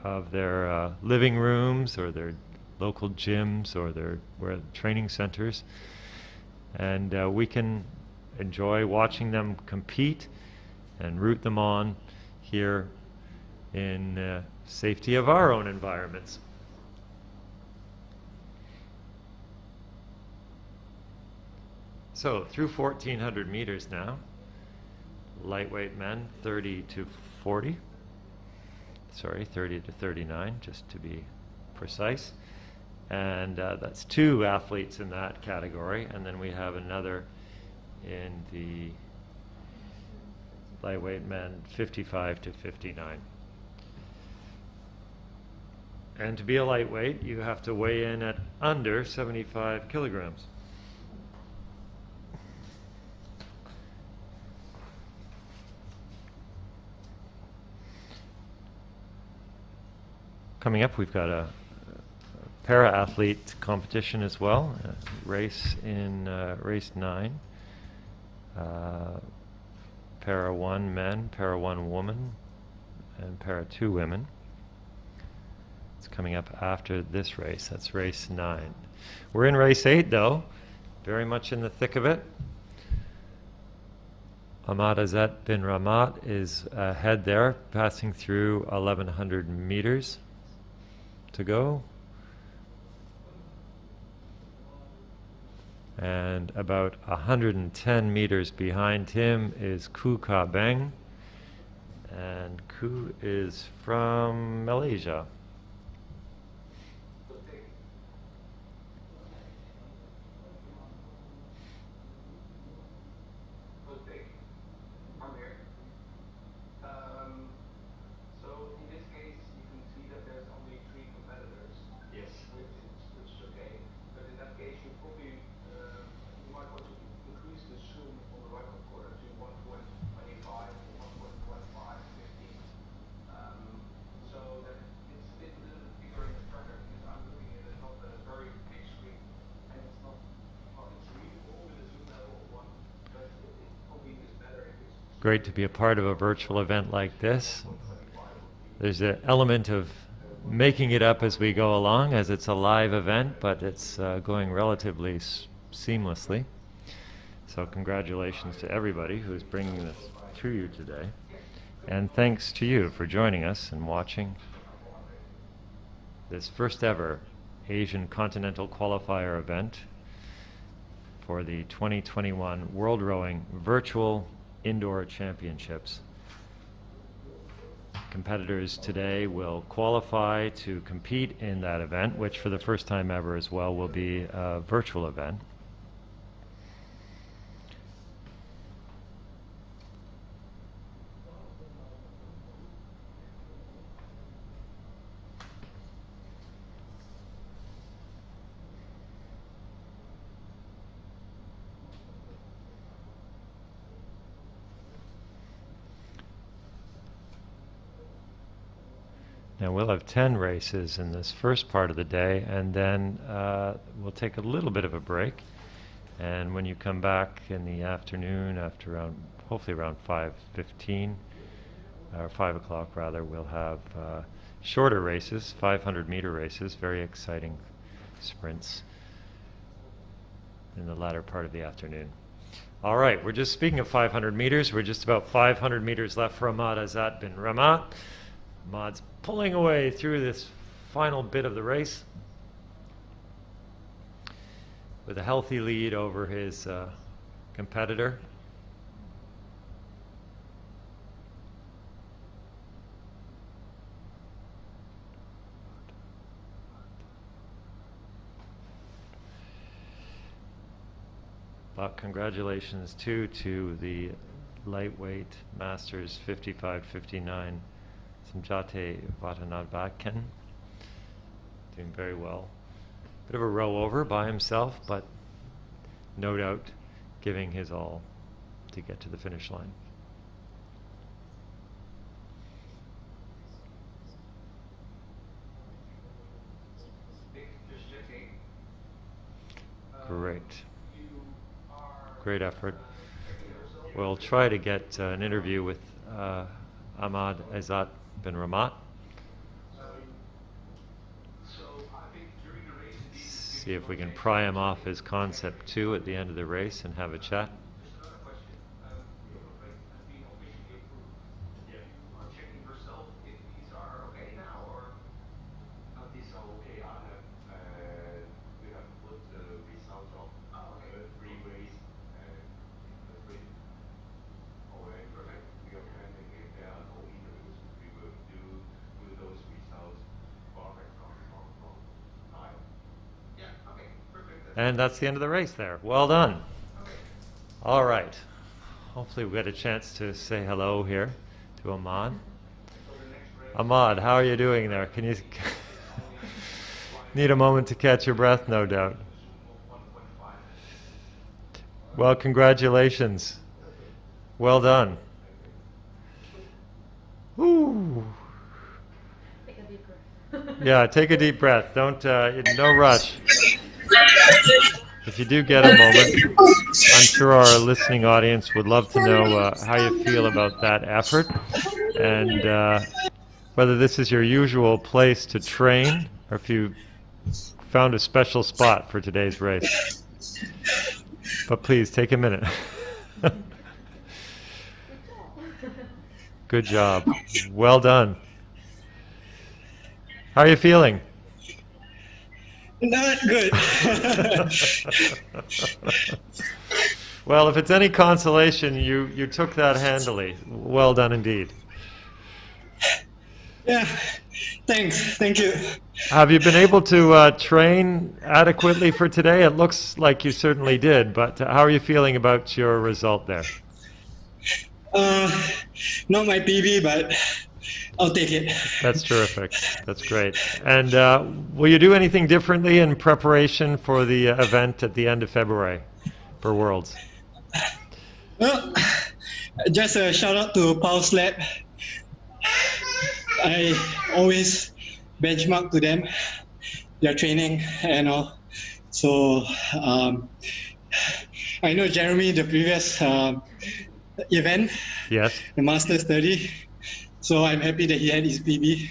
of their living rooms or their local gyms or their training centers, and we can enjoy watching them compete and root them on here in safety of our own environments. So through 1,400 meters now, lightweight men 30 to 40, sorry, 30 to 39 just to be precise. And that's 2 athletes in that category, and then we have another in the lightweight men 55 to 59. And to be a lightweight, you have to weigh in at under 75 kilograms. Coming up, we've got a para-athlete competition as well, race in race 9, para 1 men, para 1 woman, and para 2 women. It's coming up after this race. That's race 9. We're in race 8 though, very much in the thick of it. Ahmad Azat bin Ramat is ahead there, passing through 1,100 meters to go. And about 110 meters behind him is Ku Ka Beng, and Ku is from Malaysia. So in this case, you can see that there's only 3 competitors. Yes. Which is okay. But in that case, you probably you might want to increase the zoom on the right hand corner to 1.25 or 1.15, 15. So that it's a little bit bigger in the tracker, because I'm looking at it not a very big screen, and it's not, well, it's readable with a zoom level of 1, but it probably is better if it's Great to be a part of a virtual event like this. There's an element of making it up as we go along, as it's a live event, but it's going relatively seamlessly. So congratulations to everybody who's bringing this to you today. And thanks to you for joining us and watching this first ever Asian Continental Qualifier event for the 2021 World Rowing Virtual Indoor Championships. Competitors today will qualify to compete in that event, which for the first time ever as well will be a virtual event. Now we'll have 10 races in this first part of the day, and then we'll take a little bit of a break. And when you come back in the afternoon, after around, hopefully around 5:15, or 5 o'clock rather, we'll have shorter races, 500-meter races, very exciting sprints. in the latter part of the afternoon. All right, we're just speaking of 500 meters. We're just about 500 meters left for Ahmad Azat bin Ramat. Ahmad's pulling away through this final bit of the race with a healthy lead over his competitor. But congratulations too to the lightweight Masters 55-59 Samjate Vatanadbakan, doing very well. Bit of a row over by himself, but no doubt giving his all to get to the finish line. Great. Great effort. We'll try to get an interview with Ahmad Azat bin Ramat. See if we can pry him off his concept 2 at the end of the race and have a chat. And that's the end of the race there. Well done. All right. Hopefully we get a chance to say hello here to Ahmad. Ahmad, how are you doing there? Can you need a moment to catch your breath, no doubt. Well, congratulations. Well done. Woo. Take a deep breath. Yeah, take a deep breath. Don't no rush. If you do get a moment, I'm sure our listening audience would love to know how you feel about that effort and whether this is your usual place to train or if you found a special spot for today's race. But please, take a minute. Good job. Well done. How are you feeling? Not good. Well, if it's any consolation, you took that handily. Well done indeed. Yeah, thanks. Thank you. Have you been able to train adequately for today? It looks like you certainly did, but how are you feeling about your result there? Not my PB, but I'll take it. That's terrific. That's great. And will you do anything differently in preparation for the event at the end of February for Worlds? Well, just a shout out to Pulse Lab. I always benchmark to them, their training and all. So I know Jeremy, the previous event, yes, the Masters 30. So I'm happy that he had his PB.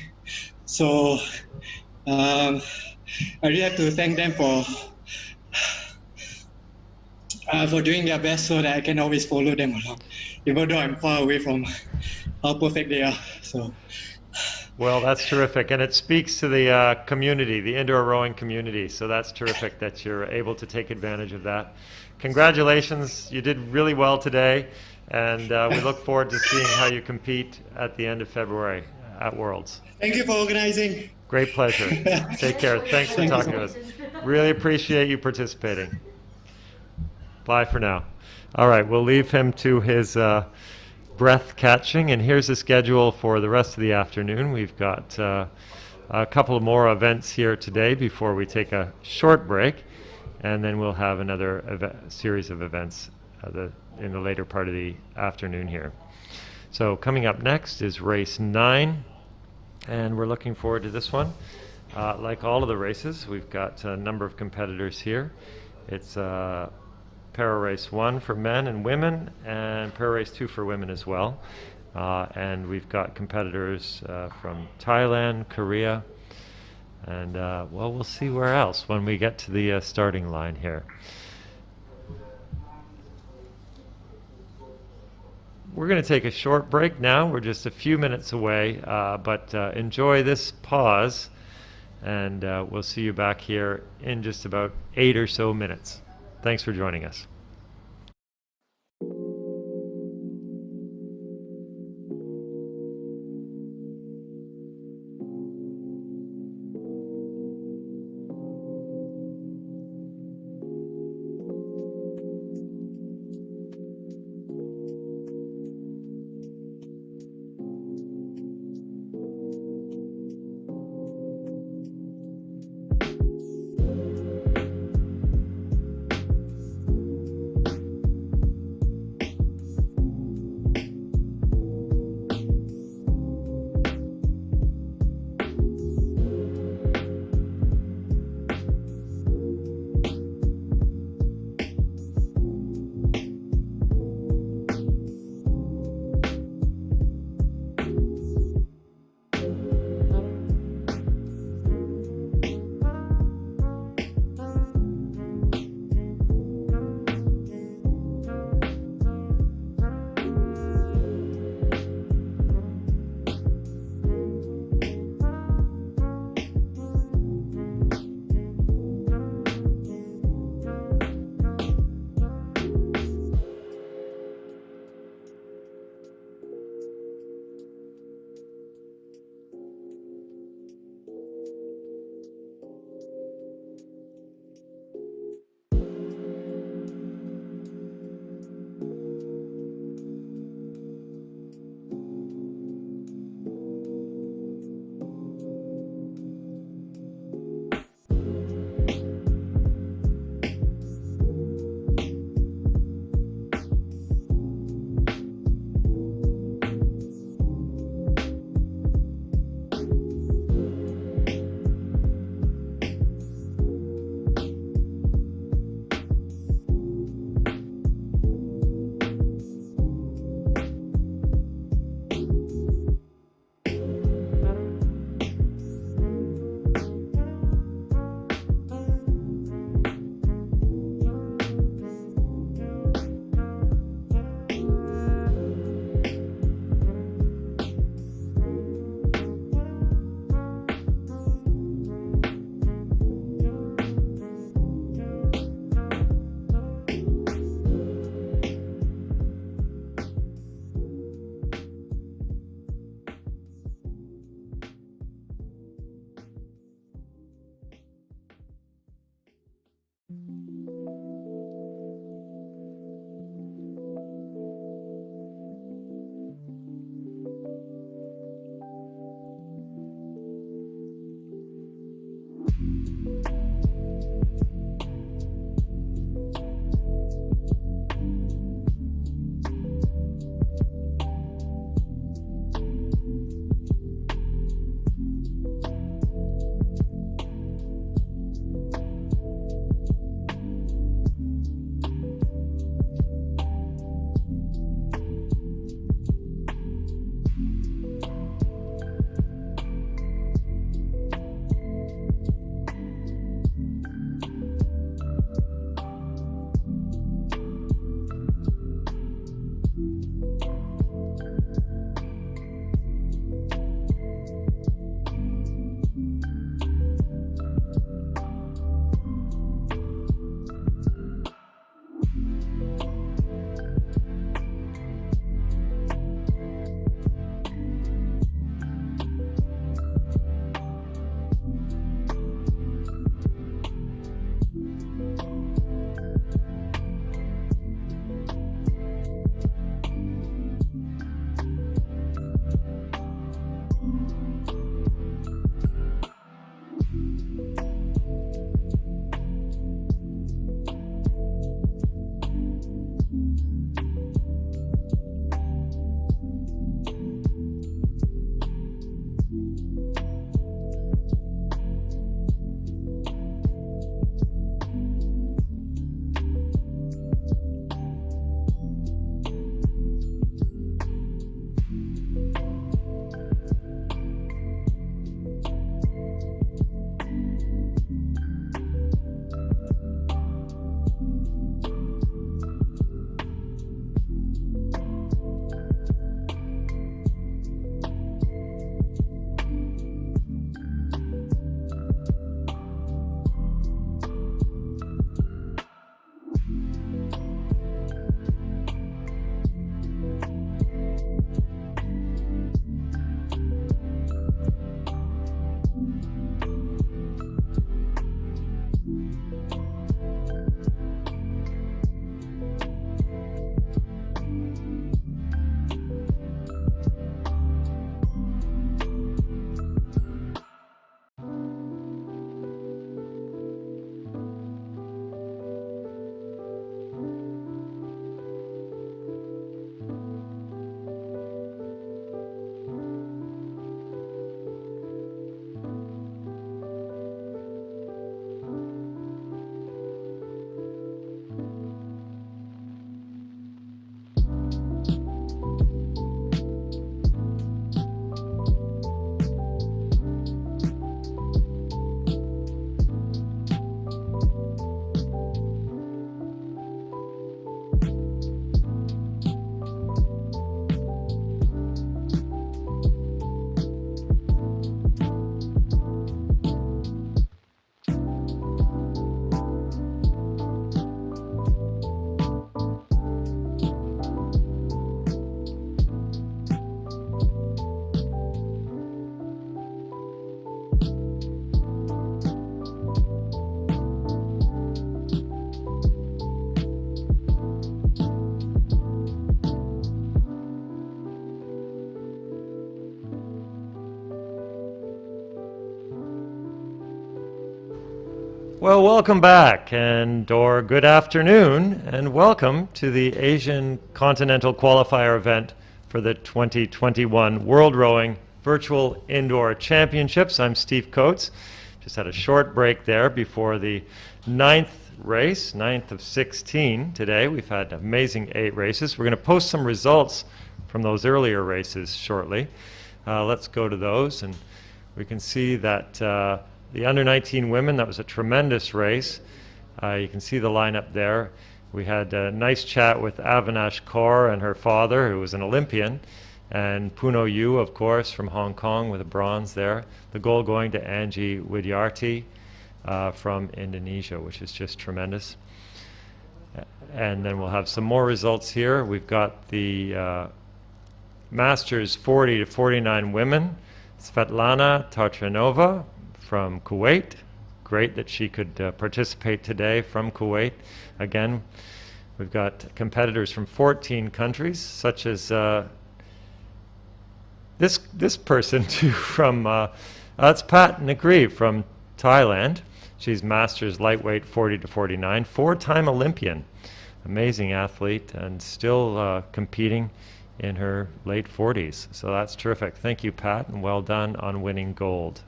So I really have to thank them for doing their best so that I can always follow them along, even though I'm far away from how perfect they are. So. Well, that's terrific, and it speaks to the community, the indoor rowing community. So that's terrific that you're able to take advantage of that. Congratulations, you did really well today. And we look forward to seeing how you compete at the end of February at Worlds. Thank you for organizing. Great pleasure. Take care. Thanks for talking to us. Really appreciate you participating. Bye for now. All right, we'll leave him to his breath catching. And here's the schedule for the rest of the afternoon. We've got a couple of more events here today before we take a short break. And then we'll have another series of events in the later part of the afternoon here. So coming up next is race 9, and we're looking forward to this one. Like all of the races, we've got a number of competitors here. It's para race 1 for men and women, and para race 2 for women as well. And we've got competitors from Thailand, Korea, and well, we'll see where else when we get to the starting line here. we're going to take a short break now. We're just a few minutes away, but enjoy this pause, and we'll see you back here in just about 8 or so minutes. Thanks for joining us. Well, welcome back or good afternoon, and welcome to the Asian Continental Qualifier event for the 2021 World Rowing Virtual Indoor Championships. I'm Steve Coates. Just had a short break there before the 9th race, 9th of 16 today. We've had an amazing 8 races. We're going to post some results from those earlier races shortly. Let's go to those, and we can see that the under-19 women, that was a tremendous race. You can see the lineup there. We had a nice chat with Avinash Kaur and her father, who was an Olympian, and Puno Yu, of course, from Hong Kong with a bronze there. The gold going to Angie Widyarti from Indonesia, which is just tremendous. And then we'll have some more results here. We've got the Masters 40 to 49 women. Svetlana Tarchanova from Kuwait. Great that she could participate today from Kuwait. Again, we've got competitors from 14 countries, such as this person too from that's Pat Nagri from Thailand. She's Masters lightweight 40 to 49, 4-time Olympian, amazing athlete, and still competing in her late 40s. So that's terrific. Thank you, Pat, and well done on winning gold.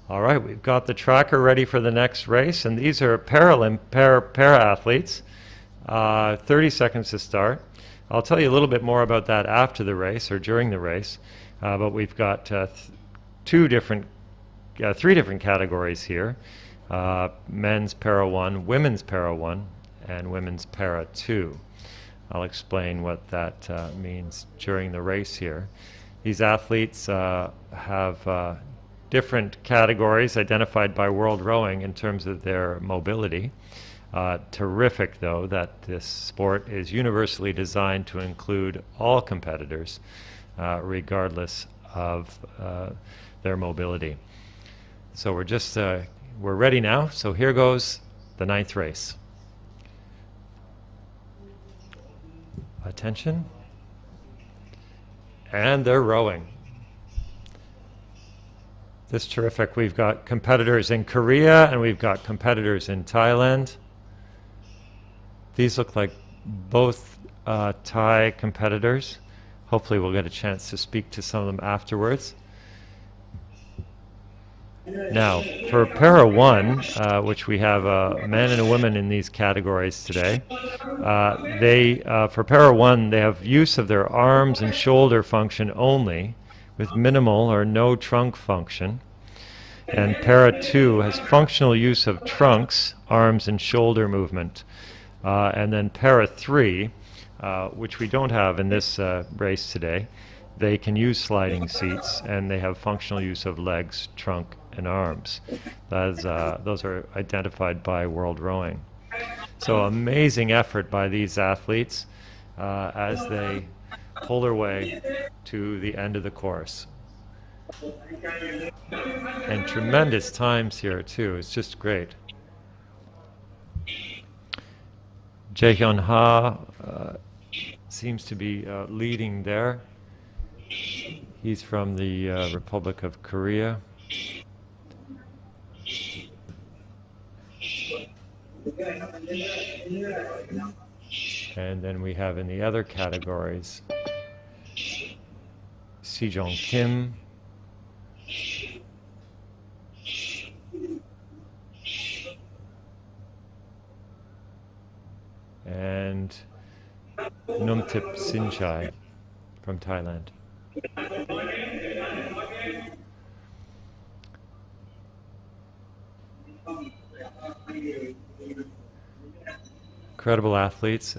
All right, we've got the tracker ready for the next race, and these are para-athletes. 30 seconds to start. I'll tell you a little bit more about that after the race or during the race, but we've got three different categories here: men's para 1, women's para 1, and women's para 2. I'll explain what that means during the race here. These athletes have different categories identified by World Rowing in terms of their mobility. Terrific, though, that this sport is universally designed to include all competitors, regardless of their mobility. So we're ready now. So here goes the 9th race. Attention. And they're rowing. This is terrific. We've got competitors in Korea and we've got competitors in Thailand. These look like both Thai competitors. Hopefully we'll get a chance to speak to some of them afterwards. Now, for para 1, which we have a man and a woman in these categories today, for para 1, they have use of their arms and shoulder function only, with minimal or no trunk function. And para 2 has functional use of trunks, arms, and shoulder movement. And then para 3, which we don't have in this race today, they can use sliding seats, and they have functional use of legs, trunk, and arms. Those are identified by World Rowing. So amazing effort by these athletes as they pull their way to the end of the course. And tremendous times here too. It's just great. Jae-hyun Ha seems to be leading there. He's from the Republic of Korea. And then we have in the other categories Sejong Kim, and Numtip Sinchai from Thailand. Incredible athletes,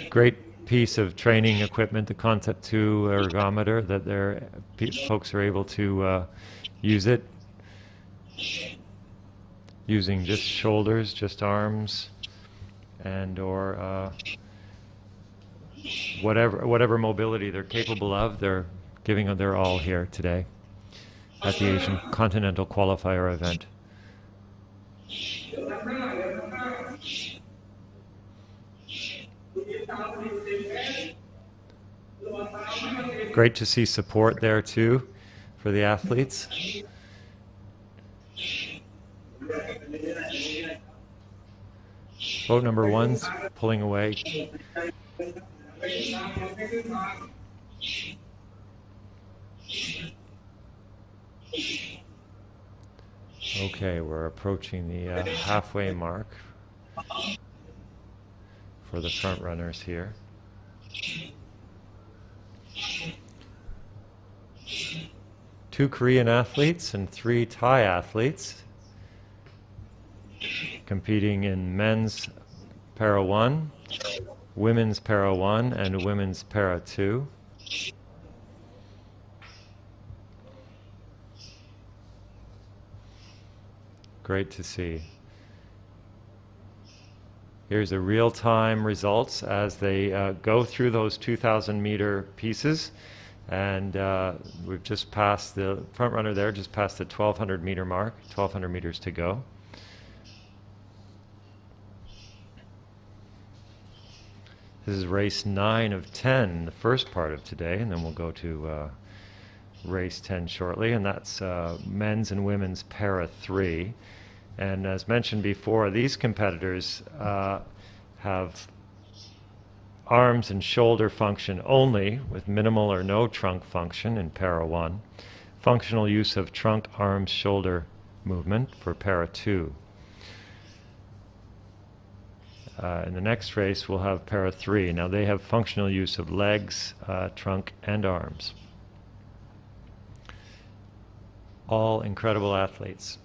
great piece of training equipment, the Concept 2 ergometer, that their folks are able to use it using just shoulders, just arms, and or whatever mobility they're capable of. They're giving their all here today at the Asian Continental Qualifier event. Great to see support there too for the athletes. Boat number 1's pulling away. Okay, we're approaching the halfway mark for the front runners here. Two Korean athletes and 3 Thai athletes competing in men's para 1, women's para 1, and women's para 2. Great to see. Here's the real-time results as they go through those 2,000-meter pieces. And we've just passed the front runner there, just passed the 1,200-meter mark, 1,200 meters to go. This is race 9 of 10, the first part of today, and then we'll go to race 10 shortly, and that's men's and women's para 3. And as mentioned before, these competitors have arms and shoulder function only, with minimal or no trunk function in para 1. Functional use of trunk, arms, shoulder movement for para 2. In the next race, we'll have para 3. Now they have functional use of legs, trunk, and arms. All incredible athletes.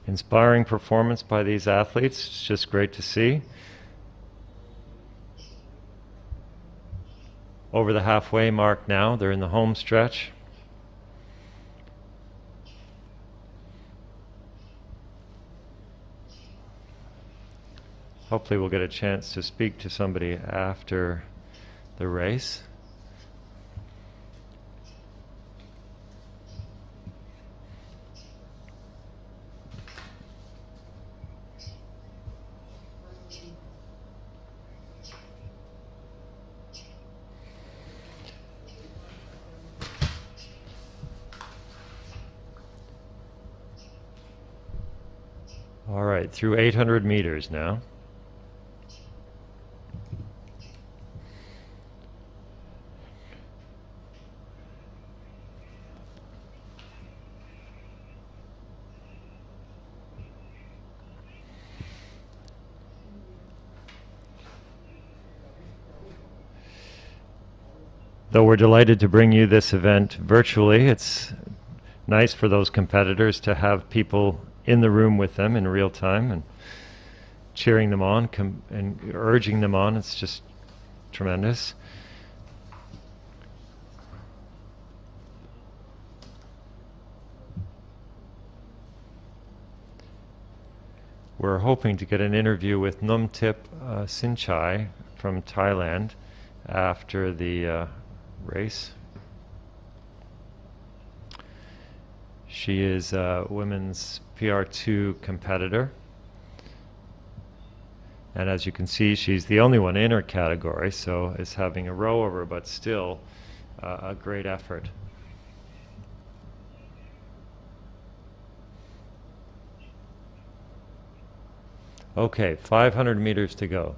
Inspiring performance by these athletes. It's just great to see. Over the halfway mark now, they're in the home stretch. Hopefully we'll get a chance to speak to somebody after the race. All right, through 800 meters now. Though we're delighted to bring you this event virtually, it's nice for those competitors to have people in the room with them in real time and cheering them on and urging them on. It's just tremendous. We're hoping to get an interview with Numtip Sinchai from Thailand after the race. She is a women's PR2 competitor, and as you can see, she's the only one in her category, so is having a row over, but still a great effort. Okay, 500 meters to go.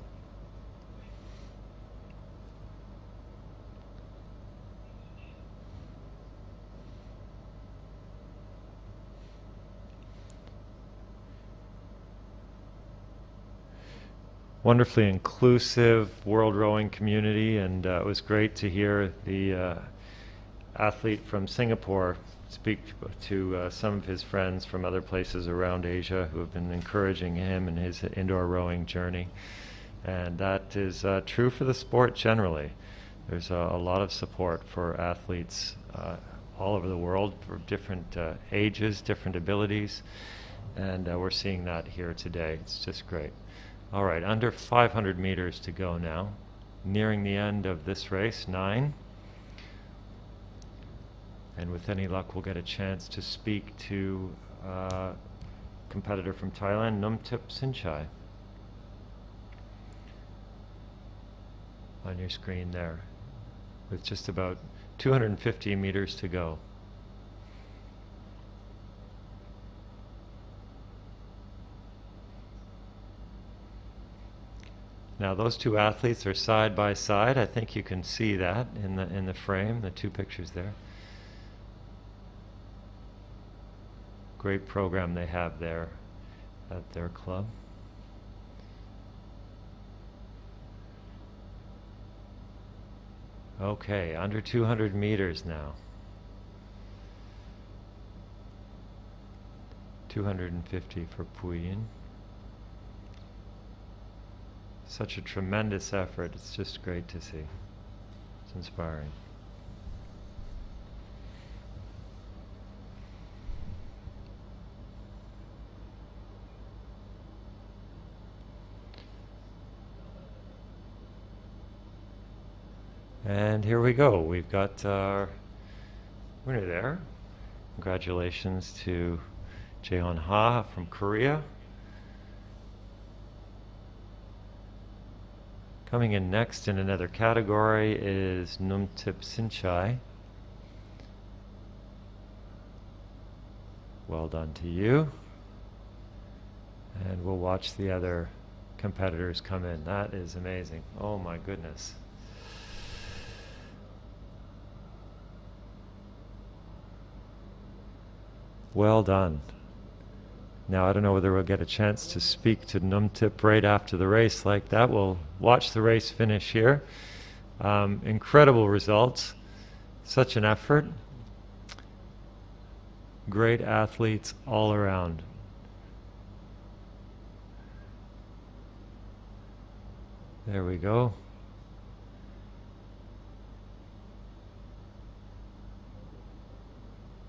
Wonderfully inclusive world rowing community, and it was great to hear the athlete from Singapore speak to some of his friends from other places around Asia who have been encouraging him in his indoor rowing journey. And that is true for the sport generally. There's a lot of support for athletes all over the world for different ages, different abilities, and we're seeing that here today. It's just great. All right, under 500 meters to go now. Nearing the end of this race, 9. And with any luck, we'll get a chance to speak to a competitor from Thailand, Numtip Sinchai. On your screen there, with just about 250 meters to go. Now those two athletes are side by side. I think you can see that in the frame, the two pictures there. Great program they have there at their club. Okay, under 200 meters now. 250 for Puyin. Such a tremendous effort. It's just great to see. It's inspiring. And here we go. We've got our winner there. Congratulations to Jaehyun Ha from Korea. Coming in next in another category is Numtip Sinchai. Well done to you. And we'll watch the other competitors come in. That is amazing. Oh my goodness. Well done. Now, I don't know whether we'll get a chance to speak to Numtip right after the race like that. We'll watch the race finish here. Incredible results. Such an effort. Great athletes all around. There we go.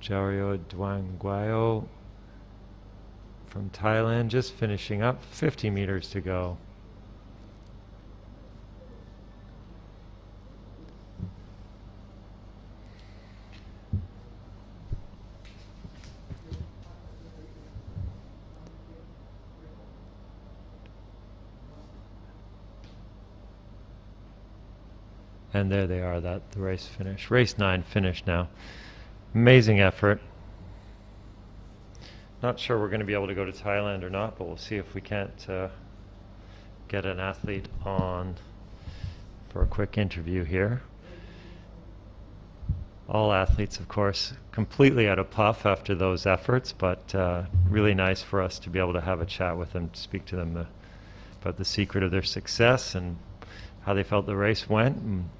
Jario Dwangguayo from Thailand, just finishing up, 50 meters to go. And there they are, the race finished. Race 9 finished now. Amazing effort. Not sure we're going to be able to go to Thailand or not, but we'll see if we can't get an athlete on for a quick interview here. All athletes, of course, completely out of puff after those efforts, but really nice for us to be able to have a chat with them, to speak to them about the secret of their success and how they felt the race went. And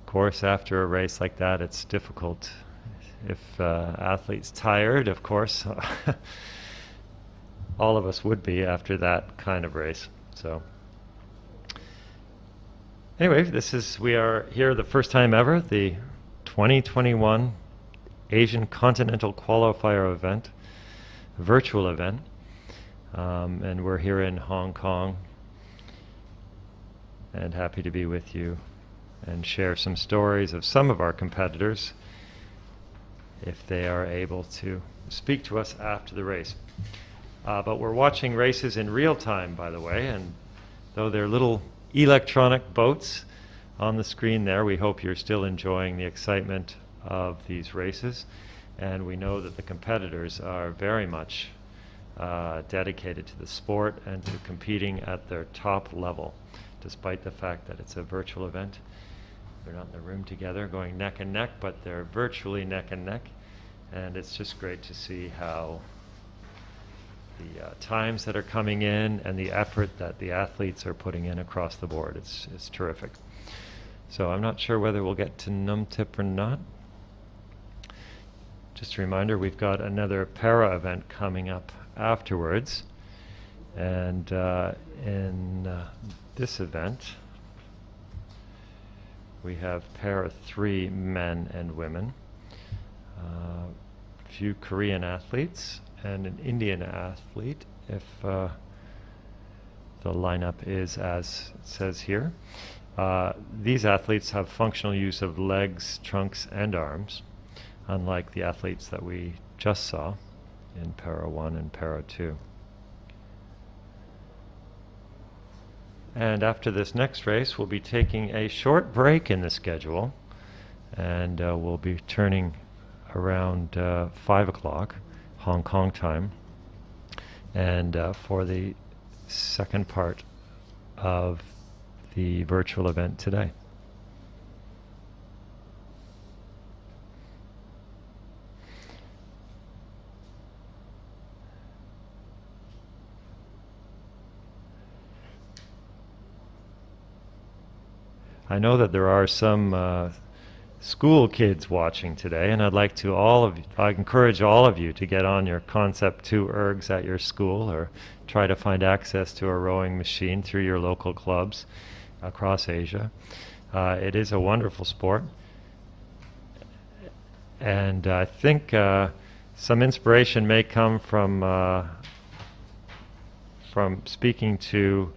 of course, after a race like that, it's difficult. If athlete's tired, of course, all of us would be after that kind of race. So anyway, we are here the first time ever, the 2021 Asian Continental Qualifier event, virtual event, and we're here in Hong Kong, and happy to be with you and share some stories of some of our competitors if they are able to speak to us after the race. But we're watching races in real time, by the way, and though they're little electronic boats on the screen there, we hope you're still enjoying the excitement of these races, and we know that the competitors are very much dedicated to the sport and to competing at their top level, despite the fact that it's a virtual event. They're not in the room together going neck and neck, but they're virtually neck and neck. And it's just great to see how the times that are coming in and the effort that the athletes are putting in across the board. It's terrific. So I'm not sure whether we'll get to Numtip or not. Just a reminder, we've got another para event coming up afterwards. And in this event, We have pair of 3 men and women, a few Korean athletes, and an Indian athlete, if the lineup is as it says here. These athletes have functional use of legs, trunks, and arms, unlike the athletes that we just saw in Para 1 and Para 2. And after this next race, we'll be taking a short break in the schedule, and we'll be turning around 5 o'clock Hong Kong time, and for the second part of the virtual event today. I know that there are some school kids watching today, and I'd like to I encourage all of you to get on your Concept 2 ergs at your school, or try to find access to a rowing machine through your local clubs across Asia. It is a wonderful sport, and I think some inspiration may come from speaking to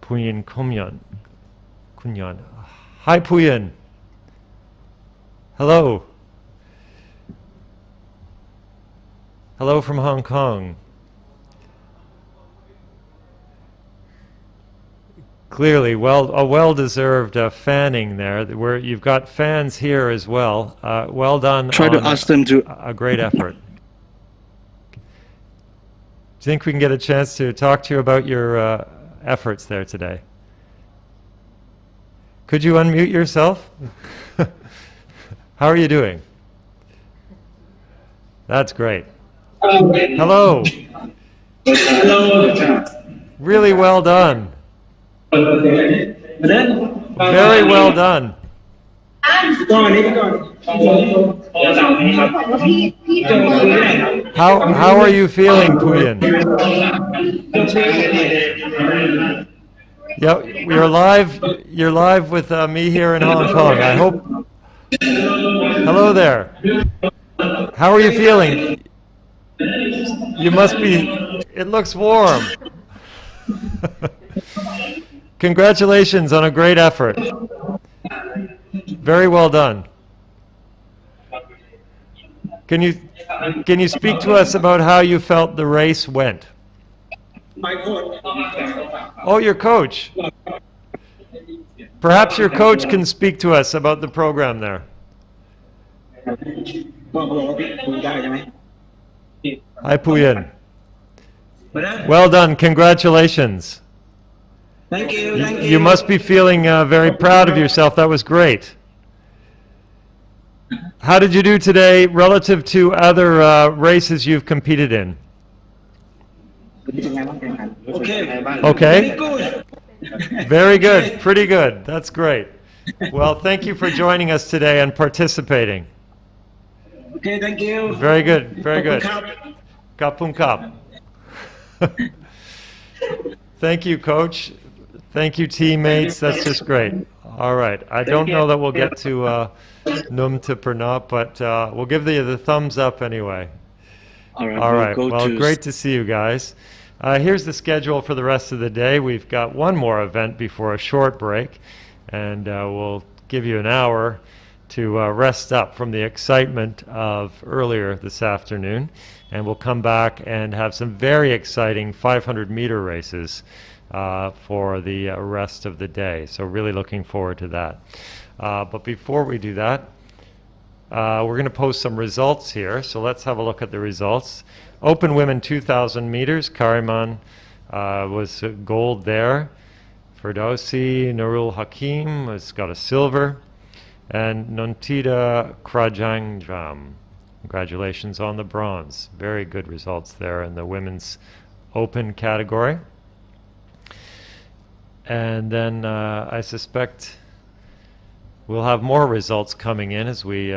Puyin Kunyan. Hi, Puyin. Hello. Hello from Hong Kong. Clearly, a well-deserved fanning there. Where you've got fans here as well. Well done. Try to ask them to. A great effort. Do you think we can get a chance to talk to you about your efforts there today? Could you unmute yourself? How are you doing? That's great. Hello. Hello. Really well done. Very well done. How are you feeling, Puyin? Yeah, you're live with me here in Hong Kong. I hope. Hello there. How are you feeling? You must be. It looks warm. Congratulations on a great effort. Very well done. Can you speak to us about how you felt the race went? My coach. Oh, your coach. Perhaps your coach can speak to us about the program there. Hi, Puyin. Well done. Congratulations. Thank you. Thank you. You must be feeling very proud of yourself. That was great. How did you do today relative to other races you've competed in? Okay. Very good. Pretty good. That's great. Well, thank you for joining us today and participating. Okay, thank you. Very good. Very good. Kapung kap. Thank you, Coach. Thank you, teammates. That's just great. All right. I don't know that we'll get to Num to Pernod, but we'll give you the thumbs up anyway. All right. All right. Well, great to see you guys. Here's the schedule for the rest of the day. We've got one more event before a short break, and we'll give you an hour to rest up from the excitement of earlier this afternoon, and we'll come back and have some very exciting 500-meter races for the rest of the day. So really looking forward to that. But before we do that, we're going to post some results here. So let's have a look at the results. Open Women 2,000 meters, Kariman was gold there. Ferdowsi Nurul Hakim has got a silver. And Nontita Krajangjam, congratulations on the bronze. Very good results there in the women's open category. And then I suspect we'll have more results coming in as we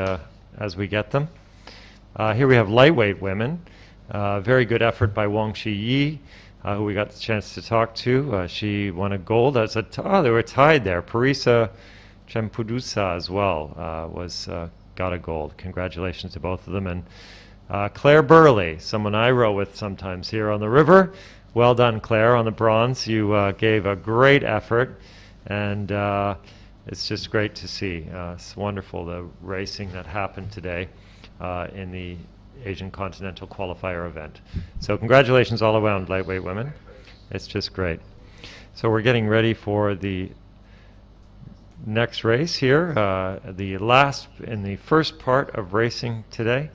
get them. Here we have lightweight women. Very good effort by Wang Shi-yi, who we got the chance to talk to. She won a gold. They were tied there. Parisa Chempudusa as well got a gold. Congratulations to both of them. And Claire Burley, someone I row with sometimes here on the river. Well done, Claire, on the bronze. You gave a great effort, and it's just great to see. It's wonderful, the racing that happened today in the Asian Continental Qualifier event. So congratulations all around, lightweight women. It's just great. So we're getting ready for the next race here, the last in the first part of racing today.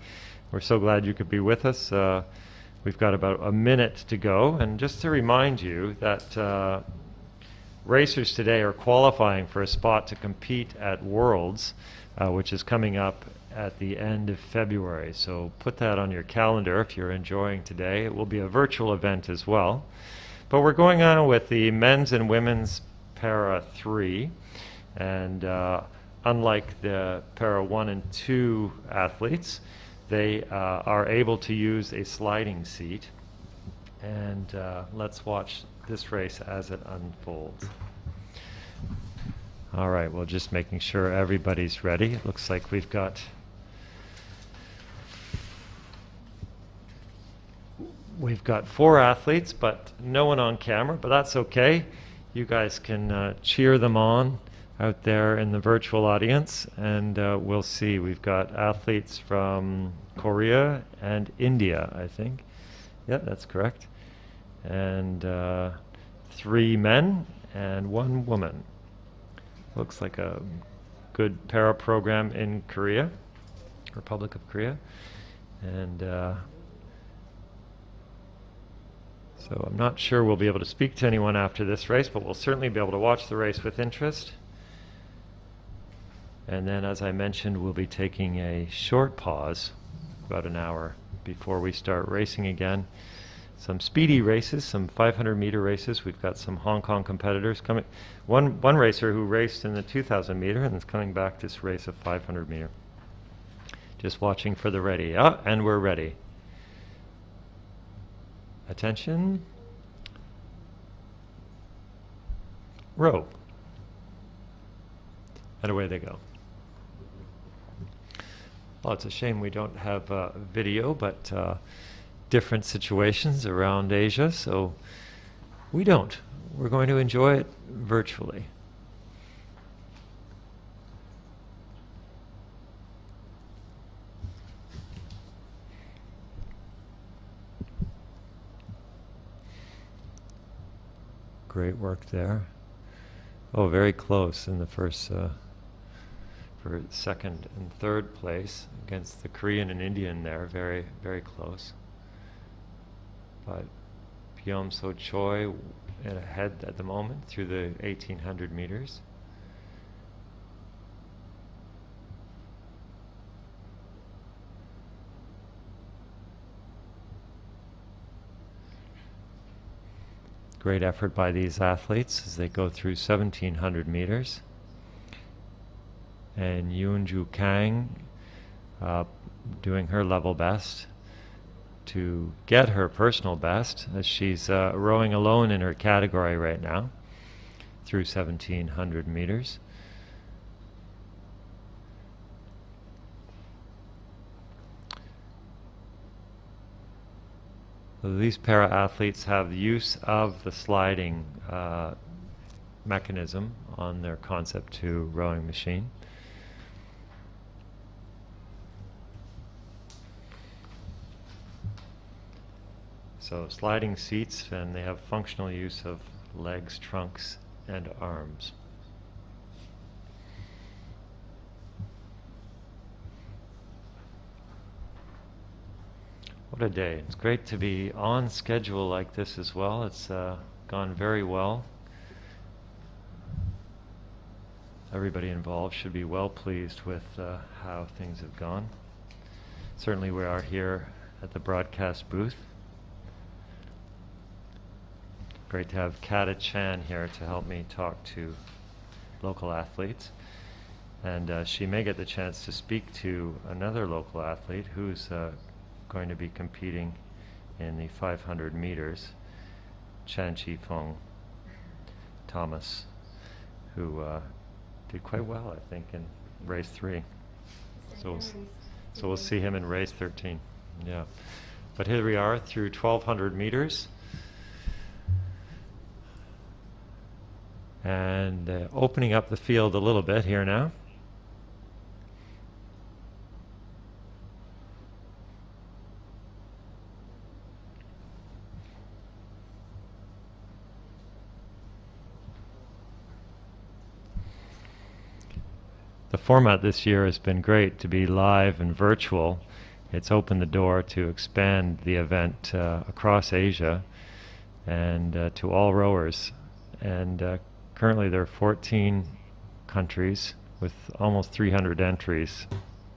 We're so glad you could be with us. We've got about a minute to go, and just to remind you that racers today are qualifying for a spot to compete at Worlds, which is coming up at the end of February. So put that on your calendar if you're enjoying today. It will be a virtual event as well. But we're going on with the men's and women's Para 3. And unlike the Para 1 and 2 athletes, they are able to use a sliding seat. And let's watch this race as it unfolds. All right, well, just making sure everybody's ready. It looks like we've got four athletes, but no one on camera, but that's okay. You guys can cheer them on out there in the virtual audience, and we'll see. We've got athletes from Korea and India, I think. Yeah, that's correct. And 3 men and 1 woman. Looks like a good para program in Korea, Republic of Korea. And so I'm not sure we'll be able to speak to anyone after this race, but we'll certainly be able to watch the race with interest. And then, as I mentioned, we'll be taking a short pause, about an hour, before we start racing again. Some speedy races, some 500-meter races. We've got some Hong Kong competitors coming. One racer who raced in the 2,000-meter and is coming back this race of 500-meter. Just watching for the ready. And we're ready. Attention. Row. And away they go. Well, it's a shame we don't have video, but different situations around Asia, so we don't. We're going to enjoy it virtually. Great work there. Oh, very close in the first, for second and third place against the Korean and Indian there. Very, very close. But Byom So Choi ahead at the moment through the 1,800 meters. Great effort by these athletes as they go through 1,700 meters. And Yoonju Kang doing her level best to get her personal best, as she's rowing alone in her category right now through 1,700 meters. So these para-athletes have the use of the sliding mechanism on their Concept 2 rowing machine. So sliding seats, and they have functional use of legs, trunks, and arms. What a day. It's great to be on schedule like this as well. It's gone very well. Everybody involved should be well pleased with how things have gone. Certainly we are here at the broadcast booth. Great to have Kata Chan here to help me talk to local athletes. And she may get the chance to speak to another local athlete who's going to be competing in the 500 meters, Chan Chi Fong Thomas, who did quite well, I think, in race 3. So we'll see him in race 13. Yeah. But here we are through 1,200 meters. And opening up the field a little bit here now. The format this year has been great to be live and virtual. It's opened the door to expand the event across Asia and to all rowers. And currently there are 14 countries with almost 300 entries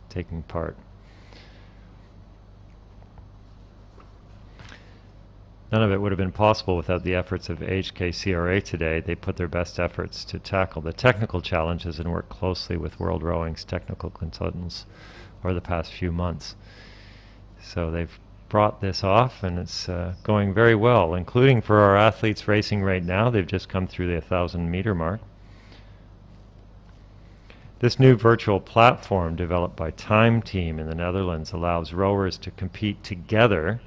taking part. None of it would have been possible without the efforts of HKCRA today. They put their best efforts to tackle the technical challenges and work closely with World Rowing's technical consultants over the past few months. So they've brought this off, and it's going very well, including for our athletes racing right now. They've just come through the 1,000-meter mark. This new virtual platform developed by Time Team in the Netherlands allows rowers to compete together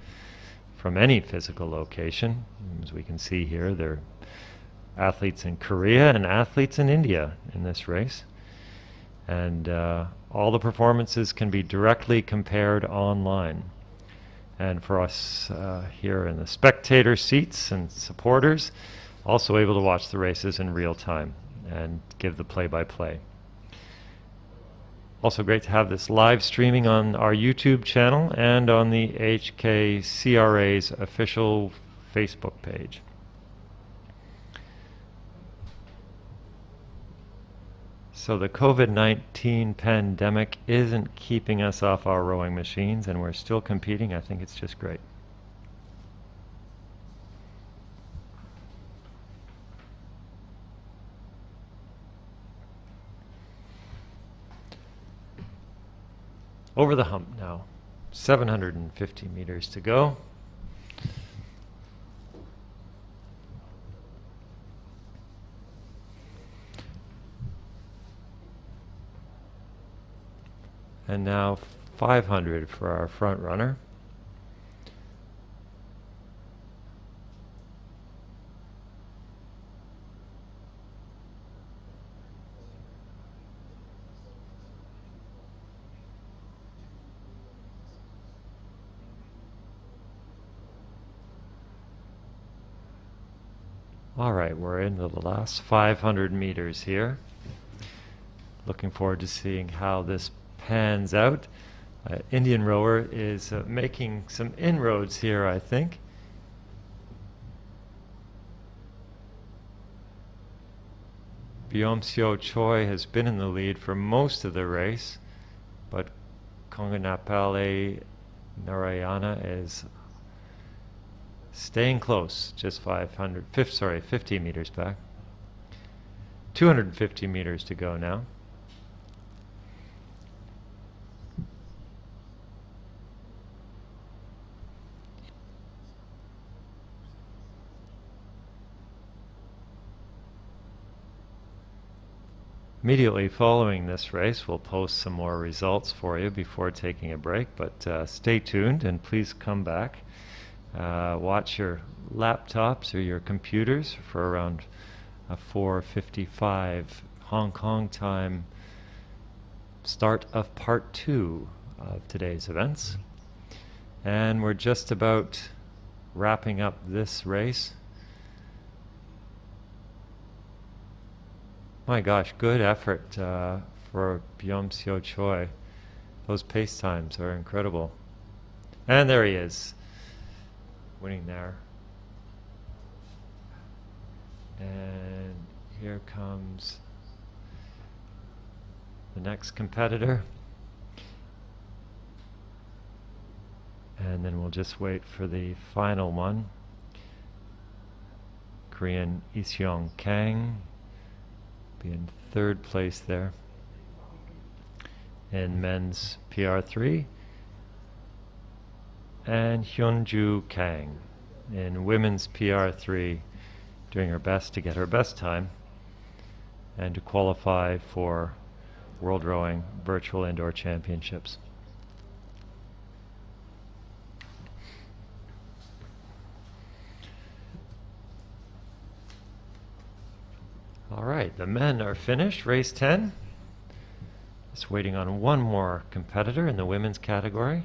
from any physical location. As we can see here, there are athletes in Korea and athletes in India in this race. And all the performances can be directly compared online. And for us here in the spectator seats and supporters, also able to watch the races in real time and give the play-by-play. Also great to have this live streaming on our YouTube channel and on the HKCRA's official Facebook page. So the COVID-19 pandemic isn't keeping us off our rowing machines, and we're still competing. I think it's just great. Over the hump now, 750 meters to go. And now 500 for our front runner. All right, we're into the last 500 meters here. Looking forward to seeing how this pans out. Indian rower is making some inroads here, I think. Byom-seo Choi has been in the lead for most of the race, but Konganapale Narayana is staying close, just 50 meters back. 250 meters to go now. Immediately following this race, we'll post some more results for you before taking a break, but stay tuned and please come back. Watch your laptops or your computers for around 4:55 Hong Kong time, start of part 2 of today's events. And we're just about wrapping up this race. My gosh, good effort for Byom-seo Choi. Those pace times are incredible. And there he is, winning there. And here comes the next competitor. And then we'll just wait for the final one. Korean Iseong Kang be in 3rd place there in men's PR3, and Hyunju Kang in women's PR3 doing her best to get her best time. and to qualify for World Rowing Virtual Indoor Championships. All right, the men are finished, race 10. Just waiting on one more competitor in the women's category.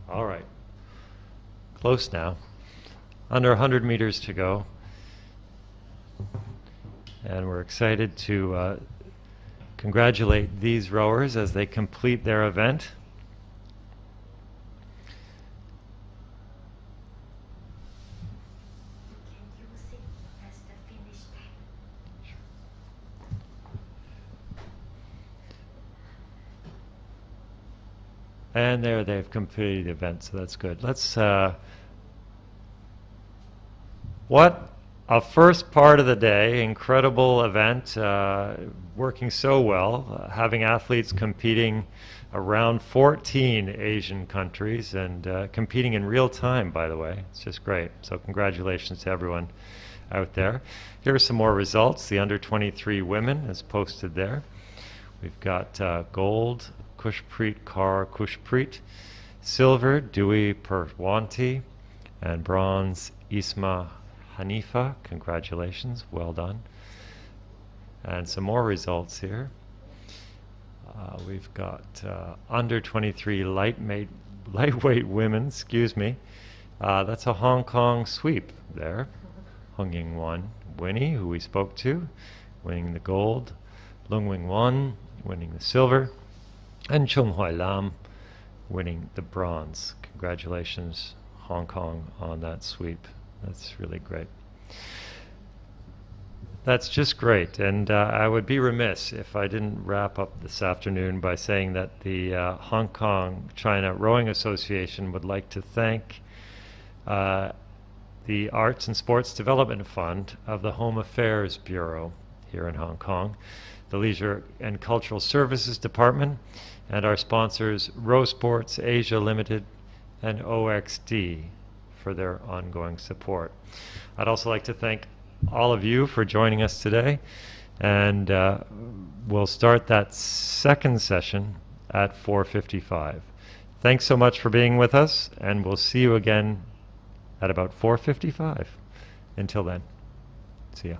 All right, close now. Under 100 meters to go. And we're excited to congratulate these rowers as they complete their event. And there they've completed the event, so that's good. Let's, what a first part of the day, incredible event, working so well, having athletes competing around 14 Asian countries and competing in real time, by the way. It's just great. So congratulations to everyone out there. Here are some more results. The under 23 women is posted there. We've got gold, Kushpreet Kaur Kushpreet, silver, Dewey Purwanti, and bronze, Isma Hanifa. Congratulations, well done. And some more results here. We've got under 23 lightweight women, excuse me. That's a Hong Kong sweep there. Hung Ying Wan Winnie, who we spoke to, winning the gold. Lung Wing Wan winning the silver. And Chung Hoi Lam winning the bronze. Congratulations, Hong Kong, on that sweep. That's really great. That's just great, and I would be remiss if I didn't wrap up this afternoon by saying that the Hong Kong China Rowing Association would like to thank the Arts and Sports Development Fund of the Home Affairs Bureau here in Hong Kong, the Leisure and Cultural Services Department, and our sponsors Row Sports Asia Limited and OXD for their ongoing support. I'd also like to thank all of you for joining us today, and we'll start that second session at 4:55. Thanks so much for being with us, and we'll see you again at about 4:55. Until then, see ya.